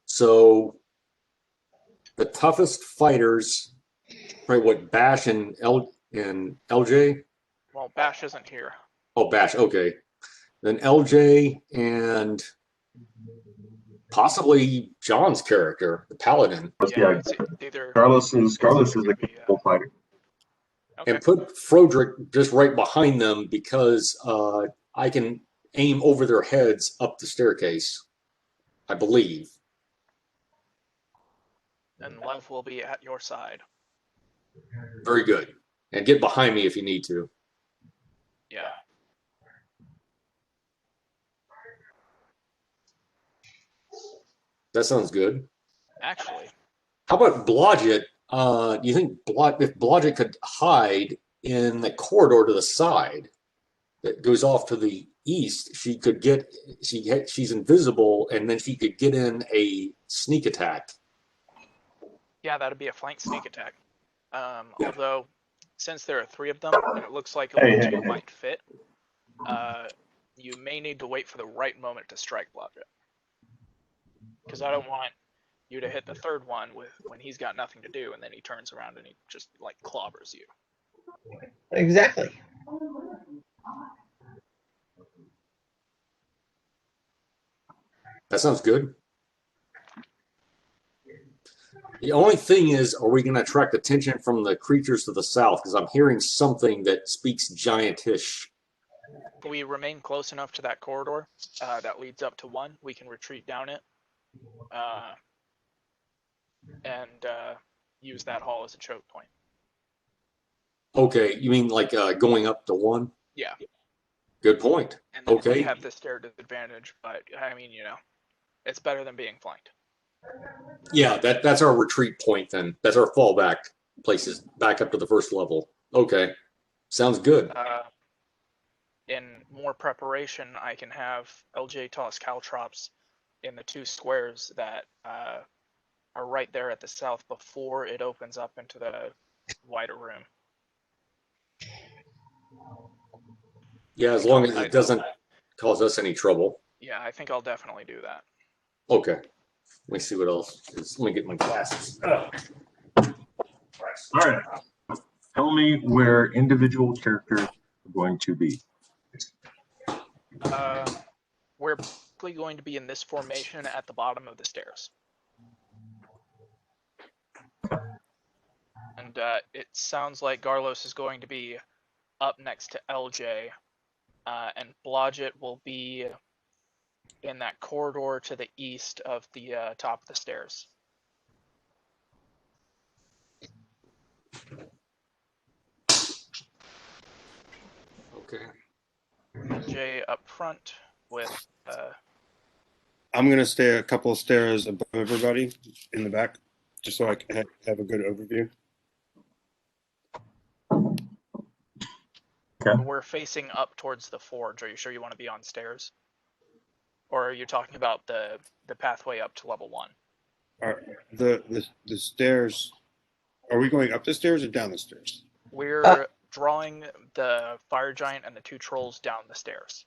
So the toughest fighters, probably what, Bash and LJ? Well, Bash isn't here. Oh, Bash. Okay. Then LJ and possibly John's character, the Paladin. Yeah, it's either Carlos is a gonna be, capable fighter. Okay. And put Frodrick just right behind them, because I can aim over their heads up the staircase, I believe. And Lev will be at your side. Very good. And get behind me if you need to. Yeah. That sounds good. Actually, How about Blodgett? You think if Blodgett could hide in the corridor to the side that goes off to the east, she could get, she's invisible, and then she could get in a sneak attack. yeah, that'd be a flank sneak attack. Yeah. Although, since there are three of them, and it looks like only two might fit, you may need to wait for the right moment to strike Blodgett. Because I don't want you to hit the third one when he's got nothing to do, and then he turns around and he just like clobbers you. Exactly. That sounds good. The only thing is, are we going to attract attention from the creatures to the south? Because I'm hearing something that speaks giantish. We remain close enough to that corridor that leads up to one. We can retreat down it and use that hall as a choke point. Okay, you mean like going up to one? Yeah. Good point. And then Okay. we have the stair disadvantage, but I mean, it's better than being flanked. Yeah, that's our retreat point then. That's our fallback places, back up to the first level. Okay, sounds good. In more preparation, I can have LJ toss caltrops in the two squares that are right there at the south before it opens up into the wider room. Yeah, as long as it doesn't cause us any trouble. Yeah, I think I'll definitely do that. Okay. Let me see what else is. Let me get my glasses. All right. Tell me where individual characters are going to be. We're basically going to be in this formation at the bottom of the stairs. And it sounds like Garlos is going to be up next to LJ, and Blodgett will be in that corridor to the east of the top of the stairs. Okay. LJ up front with. I'm gonna stay a couple of stairs above everybody in the back, just so I can have a good overview. Okay. We're facing up towards the forge. Are you sure you want to be on stairs? Or are you talking about the pathway up to level 1? The stairs. Are we going up the stairs or down the stairs? We're drawing the fire giant and the 2 trolls down the stairs.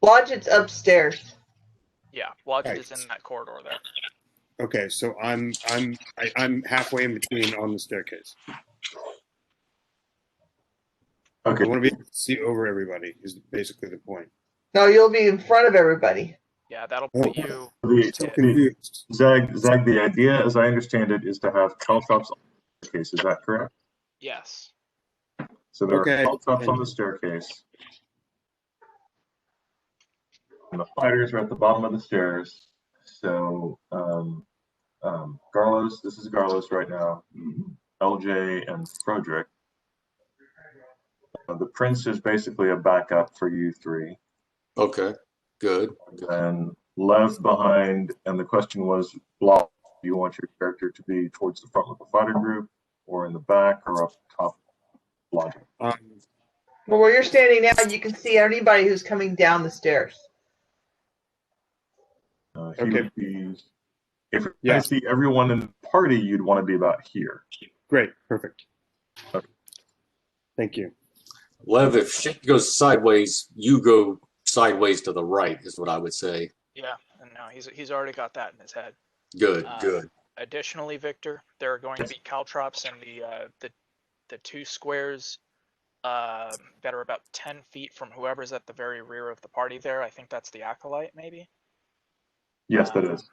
Blodgett's upstairs. Yeah, Blodgett Right. is in that corridor there. Okay, so I'm halfway in between on the staircase. Okay. I want to be able to see over everybody. Is basically the point. No, you'll be in front of everybody. Yeah, that'll put you. Zag, the idea, as I understand it, is to have caltrops on the staircase. Is that correct? Yes. So there Okay. are caltrops on the staircase. And the fighters are at the bottom of the stairs. So, Garlos, this is Garlos right now. LJ and Frederick. The prince is basically a backup for you three. Okay. Good. And Lev behind, and the question was, Block, do you want your character to be towards the front with the fighter group, or in the back, or up top? Logic. Well, where you're standing now, you can see anybody who's coming down the stairs. Okay. If you see everyone in the party, you'd want to be about here. Great. Perfect. Okay. Thank you. Lev, if shit goes sideways, you go sideways to the right, is what I would say. Yeah, and no, he's already got that in his head. Good, good. Additionally, Victor, there are going to be caltrops in the 2 squares that are about 10 feet from whoever's at the very rear of the party there. I think that's the acolyte, maybe? Yes, that is.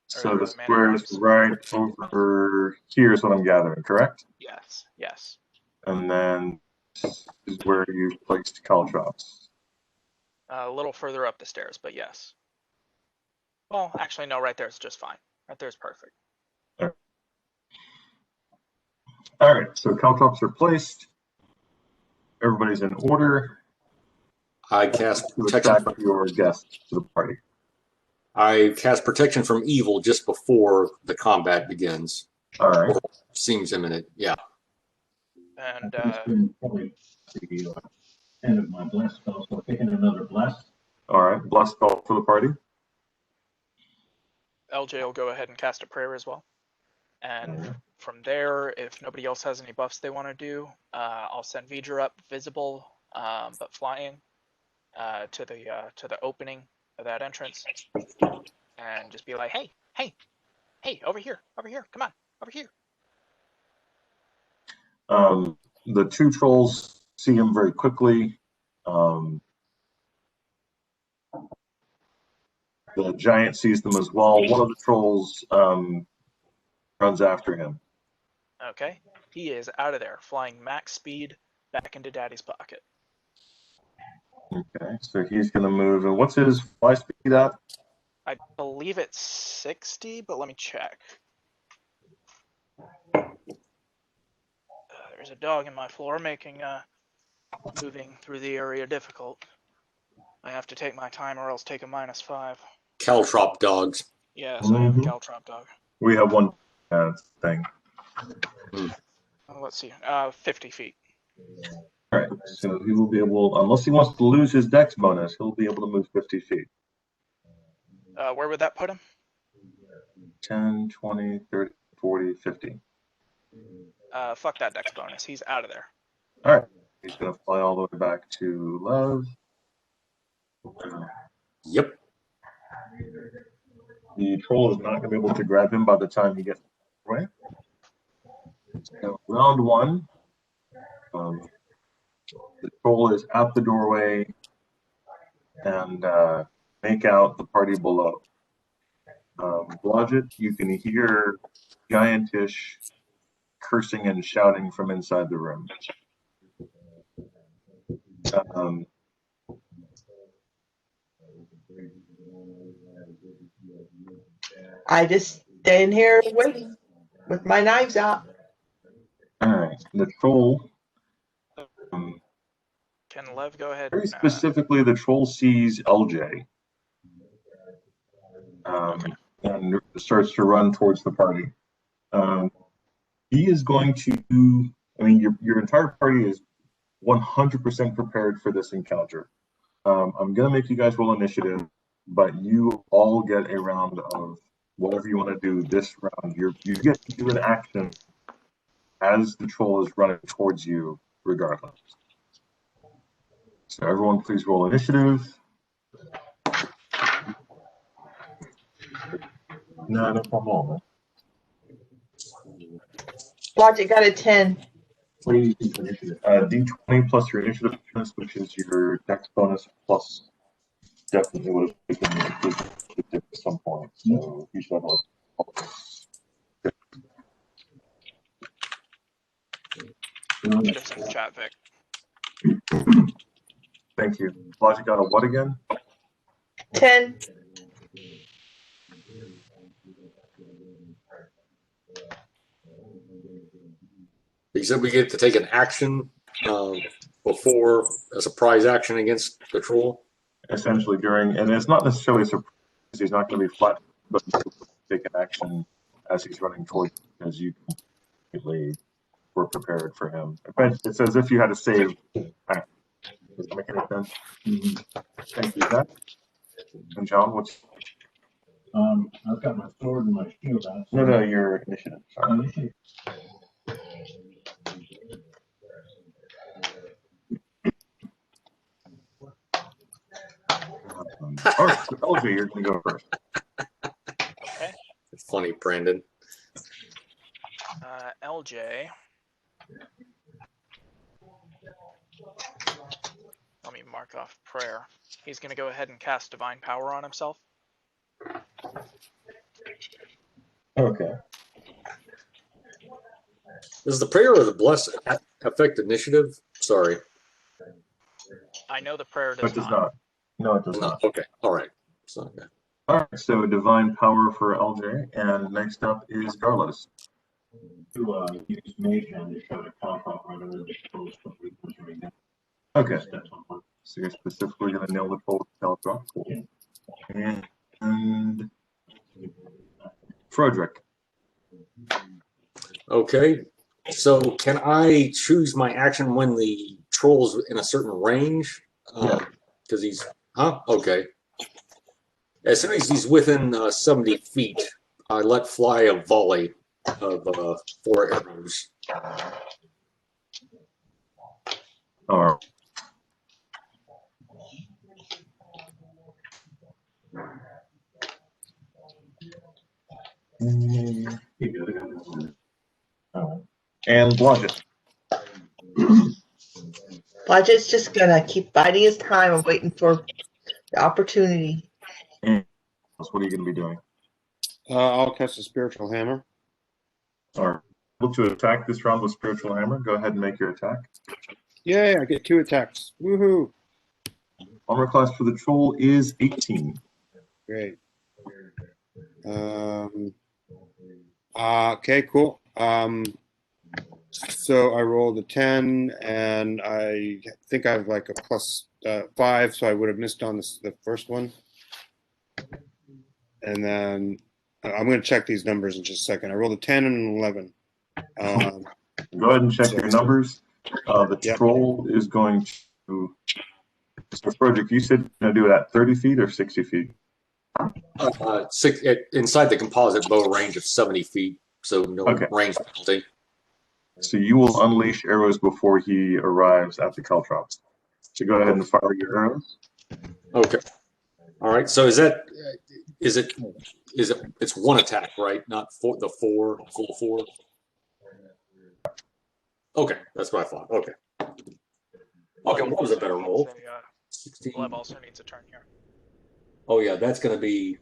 So the the square is right over here is what I'm gathering, correct? Yes, yes. And then this is where you've placed caltrops. A little further up the stairs, but yes. Well, actually, no, right there is just fine. Right there is perfect. All right, so caltrops are placed. Everybody's in order. I cast to protection. attack your guests to the party. I cast protection from evil just before the combat begins. All right. Seems imminent, yeah. And probably the end of my bless spell, so picking another bless. All right, bless spell for the party. LJ will go ahead and cast a prayer as well. And from there, if nobody else has any buffs they want to do, I'll send Vidra up, visible but flying, to the opening of that entrance, and just be like, hey, over here, come on, over here. The 2 trolls see him very quickly. The giant sees them as well. One of the trolls runs after him. Okay, he is out of there, flying max speed back into Daddy's pocket. Okay, so he's going to move. And what's his fly speed at? I believe it's 60, but let me check. There's a dog in my floor making moving through the area difficult. I have to take my time or else take a -5. Caltrop dogs. Yes, I have a caltrop dog. We have one thing. Let's see, 50 feet. All right, so he will be able, unless he wants to lose his dex bonus, he'll be able to move 50 feet. Where would that put him? 10, 20, 30, 40, 50. Fuck that dex bonus. He's out of there. All right, he's going to fly all the way back to Love. Yep. The troll is not going to be able to grab him by the time he gets away. So round 1. The troll is at the doorway and make out the party below. Blodgett, you can hear giantish cursing and shouting from inside the room. I just stand here waiting with my knives out. All right, the troll. Can Lev go ahead? Very specifically, the troll sees LJ and starts to run towards the party. He is going to. I mean, your entire party is 100% prepared for this encounter. I'm going to make you guys roll initiative, but you all get a round of whatever you want to do this round. You get to do an action as the troll is running towards you, regardless. So everyone, please roll initiative. No problem. Logic got a 10. D20 plus your initiative bonus, which is your dex bonus, plus definitely would have taken it at some point. So you should have a. Put us in the chat, Vic. Thank you. Logic got a what again? 10. You said we get to take an action before a surprise action against the troll? Essentially during, and it's not necessarily a surprise, he's not going to be flat, but take an action as he's running towards you, as you completely were prepared for him. But it's as if you had to save. Does that make any sense? Mm-hmm. Thank you, Zach. And John, what's... I've got my sword and my shield out. So No, your initiative. Sorry. Initiative. All right, so LJ, you're going to go first. Okay. Funny, Brandon. LJ. Let me mark off prayer. He's going to go ahead and cast divine power on himself. Okay. Does the prayer or the bless affect initiative? Sorry. I know the prayer It does does not. not. No, it does not. Okay. All right. So, okay. All right, so divine power for LJ, and next up is Garlos. To use mage hand to show the compound rather than the close what we can right now. Okay, That's on one. so you're specifically going to nail the troll with drop. Cool. And Frederick. Okay. So can I choose my action when the troll's in a certain range? Yeah. Because he's, okay. As soon as he's within 70 feet, I let fly a volley of 4 arrows. All right. And Logic. Logic's just gonna keep biding his time and waiting for the opportunity. And what are you going to be doing? I'll cast a spiritual hammer. All right. Able to attack this round with spiritual hammer. Go ahead and make your attack. Yay, I get 2 attacks. Woohoo. Armor class for the troll is 18. Great. Okay, cool. So I rolled a 10, and I think I have like a plus 5, so I would have missed on the first one. And then I'm going to check these numbers in just a second. I rolled a 10 and an 11. Go ahead and check your numbers. The Yep. troll is going to. So, Frederick, you said to do it at 30 feet or 60 feet? Inside the composite bow range of 70 feet, so no range penalty. So you will unleash arrows before he arrives at the caltrops. So go ahead and fire your arrows. Okay. All right. So it's one attack, right? Not full 4. Okay, that's what I thought. Okay. Okay, what was a better roll? 16. Lev also needs a turn here. Oh yeah, that's gonna be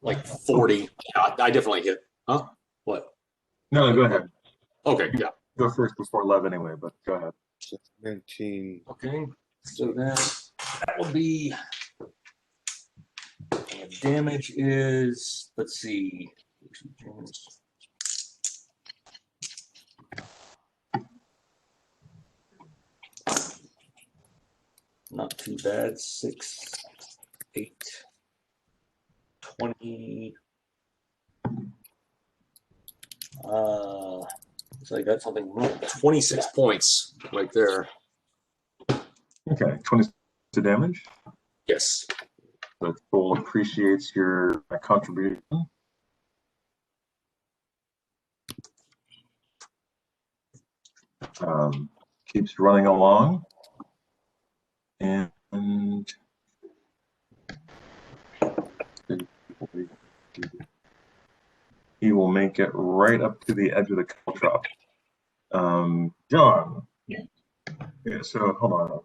like 40. Yeah, I definitely hit. Huh? What? No, go ahead. Okay, yeah. Go first before Lev anyway, but go ahead. 19. Okay, so that will be. Damage is, let's see. Not too bad. 6, 8, 20. So I got something 26 points right there. Okay, 20 to damage. Yes. The troll appreciates your contribution. Keeps running along, and he will make it right up to the edge of the caltrop. John. Yeah, so hold on.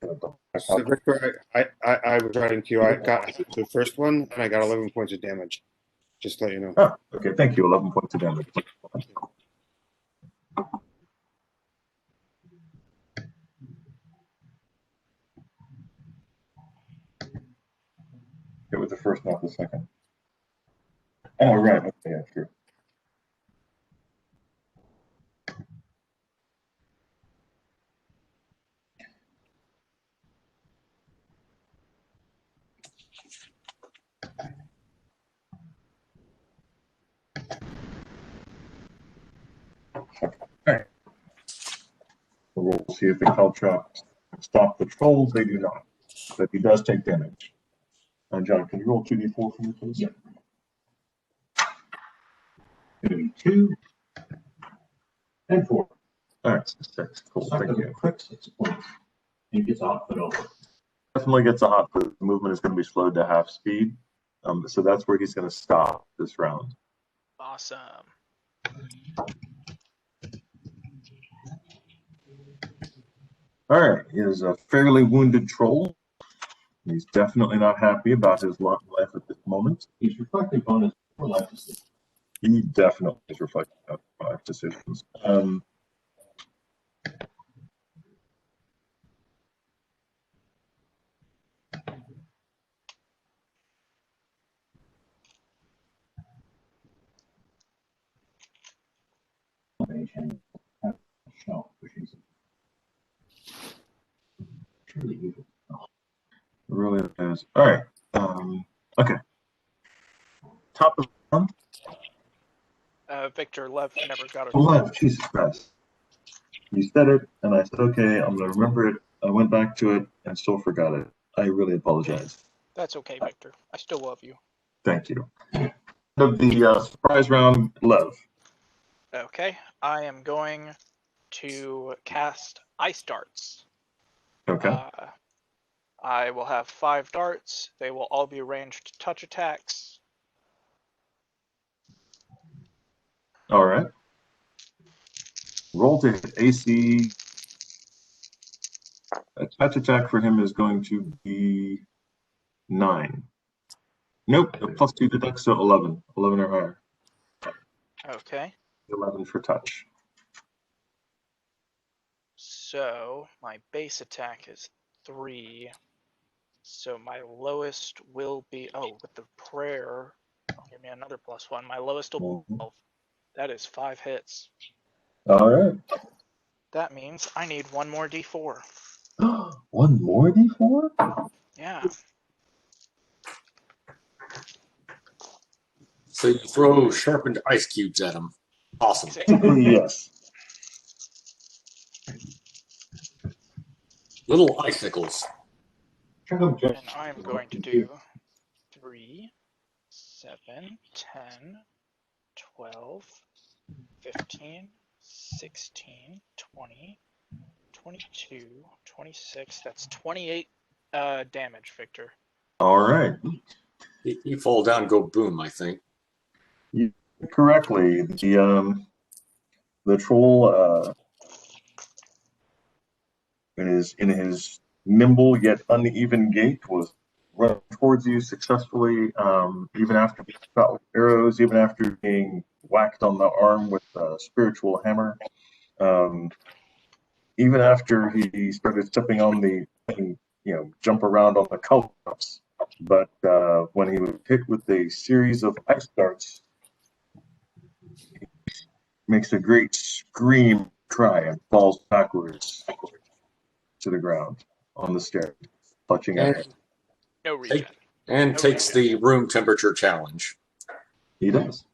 So Victor, I was writing to you. I got the first one, and I got 11 points of damage. Just to let you know. Oh, okay, thank you. 11 points of damage. It was the first, not the second. Oh, right. Okay, yeah, sure. Okay. We'll see if the caltrops stop the trolls. They do not. But he does take damage. John, can you roll 2d4 for me, please? Yep. Going to be 2 and 4. All right, 6. Cool. Suck Thank of a you. quick 6 points. He gets a hot foot over. Definitely gets a hot foot. The movement is going to be slowed to half speed. So that's where he's going to stop this round. Awesome. All right, he is a fairly wounded troll. He's definitely not happy about his lot in life at this moment. He's reflecting on his poor life decision. He definitely is reflecting on life decisions. Truly evil. It really is. All right. Okay. Top of the round. Victor, Lev never got it. Lev, Jesus Christ. You said it, and I said, okay, I'm going to remember it. I went back to it and still forgot it. I really apologize. That's okay, Victor. I still love you. Thank you. End of the surprise round, Lev. Okay, I am going to cast Ice Darts. Okay. I will have 5 darts. They will all be ranged touch attacks. All right. Roll to hit AC. A touch attack for him is going to be 9. Nope, a +2 to dex, so 11. 11 or higher. Okay. 11 for touch. So my base attack is 3. So my lowest will be, with the prayer, give me another +1. My lowest will be 12. That is 5 hits. All right. That means I need 1 more d4. One more d4? Yeah. So you throw sharpened ice cubes at him. Awesome. Yes. Little icicles. And I'm going to do 3, 7, 10, 12, 15, 16, 20, 22, 26. That's 28 damage, Victor. All right. You fall down, go boom, I think. Correctly. The troll is in his nimble yet uneven gait was running towards you successfully, even after being shot with arrows, even after being whacked on the arm with a spiritual hammer. even after he started stepping on the thing, jump around on the cups. But when he was hit with a series of ice darts, he makes a great scream, cry, and falls backwards to the ground on the stairs, clutching at And, air. No regen. and No takes regen. the room temperature challenge. He does.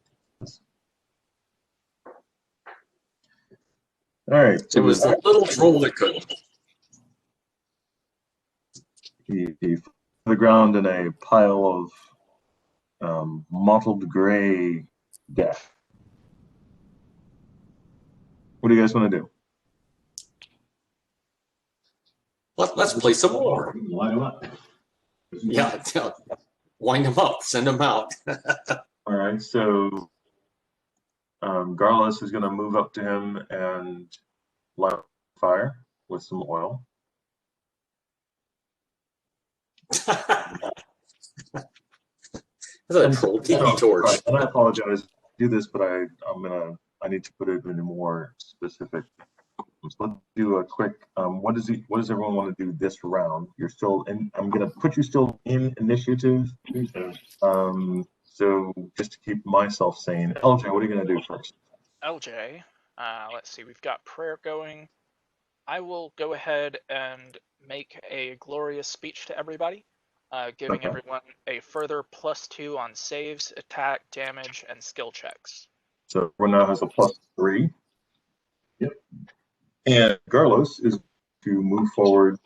All right. It was the little troll that could. He fell to the ground in a pile of mottled gray death. What do you guys want to do? Let's play some more. Light him up. Yeah, wind them up, send them out. All right, so Garlus is going to move up to him and light a fire with some oil. That's a troll tiki torch. Right, and I apologize to do this, but I need to put it into more specific. So let's do a quick. What does everyone want to do this round? You're still in. I'm going to put you still in initiative. So just to keep myself sane, LJ, what are you going to do first? LJ, let's see, we've got prayer going. I will go ahead and make a glorious speech to everybody, giving everyone a further +2 on saves, attack, damage, and skill checks. So everyone now has a +3. Yep. And Garlos is to move forward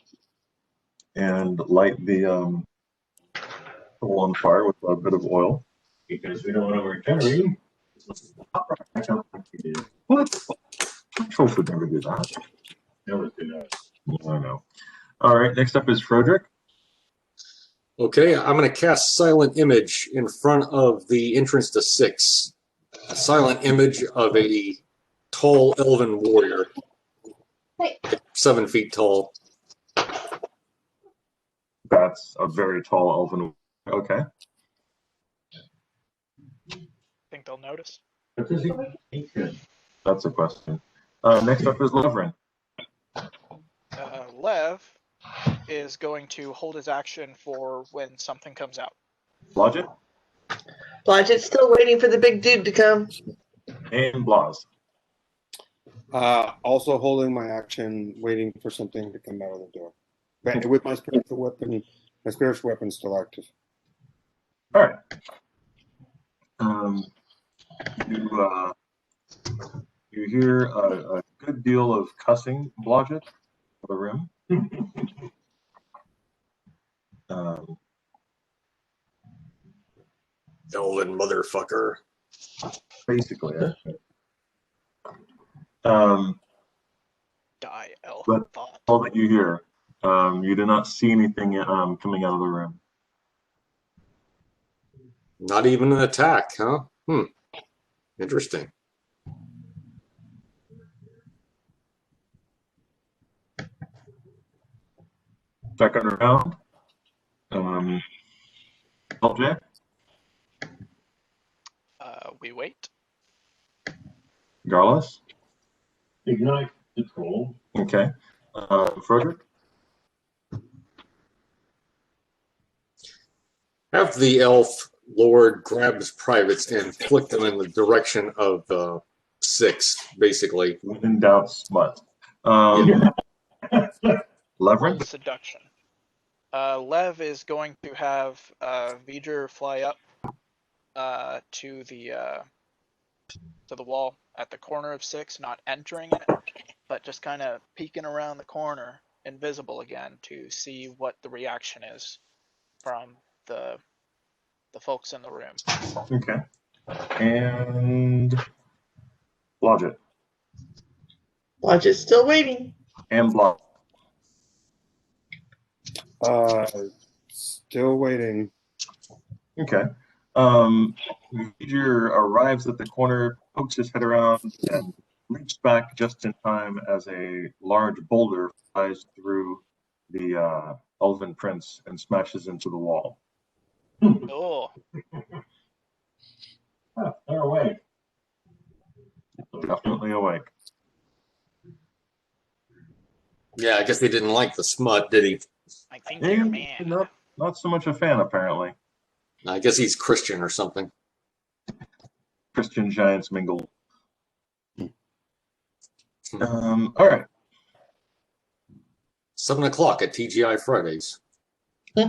and light the coal on fire with a bit of oil. Because we don't want to regenerate. What? Trolls would never do that. Never do that. I know. All right, next up is Frederick. Okay, I'm going to cast Silent Image in front of the entrance to 6. A silent image of a tall elven warrior. 7 feet tall. That's a very tall elven. Okay. Think they'll notice? What does he should? That's a question. Next up is Levrin. Lev is going to hold his action for when something comes out. Blodgett Blodgett's still waiting for the big dude to come. and Blaz. Also holding my action, waiting for something to come out of the door. But with my spiritual weapon still active. All right. You hear a good deal of cussing, Blodgett, in the room. Elven motherfucker. Basically. Die, elf. But all that you hear, you do not see anything coming out of the room. Not even an attack, huh? Interesting. Second round. LJ? We wait. Garlus? Ignite the troll. Okay. Frederick? Have the elf lord grab his privates and flick them in the direction of 6, basically. When in doubt, smut. Levrin? Seduction. Lev is going to have V'ger fly up to the wall at the corner of 6, not entering it, but just kind of peeking around the corner, invisible again, to see what the reaction is from the folks in the room. Okay. And Blodgett. Blodgett's still waiting. And Blodgett. Still waiting. Okay. Major arrives at the corner, pokes his head around, and leaps back just in time as a large boulder flies through the elven prince and smashes into the wall. Oh, They're awake. Definitely awake. Yeah, I guess they didn't like the smut, did he? I think you're And man. not so much a fan, apparently. I guess he's Christian or something. Christian giants mingle. All right. 7 o'clock at TGI Fridays. All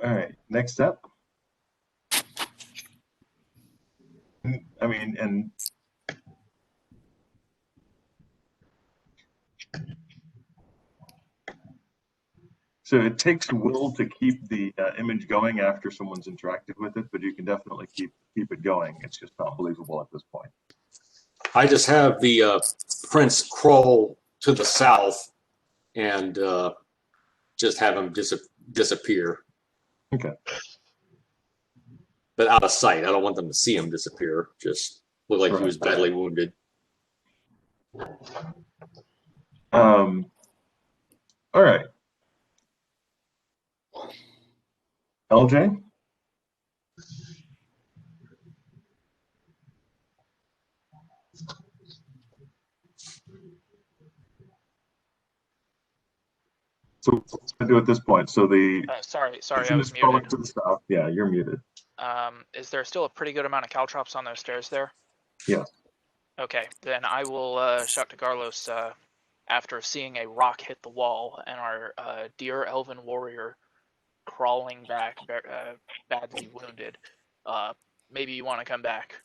right. Next up. I mean, and so it takes will to keep the image going after someone's interacted with it, but you can definitely keep it going. It's just not believable at this point. I just have the prince crawl to the south and just have him disappear. Okay. But out of sight. I don't want them to see him disappear. Just look like he was badly wounded. All right. LJ? So what's going to do at this point? So the Sorry, I vision was is crawling muted. to the south. Yeah, you're muted. Is there still a pretty good amount of caltrops on those stairs there? Yes. Okay, then I will shout to Carlos after seeing a rock hit the wall and our dear elven warrior crawling back, badly wounded. Maybe you want to come back.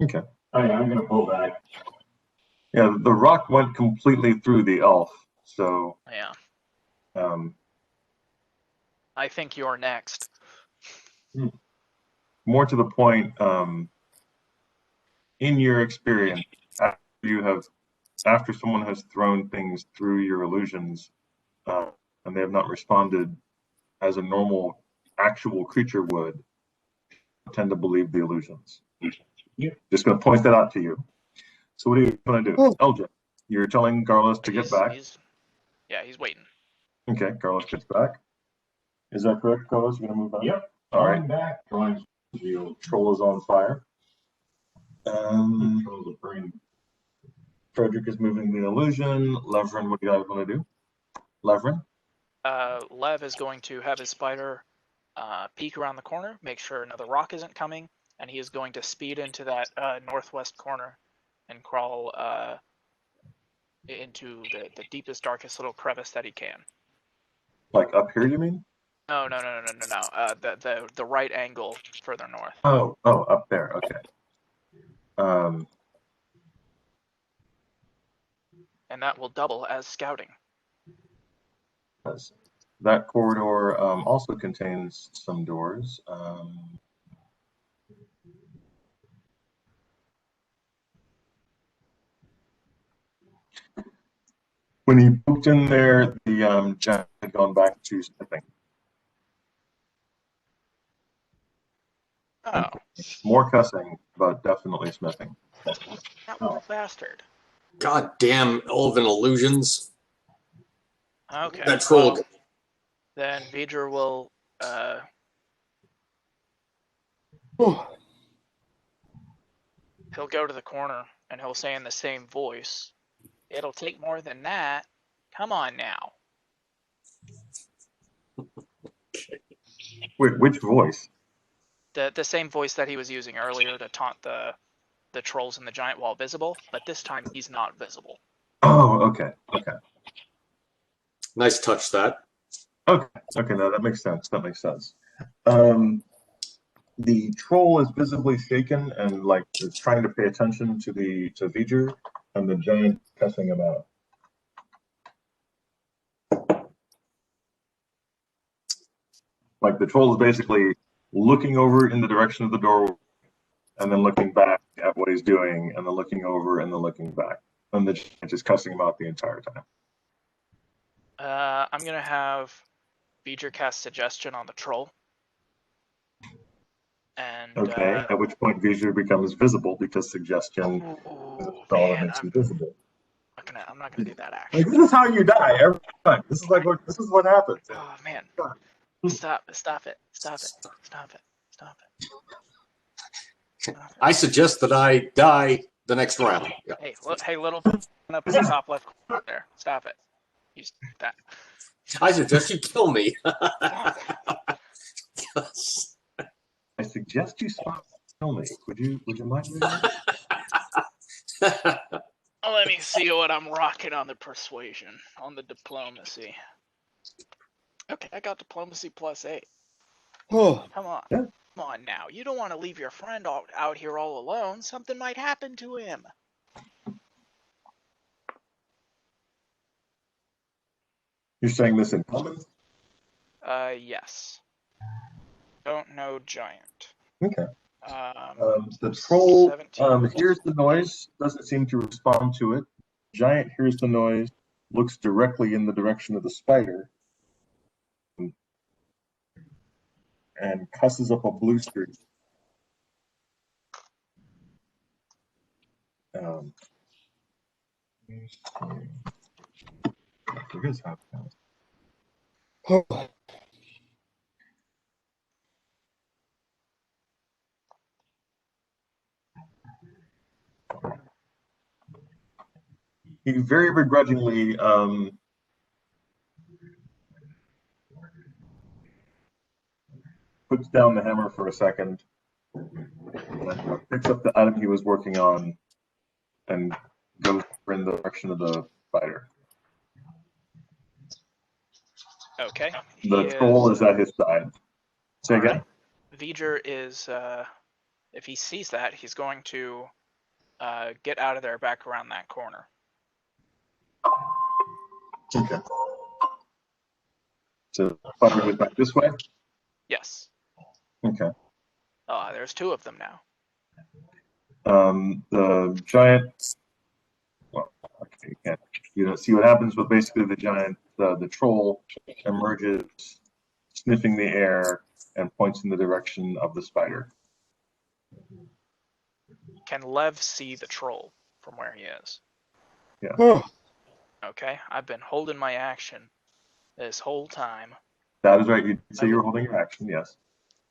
Okay. I'm going to pull back. Yeah, the rock went completely through the elf. So Yeah, I think you're next. more to the point, in your experience, after someone has thrown things through your illusions, and they have not responded as a normal actual creature would, tend to believe the illusions. Yeah. Just going to point that out to you. So what are you going to do? LJ, you're telling Carlos to get back. He's waiting. Okay, Carlos gets back. Is that correct, Carlos? You're going to move on? Yep. All right. Back. Troll is on fire. Frederick is moving the illusion. Levrin, what do you guys want to do? Levrin? Lev is going to have his spider peek around the corner, make sure another rock isn't coming, and he is going to speed into that northwest corner and crawl into the deepest, darkest little crevice that he can. Like up here, you mean? No. The right angle further north. Oh, up there. Okay. And that will double as scouting. That corridor also contains some doors. When he poked in there, the giant had gone back to sniffing. Oh. More cussing, but definitely sniffing. That little bastard. Goddamn elven illusions. Okay. That troll. Well, then Vidra will he'll go to the corner and he'll say in the same voice, "It'll take more than that. Come on now." Wait, which voice? The same voice that he was using earlier to taunt the trolls in the giant wall visible, but this time he's not visible. Oh, okay. Nice touch, that. Okay, no, that makes sense. The troll is visibly shaken and like is trying to pay attention to V'ger and the giant cussing about. Like the troll is basically looking over in the direction of the door and then looking back at what he's doing and then looking over and then looking back. And the giant is cussing him out the entire time. I'm gonna have V'ger cast suggestion on the troll. And okay, at which point V'ger becomes visible because suggestion is all that makes him visible. I'm not gonna do that actually. Like, this is how you die every time. This is what happens. Oh man. Stop it. I suggest that I die the next round. Yeah. Hey, look, hey, little up in the top left corner there. Stop it. Use that. I suggest you kill me. I suggest you stop killing me. Would you mind doing that? Let me see what I'm rocking on the persuasion, on the diplomacy. Okay, I got diplomacy +8. Oh, Come on. Yeah. Come on now. You don't want to leave your friend out here all alone. Something might happen to him. You're saying this in common? Yes. Don't know giant. Okay. The So troll 17 hears the noise, doesn't seem to respond to it. Giant hears the noise, looks directly in the direction of the spider, and cusses up a blue streak. There is half pound. oh. He very begrudgingly puts down the hammer for a second, and picks up the item he was working on, and goes in the direction of the spider. Okay. The troll is at his side. Say again? V'ger is, if he sees that, he's going to get out of there back around that corner. Okay. So, spider goes back this way? Yes. Okay. There's two of them now. The giant, well, okay, you don't see what happens, but basically the giant, the troll emerges, sniffing the air, and points in the direction of the spider. Can Lev see the troll from where he is? Yeah. Oh. Okay, I've been holding my action this whole time. That is right. You say you were holding your action, yes.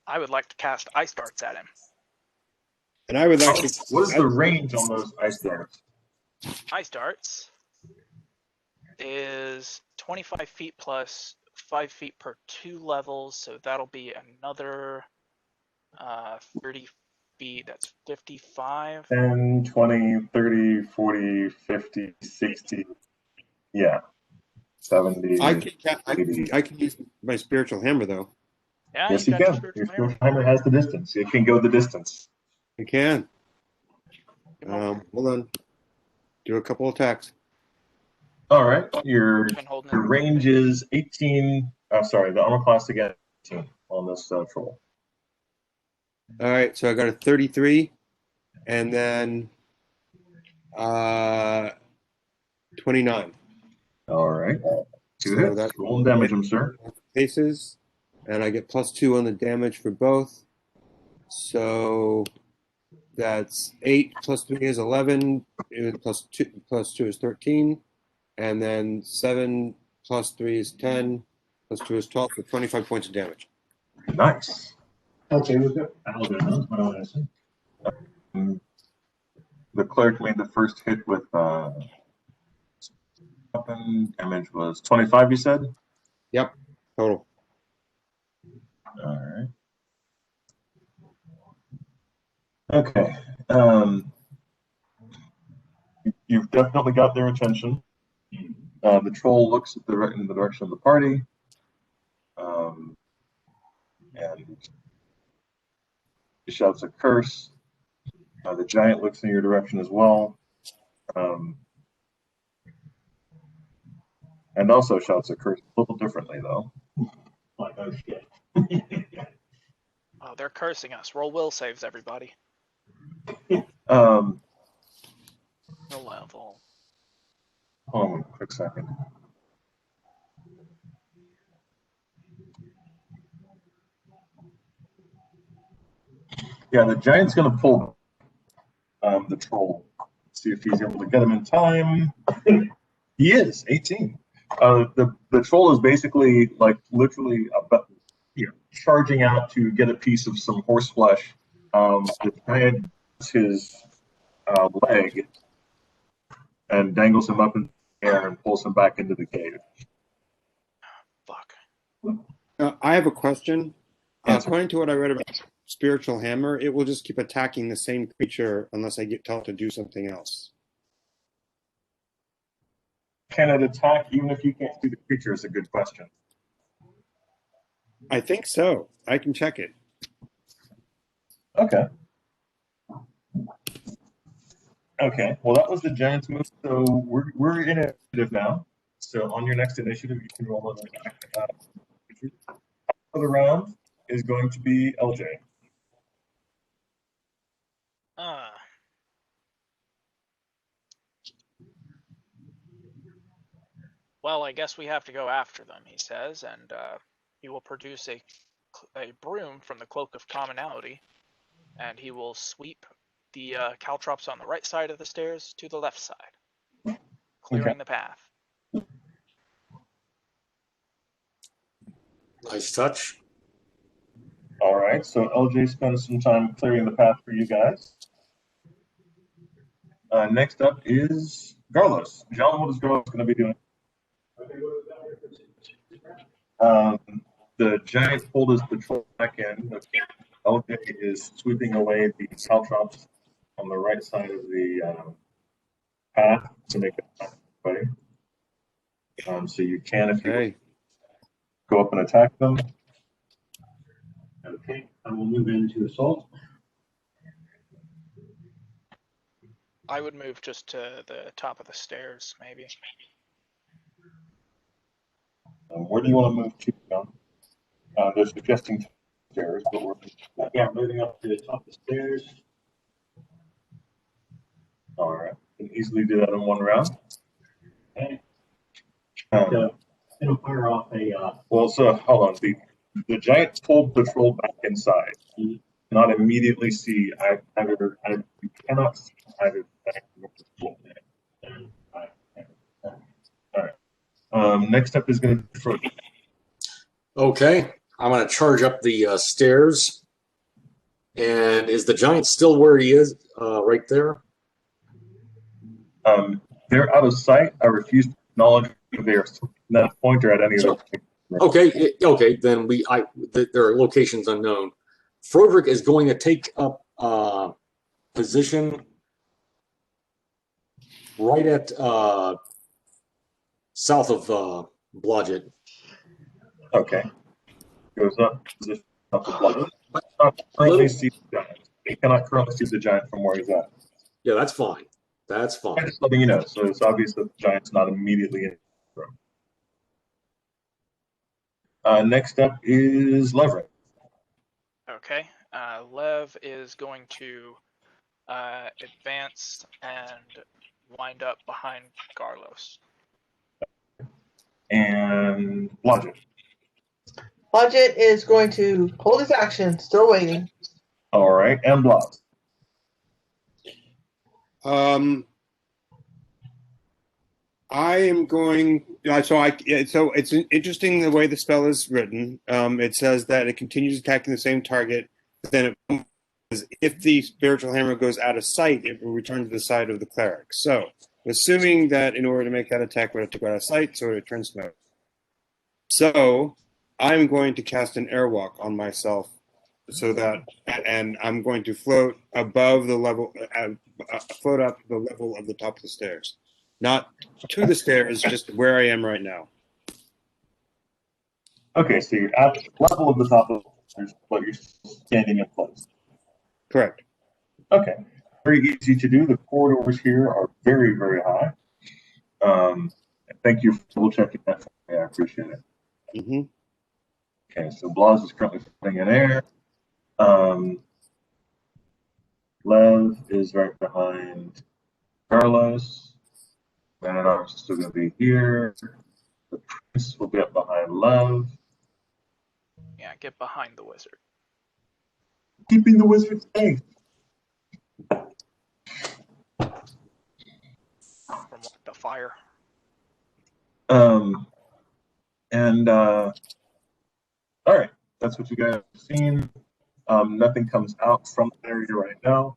I would like to cast ice darts at him. And I would like to. What is the range on those ice darts? Ice darts is 25 feet plus 5 feet per 2 levels, so that'll be another 30 feet. That's 55. 10, 20, 30, 40, 50, 60. Yeah. 70. I can use my spiritual hammer though. Yeah, Yes, you you got can. your Your spiritual hammer. spiritual hammer has the distance. It can go the distance. I can. Hold on. Do a couple attacks. All right. Your Been holding it. range is 18. Sorry, the armor class again 18 on this troll. All right, so I got a 33, and then 29. All right. Two So hits. that- Roll and damage him, sir. Faces, and I get +2 on the damage for both. So that's 8 plus 3 is 11, plus 2 is 13, and then 7 plus 3 is 10, plus 2 is 12 for 25 points of damage. Nice. Okay, we've got Aldo. What I want to say. The cleric made the first hit with weapon. Damage was 25, you said? Yep, total. All right. Okay. You've definitely got their attention. The troll looks at in the direction of the party, and he shouts a curse. The giant looks in your direction as well, and also shouts a curse a little differently, though. Like, oh shit. Oh, they're cursing us. Roll will saves, everybody. Um, The level. Hold on a quick second. Yeah, the giant's going to pull the troll. See if he's able to get him in time. He is 18. The troll is basically like literally charging out to get a piece of some horse flesh. The giant does his leg and dangles him up in the air and pulls him back into the cave. Fuck. I have a question. Answer. According to what I read about spiritual hammer, it will just keep attacking the same creature unless I get told to do something else. Can it attack even if you can't see the creature is a good question. I think so. I can check it. Okay. Okay. Well, that was the Giants move. So we're in initiative now. So on your next initiative, you can roll an attack. For the round is going to be LJ. Well, I guess we have to go after them, he says, and he will produce a broom from the Cloak of Commonality, and he will sweep the caltrops on the right side of the stairs to the left side, clearing the path. Nice touch. All right. So LJ spends some time clearing the path for you guys. Next up is Garlos. John, what is Garlos going to be doing? The giant pulled his patrol back in. LJ is sweeping away the caltrops on the right side of the path to make it everybody. So you can, if you go up and attack them. Okay, I will move into assault. I would move just to the top of the stairs, maybe. Where do you want to move to, John? They're suggesting stairs, but we're Moving up to the top of the stairs. all right. You can easily do that in one round. Okay. Um, It'll fire off a. Well, so hold on. The giant pulled the troll back inside. You cannot immediately see either. You cannot see either. All right. Next up is going to be Frodo. Okay, I'm going to charge up the stairs. And is the giant still where he is, right there? They're out of sight. I refuse to acknowledge their pointer at any other point. Okay. Then there are locations unknown. Frederick is going to take up position right at south of Blodgett. Okay. Goes up position of the blood. Currently see the giant. He cannot currently see the giant from where he's at. Yeah, that's fine. That's I'm fine. just letting you know. So it's obvious that the giant's not immediately in the room. Next up is Leverett. Okay. Lev is going to advance and wind up behind Garlos. And Blodgett. Budget is going to hold his action, still waiting. All right. And Blaz. I am going. So it's interesting the way the spell is written. It says that it continues attacking the same target. But then, if the spiritual hammer goes out of sight, it will return to the side of the cleric. So, assuming that in order to make that attack, we have to go out of sight, so it returns to my. So, I'm going to cast an airwalk on myself, so that, and I'm going to float above the level, float up the level of the top of the stairs. Not to the stairs, just where I am right now. Okay, so you're at the level of the top of the stairs, but you're standing in place. Correct. Okay. Very easy to do. The corridors here are very, very high. Thank you for double checking that for me. I appreciate it. Mm-hmm. Okay, so Blaz is currently floating in air. Lev is right behind Carlos. Man at Arms is still going to be here. The Prince will get behind Lev. Yeah, get behind the wizard. Keeping the wizard safe. From what, the fire? All right, that's what you guys have seen. Nothing comes out from the area right now.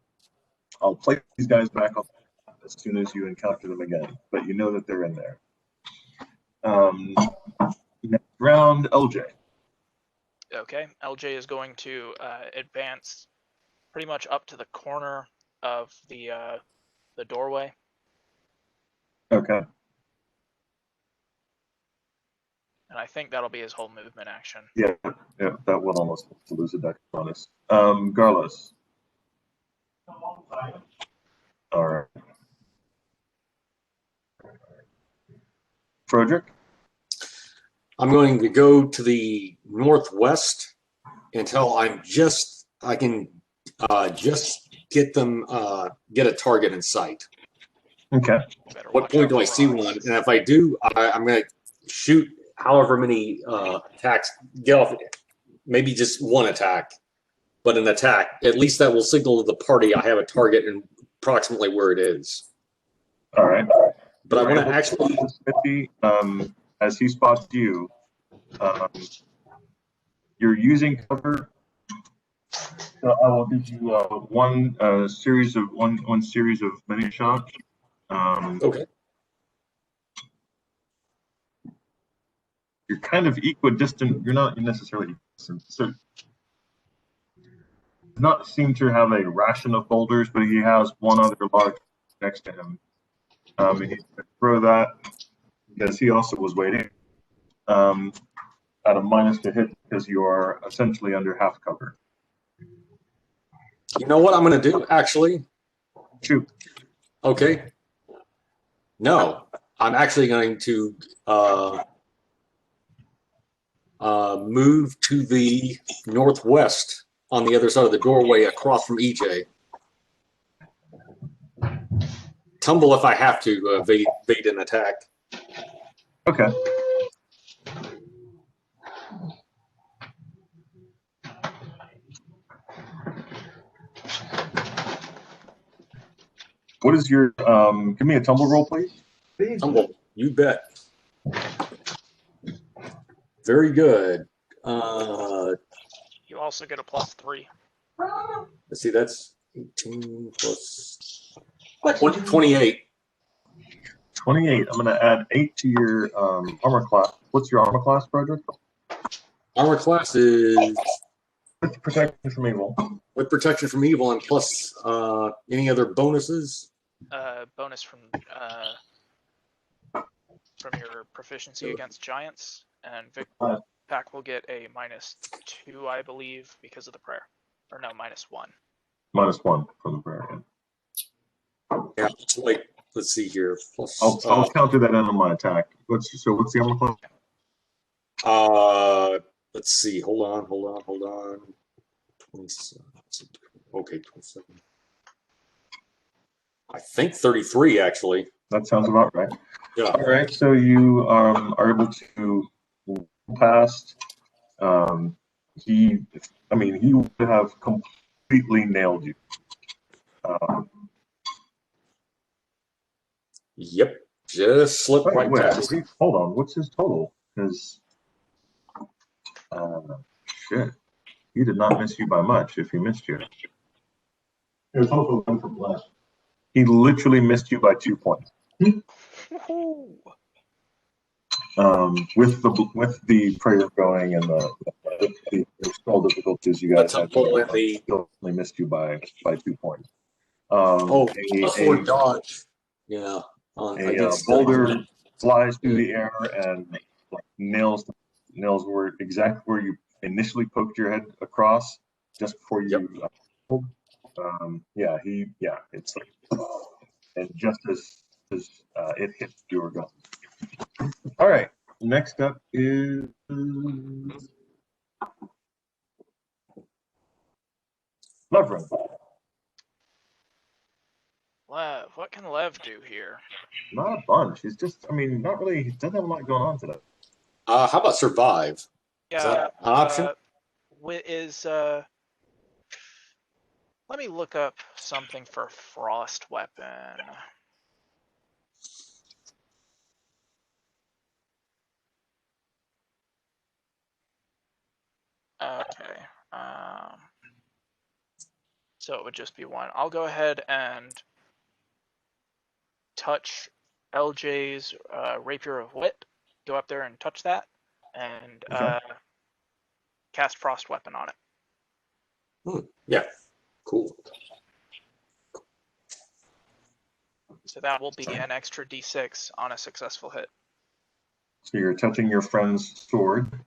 I'll place these guys back on as soon as you encounter them again, but you know that they're in there. Next round, LJ. Okay, LJ is going to advance pretty much up to the corner of the doorway. Okay. And I think that'll be his whole movement action. Yeah, that would almost lose a dex bonus. Garlos. All right. Frederick. I'm going to go to the northwest until I can just get a target in sight. Okay. What point do I see one? And if I do, I'm going to shoot however many attacks, get off, maybe just one attack, but an attack. At least that will signal to the party I have a target and approximately where it is. All right. But I want to actually... Smithy, as he spots you, you're using cover. So I will give you one series of mini shots. Okay. You're kind of equidistant. You're not necessarily equidistant. So does not seem to have a ration of boulders, but he has one other large next to him. And he's going to throw that because he also was waiting at a minus to hit because you are essentially under half cover. You know what I'm going to do, actually? Shoot. Okay. No, I'm actually going to move to the northwest on the other side of the doorway across from EJ. Tumble if I have to evade an attack. Okay. What is your give me a tumble roll, please? Tumble, you bet. Very good. You also get a +3. Let's see, that's 18 plus What? 28. 28. I'm going to add 8 to your armor class. What's your armor class, Frederick? Armor class is With protection from evil. with protection from evil and plus any other bonuses. Bonus from your proficiency against giants, and Vic Pack will get a -2, I believe, because of the prayer. Or no, -1. -1 from the prayer. Yeah, wait, let's see here. Plus, I'll counter that in on my attack. What's the armor class? let's see. Hold on. 27. Okay, 27. I think 33 actually. That sounds about right. Yeah. All right. So you are able to past. He would have completely nailed you. Yep. Just slipped right past. Hold on. What's his total? Because shit, he did not miss you by much. If he missed you, It was also 1 for blessed. he literally missed you by 2 points. With the prayer going and the spell difficulties you guys had, he only missed you by 2 points. Before dodge. Yeah. A boulder flies through the air and nails exactly where you initially poked your head across, just before you. Yep. It's like, and just as it hits, you were gone. All right. Next up is Levrin. Lev, what can Lev do here? Not a bunch. He's just, not really. He doesn't have a lot going on today. How about survive? Yeah, is that an option? Let me look up something for frost weapon. Okay. So it would just be one. I'll go ahead and touch LJ's Rapier of Wit. Go up there and touch that, and Okay. cast Frost Weapon on it. Yeah, cool. So that will be an extra D6 on a successful hit. So you're touching your friend's sword.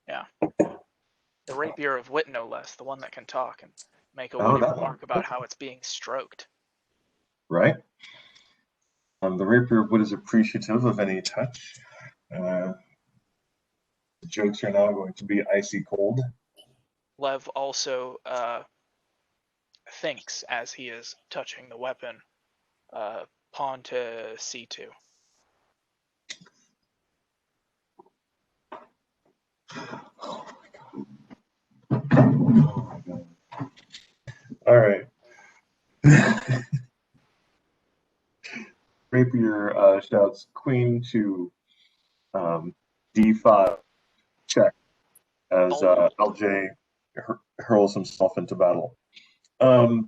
Yeah. The Rapier of Wit, no less, the one that can talk and make a Oh, witty that one. remark about how it's being stroked. Right? The Rapier of Wit is appreciative of any touch. The jokes are now going to be icy cold. Lev also thinks as he is touching the weapon, pawn to C2. All right. Rapier shouts queen to D5 check as LJ hurls himself into battle. The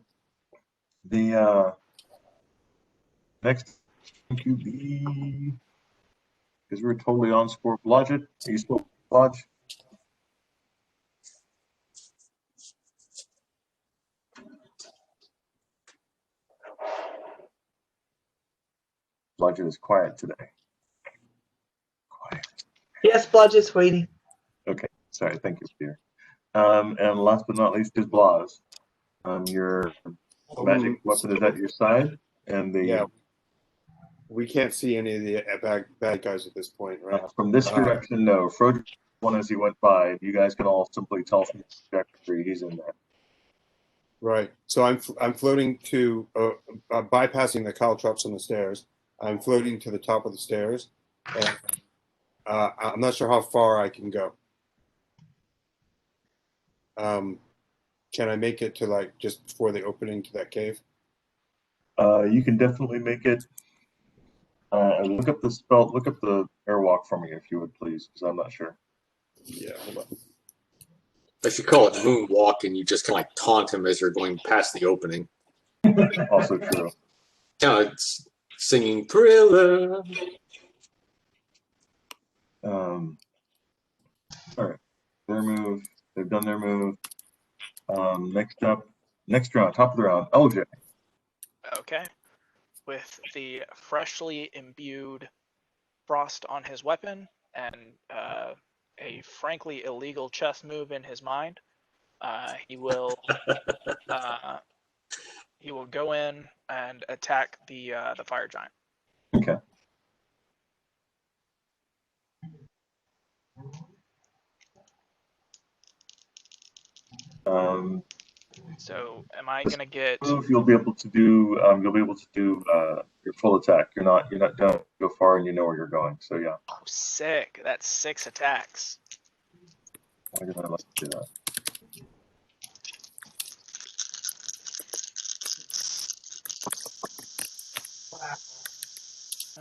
next QB, because we're totally on score. Blodgett, are you still Blodge? Blodgett is quiet today. Quiet. Yes, Blodgett's waiting. Okay, sorry, thank you, Peter. And last but not least is Blaz. Your magic weapon is at your side, and the Yeah. We can't see any of the bad guys at this point, right? from this direction, no. Frodo one as he went by. You guys can all simply tell from the trajectory he's in there. Right. So I'm floating to bypassing the caltrops on the stairs. I'm floating to the top of the stairs, and I'm not sure how far I can go. Can I make it to like just before the opening to that cave? You can definitely make it. Look up the spell. Look up the airwalk for me, if you would, please, because I'm not sure. Yeah. Hold on. They should call it moonwalk, and you just kind of like taunt him as you're going past the opening. Also true. Kind of singing Thriller. All right, their move. They've done their move. Next round, top of the round, LJ. Okay. With the freshly imbued frost on his weapon and a frankly illegal chess move in his mind, he will go in and attack the fire giant. Okay. So am I gonna get? Move, you'll be able to do. Your full attack. You're not down go far, and you know where you're going. So yeah. Oh, sick! That's 6 attacks. Why did I like to do that?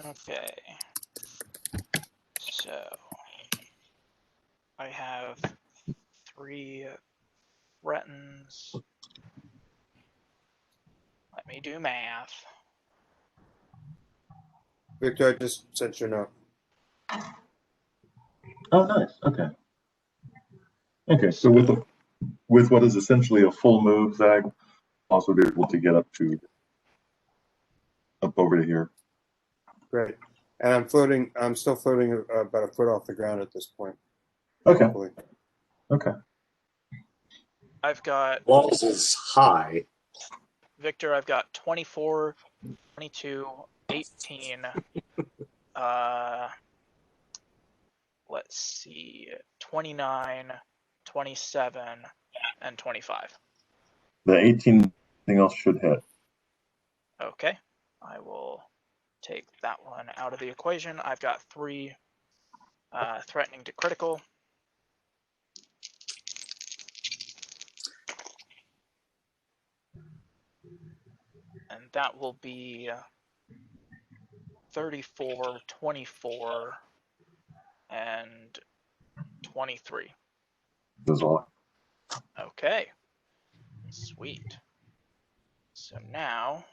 Okay. So I have 3 threatens. Let me do math. Victor, I just sent your note. Oh, nice. Okay. Okay. So with what is essentially a full move, Zag, also be able to get up over to here. Great. And I'm still floating about a foot off the ground at this point. Okay. Hopefully. Okay. I've got Walls is high. Victor. I've got 24, 22, 18. Let's see, 29, 27, and 25. The 18 thing else should hit. Okay, I will take that one out of the equation. I've got 3 threatening to critical. And that will be 34, 24, and 23. That's all. Okay, sweet. So now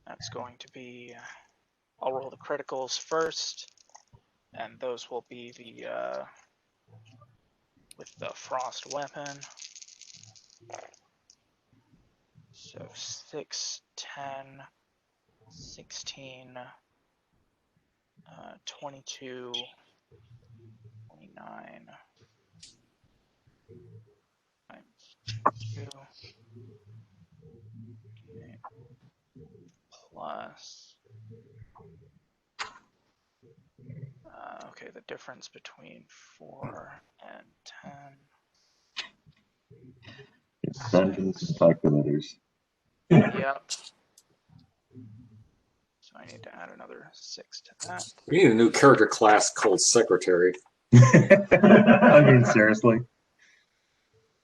that's going to be, I'll roll the criticals first, and those will be the, with the frost weapon. So 6, 10, 16, 22, 29, times 2, okay, plus, okay, the difference between 4 and 10. Dungeons and calculators. Yep. So I need to add another 6 to that. We need a new character class called Secretary. I mean, seriously.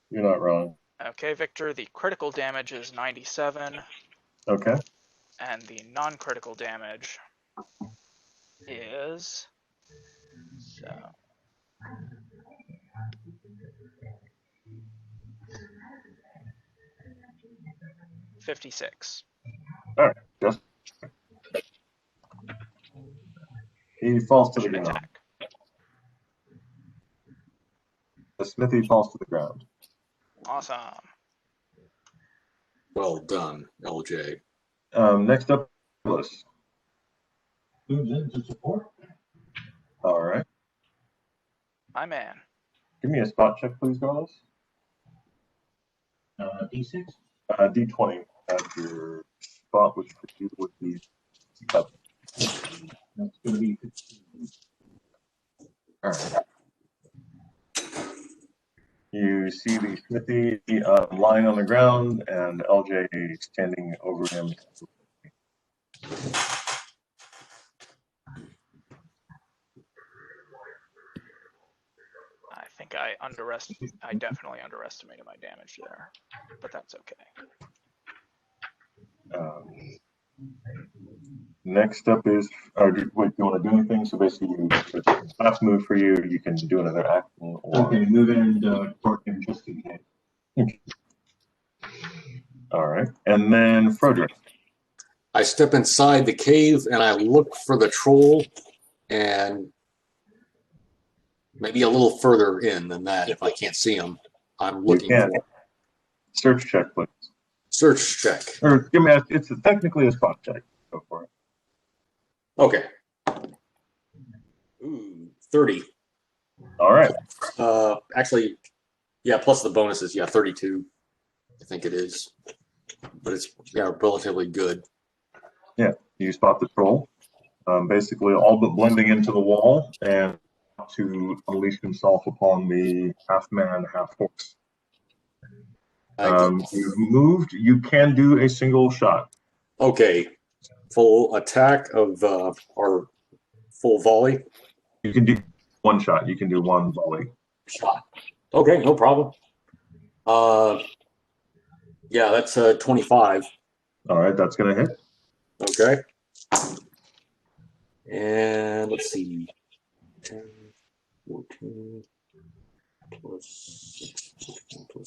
You're not wrong. Okay, Victor, the critical damage is 97, Okay. and the non-critical damage is, so, $56. All right. Just he falls to the Should ground. attack. The smithy falls to the ground. Awesome. Well done, LJ. Next up, Nicholas. Moves into support. All right. My man. Give me a spot check, please, Carlos. D6. D20. Your spot, which for you would be 7. That's going to be 15. All right. You see the smithy lying on the ground, and LJ standing over him. I think I definitely underestimated my damage there, but that's okay. Next up is, wait, you want to do anything? So basically, last move for you, you can do another action. Or... Okay, move in and torque him just in case. Okay. All right. And then Frederick. I step inside the cave and I look for the troll, and maybe a little further in than that if I can't see him. I'm looking for him. Search check, please. Search check. Or give me it's technically a spot check. Go for it. Okay. Ooh, 30. All right. Actually, yeah, plus the bonuses. Yeah, 32. I think it is. But it's relatively good. Yeah, you spot the troll. Basically, all but blending into the wall and to unleash himself upon the half man, half horse. You've moved. You can do a single shot. Okay. Full attack of or full volley? You can do one shot. You can do one volley. Shot. Okay, no problem. Yeah, that's 25. All right, that's going to hit. Okay. And let's see. 10, 14, plus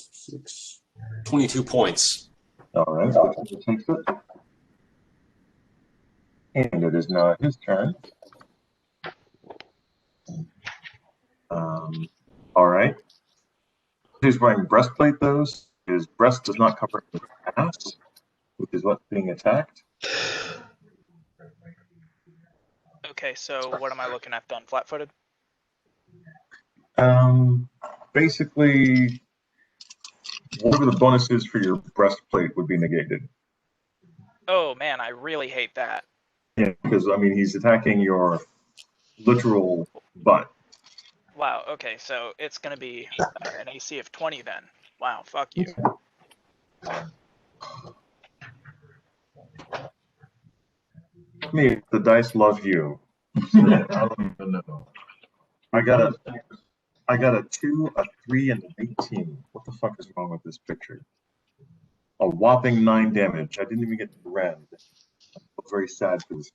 6. 22 points. All right, so he takes it. And it is now his turn. All right. He's wearing breastplate, though. His breast does not cover his ass, which is what's being attacked. Okay, so what am I looking at then? Flat-footed? Basically, whatever the bonuses for your breastplate would be negated. Oh man, I really hate that. Yeah, because I mean he's attacking your literal butt. Wow, okay, so it's gonna be an AC of 20 then. Wow, fuck you. Me, the dice love you. So I don't even know. I got a 2, a 3, and an 18. What the fuck is wrong with this picture? A whopping 9 damage. I didn't even get to rend. I'm very sad for this.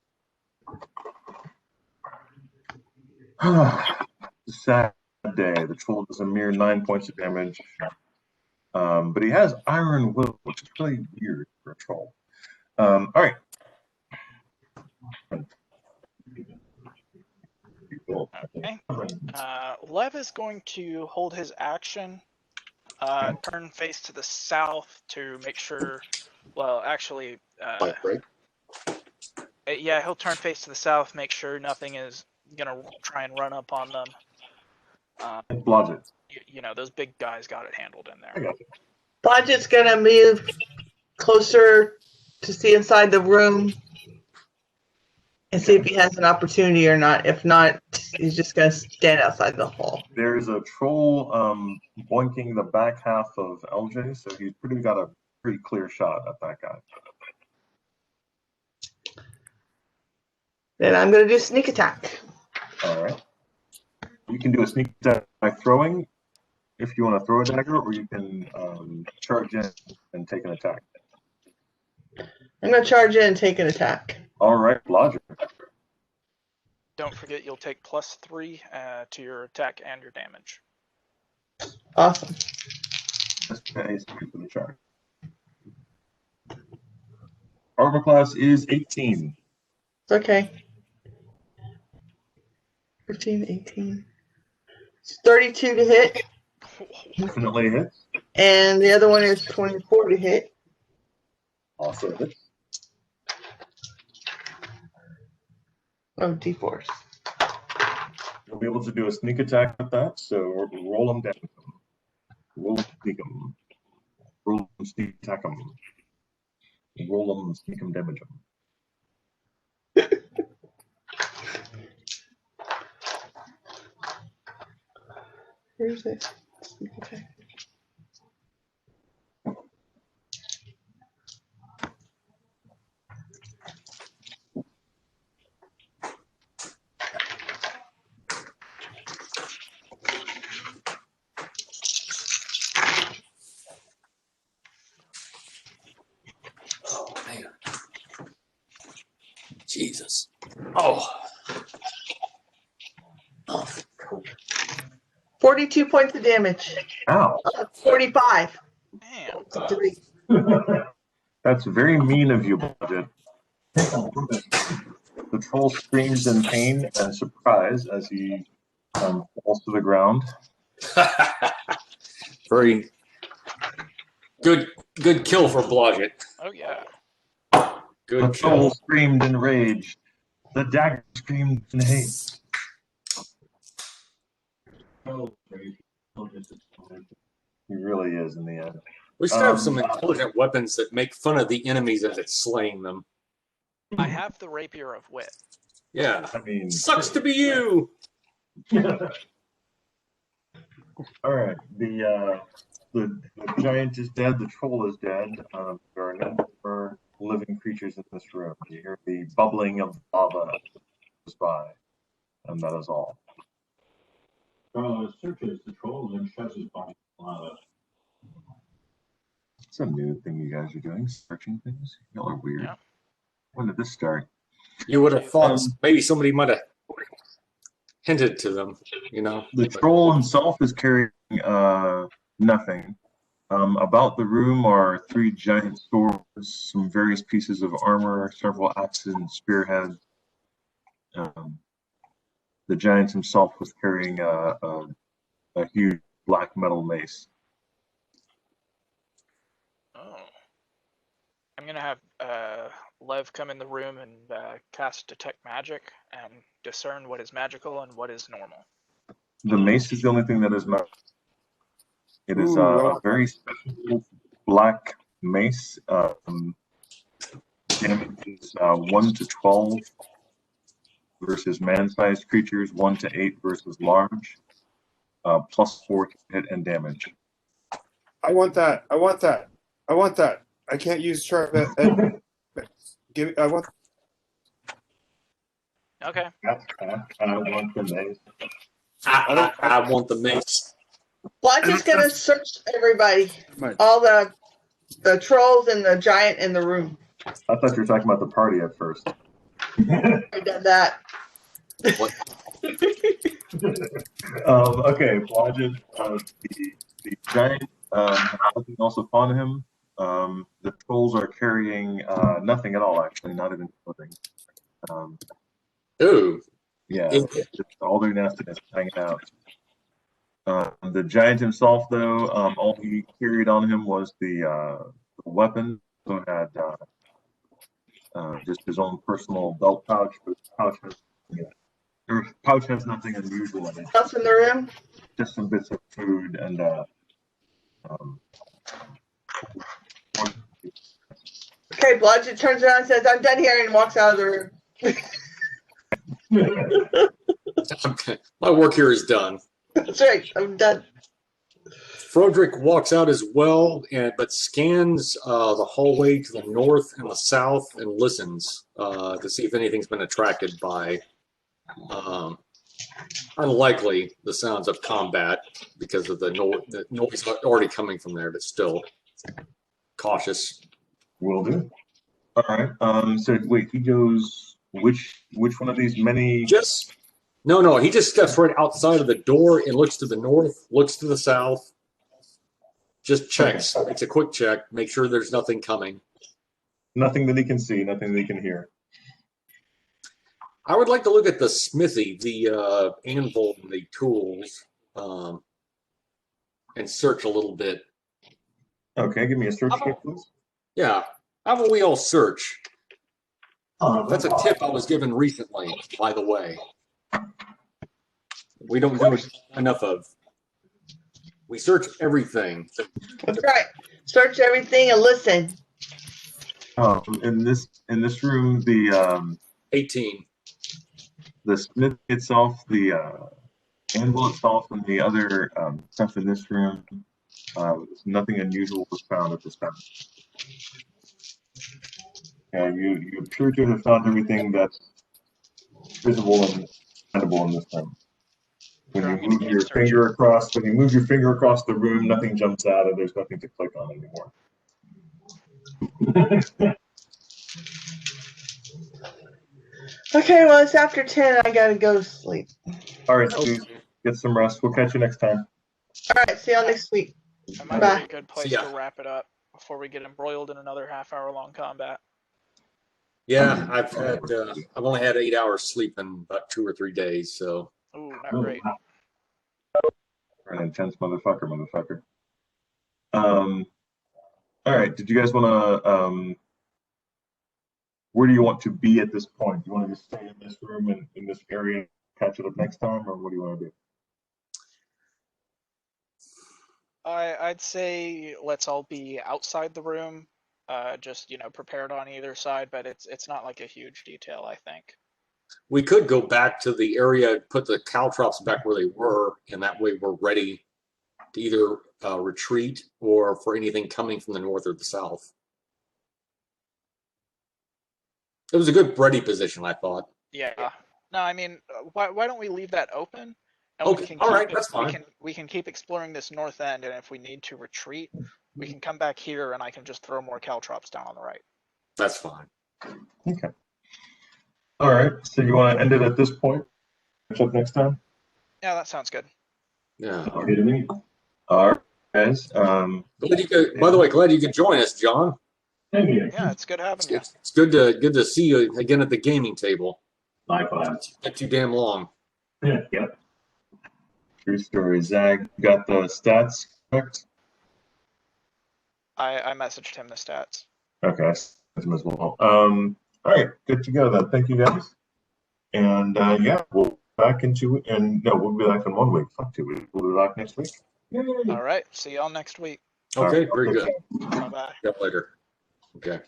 Sad day. The troll does a mere 9 points of damage. But he has iron will, which is really weird for a troll. All right. Okay. Lev is going to hold his action, turn face to the south to make sure. Well, actually, Right. yeah, he'll turn face to the south, make sure nothing is gonna try and run up on them. Blodgett. You know, those big guys got it handled in I there. got you. Blodgett's gonna move closer to see inside the room and see if he has an opportunity or not. If not, he's just gonna stand outside the hall. There's a troll boinking the back half of LJ, so he's got a pretty clear shot at that guy. Then I'm gonna do sneak attack. All right. You can do a sneak attack by throwing, if you want to throw a dagger, or you can charge in and take an attack. I'm gonna charge in and take an attack. All right, Blodgett. Don't forget, you'll take +3 to your attack and your damage. Awesome. That's for the charge. Armor class is 18. It's okay. 15, 18. It's 32 to hit, Definitely hits. and the other one is 24 to hit. Also hits. Oh, D4s. You'll be able to do a sneak attack with that, so roll them down. Roll them, sneak them. Roll them, sneak attack them. Roll them, sneak them, damage them. Where's it? Sneak attack. Oh man. Jesus. Oh. 42 points of damage. Ow. 45. Damn. 3. That's very mean of you, Blodgett. The troll screams in pain and surprise as he falls to the ground. Very good kill for Blodgett. Oh yeah. The Good troll kill. screamed in rage. The dagger screamed in hate. He really is in the end. We should have some intelligent weapons that make fun of the enemies as it's slaying them. I have the Rapier of Wit. Yeah. I mean, Sucks to be you. all right. The giant is dead. The troll is dead. There are no more living creatures in this room. You hear the bubbling of lava goes by, and that is all. Searches the trolls and shoves his body in lava. It's a new thing you guys are doing, searching things. Y'all are weird. Yeah. When did this start? You would have thought maybe somebody might have hinted to them, you know. The troll himself is carrying nothing. About the room are 3 giant swords, some various pieces of armor, several axes and spearheads. The giant himself was carrying a huge black metal mace. Oh. I'm gonna have Lev come in the room and cast Detect Magic and discern what is magical and what is normal. The mace is the only thing that is magic. It is Ooh, a very special black mace. Damage is 1 to 12 versus man-sized creatures, 1 to 8 versus large. +4 to hit and damage. I want that. I want that. I want that. I can't use sharp. Give me. I want. Okay. I want the mace. I want the mace. Blodgett's gonna search everybody. Right. All the trolls and the giant in the room. I thought you were talking about the party at first. I did that. What? Okay, Blodgett, the giant has nothing else upon him. The trolls are carrying nothing at all, actually, not even clothing. Ooh. Yeah, just all their nastiness hanging out. The giant himself, though, all he carried on him was the weapon. So had just his own personal belt pouch, but pouch has nothing unusual in it. Else in the room? Just some bits of food and Okay, Bludgeon turns around and says, I'm done here, and walks out of the room. My work here is done. That's right, I'm done. Froderick walks out as well, but scans the hallway to the north and the south and listens to see if anything's been attracted by, unlikely, the sounds of combat because of the noise already coming from there, but still cautious. Will do. All right. So wait, he goes which one of these many? No. He just steps right outside of the door and looks to the north, looks to the south. Just checks. Okay. It's a quick check. Make sure there's nothing coming. Nothing that he can see. Nothing that he can hear. I would like to look at the smithy, the anvil, and the tools, and search a little bit. Okay, give me a search check, please. Yeah. How about we all search? That's a tip I was given recently, by the way. We don't do enough of. We search everything. That's right. Search everything and listen. In this room, the 18. The smith itself, the anvil itself, and the other stuff in this room, nothing unusual was found at this time. You appear to have found everything that's visible and edible in this room. When you move your finger across the room, nothing jumps out, and there's nothing to click on anymore. Okay, well, it's after 10. I gotta go to sleep. All right, Steve, get some rest. We'll catch you next time. All right, see y'all next week. That might be a good place to wrap it up before we get embroiled in another half-hour-long combat. Yeah, I've only had 8 hours sleep in about 2 or 3 days, so. Ooh, not great. An intense motherfucker. All right, did you guys want to? Where do you want to be at this point? Do you want to just stay in this room and in this area and catch it up next time, or what do you want to do? I'd say let's all be outside the room, just prepared on either side. But it's not like a huge detail, I think. We could go back to the area, put the caltrops back where they were, and that way we're ready to either retreat or for anything coming from the north or the south. It was a good ready position, I thought. Yeah. No, I mean, why don't we leave that open? And Okay. All right, that's fine. We can keep exploring this north end, and if we need to retreat, we can come back here, and I can just throw more caltrops down on the right. That's fine. Okay. All right. So you want to end it at this point? Catch up next time? Yeah, that sounds good. Yeah. Okay to me. All right, guys. By the way, glad you could join us, John. Yeah, it's good having you. It's good to see you again at the gaming table. Likewise. It's been too damn long. Yep. True story. Zag, you got the stats correct? I messaged him the stats. Okay, that's as well. All right, good to go then. Thank you guys. And yeah, we'll be back into it. And no, we'll be back in 1 week. Fuck 2 weeks. We'll be back next week. Yay. All right. See y'all next week. Okay, right, very good. Bye-bye. See you later. Okay.